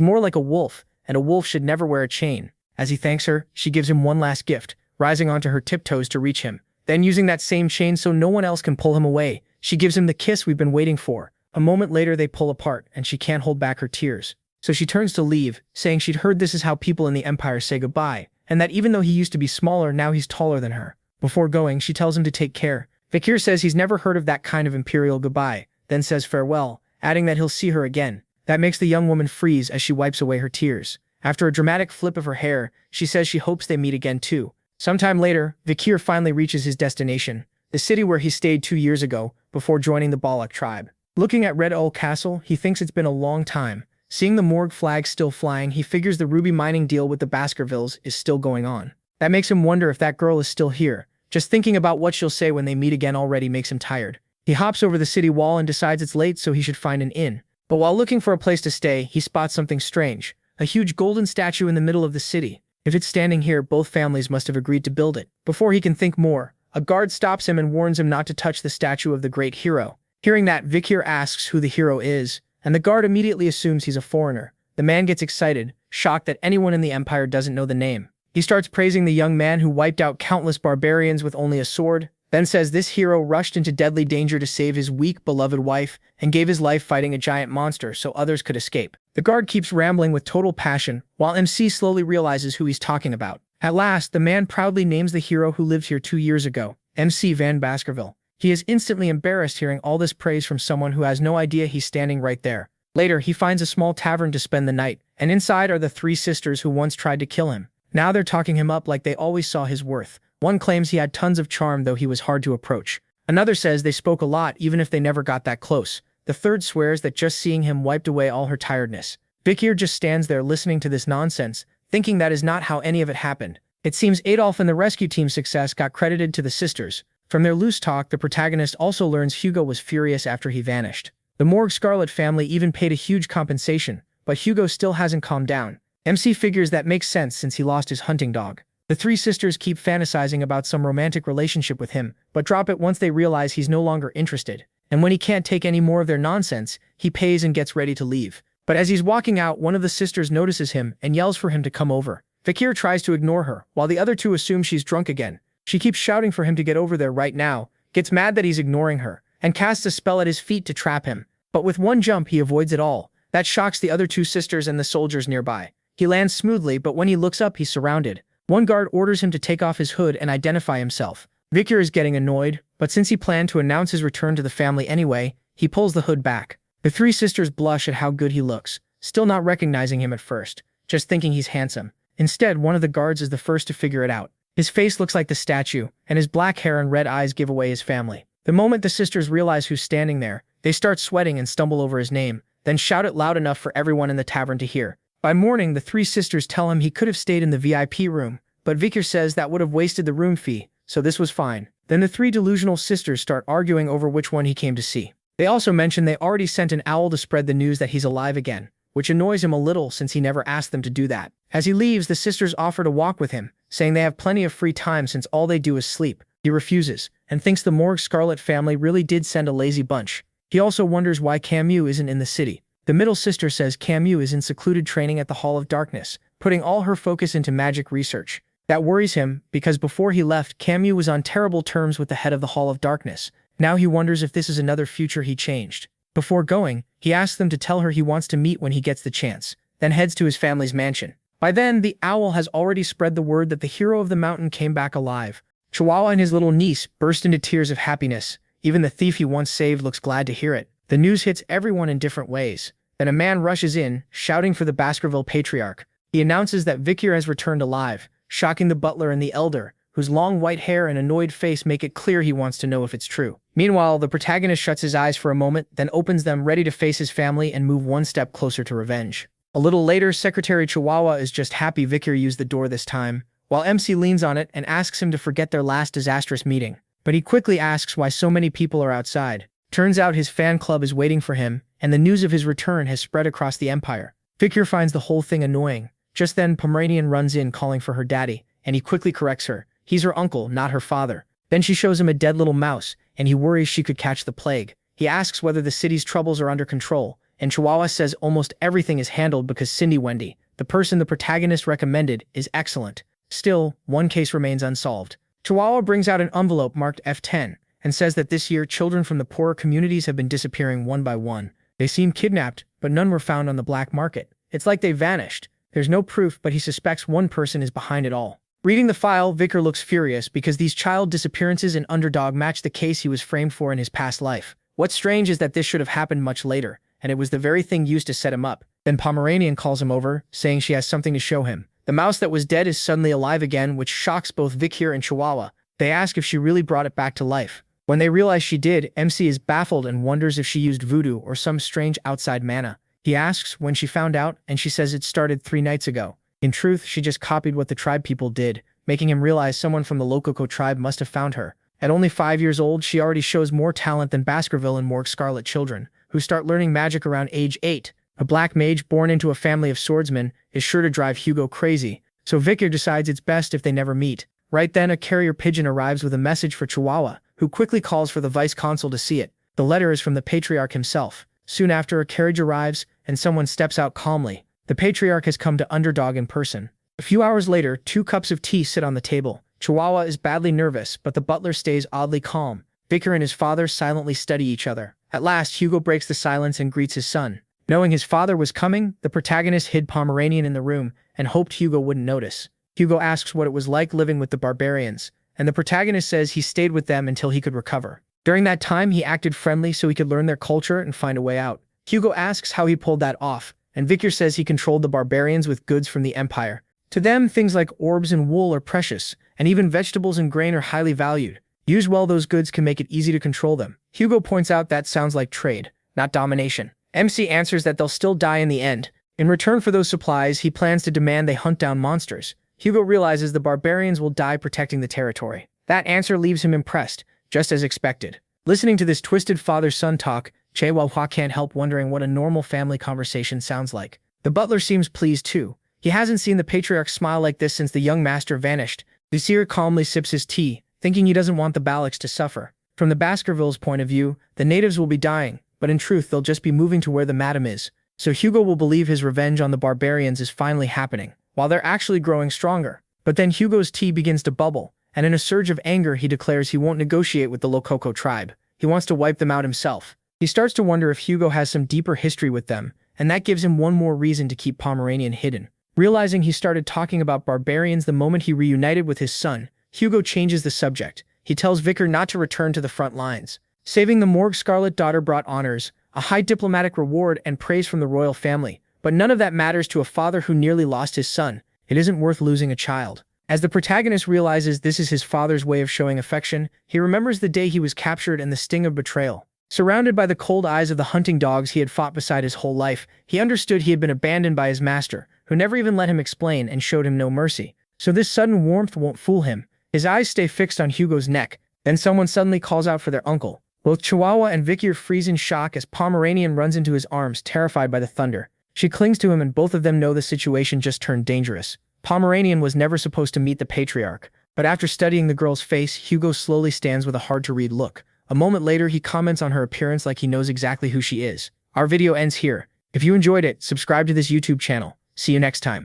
more like a wolf, and a wolf should never wear a chain. As he thanks her, she gives him one last gift, rising onto her tiptoes to reach him. Then using that same chain so no one else can pull him away, she gives him the kiss we've been waiting for. A moment later, they pull apart, and she can't hold back her tears. So she turns to leave, saying she'd heard this is how people in the Empire say goodbye, and that even though he used to be smaller, now he's taller than her. Before going, she tells him to take care. Vikir says he's never heard of that kind of imperial goodbye, then says farewell, adding that he'll see her again. That makes the young woman freeze as she wipes away her tears. After a dramatic flip of her hair, she says she hopes they meet again too. Sometime later, Vikir finally reaches his destination, the city where he stayed 2 years ago, before joining the Balak tribe. Looking at Red Owl Castle, he thinks it's been a long time. Seeing the morgue flag still flying, he figures the ruby mining deal with the Baskervilles is still going on. That makes him wonder if that girl is still here. Just thinking about what she'll say when they meet again already makes him tired. He hops over the city wall and decides it's late, so he should find an inn. But while looking for a place to stay, he spots something strange. A huge golden statue in the middle of the city. If it's standing here, both families must have agreed to build it. Before he can think more, a guard stops him and warns him not to touch the statue of the great hero. Hearing that, Vikir asks who the hero is, and the guard immediately assumes he's a foreigner. The man gets excited, shocked that anyone in the Empire doesn't know the name. He starts praising the young man who wiped out countless barbarians with only a sword. then says this hero rushed into deadly danger to save his weak, beloved wife and gave his life fighting a giant monster so others could escape. The guard keeps rambling with total passion, while MC slowly realizes who he's talking about. At last, the man proudly names the hero who lived here 2 years ago, MC Van Baskerville. He is instantly embarrassed hearing all this praise from someone who has no idea he's standing right there. Later, he finds a small tavern to spend the night, and inside are the 3 sisters who once tried to kill him. Now they're talking him up like they always saw his worth. One claims he had tons of charm though he was hard to approach. Another says they spoke a lot even if they never got that close. The third swears that just seeing him wiped away all her tiredness. Vikir just stands there listening to this nonsense, thinking that is not how any of it happened. It seems Adolf and the rescue team's success got credited to the sisters. From their loose talk, the protagonist also learns Hugo was furious after he vanished. The Morgue Scarlet family even paid a huge compensation, but Hugo still hasn't calmed down. MC figures that makes sense since he lost his hunting dog. The 3 sisters keep fantasizing about some romantic relationship with him, but drop it once they realize he's no longer interested. And when he can't take any more of their nonsense, he pays and gets ready to leave. But as he's walking out, one of the sisters notices him and yells for him to come over. Vikir tries to ignore her, while the other 2 assume she's drunk again. She keeps shouting for him to get over there right now, gets mad that he's ignoring her, and casts a spell at his feet to trap him. But with one jump, he avoids it all. That shocks the other 2 sisters and the soldiers nearby. He lands smoothly, but when he looks up, he's surrounded. One guard orders him to take off his hood and identify himself. Vikir is getting annoyed, but since he planned to announce his return to the family anyway, he pulls the hood back. The 3 sisters blush at how good he looks, still not recognizing him at first, just thinking he's handsome. Instead, one of the guards is the first to figure it out. His face looks like the statue, and his black hair and red eyes give away his family. The moment the sisters realize who's standing there, they start sweating and stumble over his name, then shout it loud enough for everyone in the tavern to hear. By morning, the 3 sisters tell him he could have stayed in the VIP room, but Vikir says that would have wasted the room fee, so this was fine. Then the 3 delusional sisters start arguing over which one he came to see. They also mention they already sent an owl to spread the news that he's alive again, which annoys him a little since he never asked them to do that. As he leaves, the sisters offer to walk with him, saying they have plenty of free time since all they do is sleep. He refuses, and thinks the Morgue Scarlet family really did send a lazy bunch. He also wonders why Camus isn't in the city. The middle sister says Camus is in secluded training at the Hall of Darkness, putting all her focus into magic research. That worries him, because before he left, Camus was on terrible terms with the head of the Hall of Darkness. Now he wonders if this is another future he changed. Before going, he asks them to tell her he wants to meet when he gets the chance, then heads to his family's mansion. By then, the owl has already spread the word that the hero of the mountain came back alive. Chihuahua and his little niece burst into tears of happiness. Even the thief he once saved looks glad to hear it. The news hits everyone in different ways. Then a man rushes in, shouting for the Baskerville Patriarch. He announces that Vikir has returned alive, shocking the butler and the elder, whose long white hair and annoyed face make it clear he wants to know if it's true. Meanwhile, the protagonist shuts his eyes for a moment, then opens them ready to face his family and move one step closer to revenge. A little later, Secretary Chihuahua is just happy Vikir used the door this time, while MC leans on it and asks him to forget their last disastrous meeting. But he quickly asks why so many people are outside. Turns out his fan club is waiting for him, and the news of his return has spread across the empire. Vikir finds the whole thing annoying. Just then, Pomeranian runs in calling for her daddy, and he quickly corrects her. He's her uncle, not her father. Then she shows him a dead little mouse, and he worries she could catch the plague. He asks whether the city's troubles are under control, and Chihuahua says almost everything is handled because Cindy Wendy, the person the protagonist recommended, is excellent. Still, one case remains unsolved. Chihuahua brings out an envelope marked F10, and says that this year children from the poorer communities have been disappearing one by one. They seem kidnapped, but none were found on the black market. It's like they vanished. There's no proof, but he suspects one person is behind it all. Reading the file, Vikir looks furious because these child disappearances in Underdog match the case he was framed for in his past life. What's strange is that this should have happened much later, and it was the very thing used to set him up. Then Pomeranian calls him over, saying she has something to show him. The mouse that was dead is suddenly alive again, which shocks both Vikir and Chihuahua. They ask if she really brought it back to life. When they realize she did, MC is baffled and wonders if she used voodoo or some strange outside mana. He asks when she found out, and she says it started 3 nights ago. In truth, she just copied what the tribe people did, making him realize someone from the Lococo tribe must have found her. At only 5 years old, she already shows more talent than Baskerville and Morgue Scarlet children, who start learning magic around age 8. A black mage born into a family of swordsmen is sure to drive Hugo crazy, so Vikir decides it's best if they never meet. Right then, a carrier pigeon arrives with a message for Chihuahua, who quickly calls for the vice-consul to see it. The letter is from the Patriarch himself. Soon after, a carriage arrives, and someone steps out calmly. The Patriarch has come to Underdog in person. A few hours later, 2 cups of tea sit on the table. Chihuahua is badly nervous, but the butler stays oddly calm. Vicar and his father silently study each other. At last, Hugo breaks the silence and greets his son. Knowing his father was coming, the protagonist hid Pomeranian in the room and hoped Hugo wouldn't notice. Hugo asks what it was like living with the barbarians, and the protagonist says he stayed with them until he could recover. During that time, he acted friendly so he could learn their culture and find a way out. Hugo asks how he pulled that off, and Vicar says he controlled the barbarians with goods from the empire. To them, things like orbs and wool are precious, and even vegetables and grain are highly valued. Used well, those goods can make it easy to control them. Hugo points out that sounds like trade, not domination. MC answers that they'll still die in the end. In return for those supplies, he plans to demand they hunt down monsters. Hugo realizes the barbarians will die protecting the territory. That answer leaves him impressed, just as expected. Listening to this twisted father-son talk, Chihuahua can't help wondering what a normal family conversation sounds like. The butler seems pleased too. He hasn't seen the patriarch smile like this since the young master vanished. Vizier calmly sips his tea, thinking he doesn't want the Baloks to suffer. From the Baskervilles' point of view, the natives will be dying, but in truth they'll just be moving to where the madam is. So Hugo will believe his revenge on the barbarians is finally happening, while they're actually growing stronger. But then Hugo's tea begins to bubble, and in a surge of anger he declares he won't negotiate with the Lococo tribe. He wants to wipe them out himself. He starts to wonder if Hugo has some deeper history with them, and that gives him one more reason to keep Pomeranian hidden. Realizing he started talking about barbarians the moment he reunited with his son, Hugo changes the subject. He tells Vicar not to return to the front lines. Saving the Morgue Scarlet daughter brought honors, a high diplomatic reward, and praise from the royal family. But none of that matters to a father who nearly lost his son. It isn't worth losing a child. As the protagonist realizes this is his father's way of showing affection, he remembers the day he was captured and the sting of betrayal. Surrounded by the cold eyes of the hunting dogs he had fought beside his whole life, he understood he had been abandoned by his master, who never even let him explain and showed him no mercy. So this sudden warmth won't fool him. His eyes stay fixed on Hugo's neck. Then someone suddenly calls out for their uncle. Both Chihuahua and Vicar freeze in shock as Pomeranian runs into his arms, terrified by the thunder. She clings to him and both of them know the situation just turned dangerous. Pomeranian was never supposed to meet the patriarch, but after studying the girl's face, Hugo slowly stands with a hard-to-read look. A moment later, he comments on her appearance like he knows exactly who she is. Our video ends here. If you enjoyed it, subscribe to this YouTube channel. See you next time.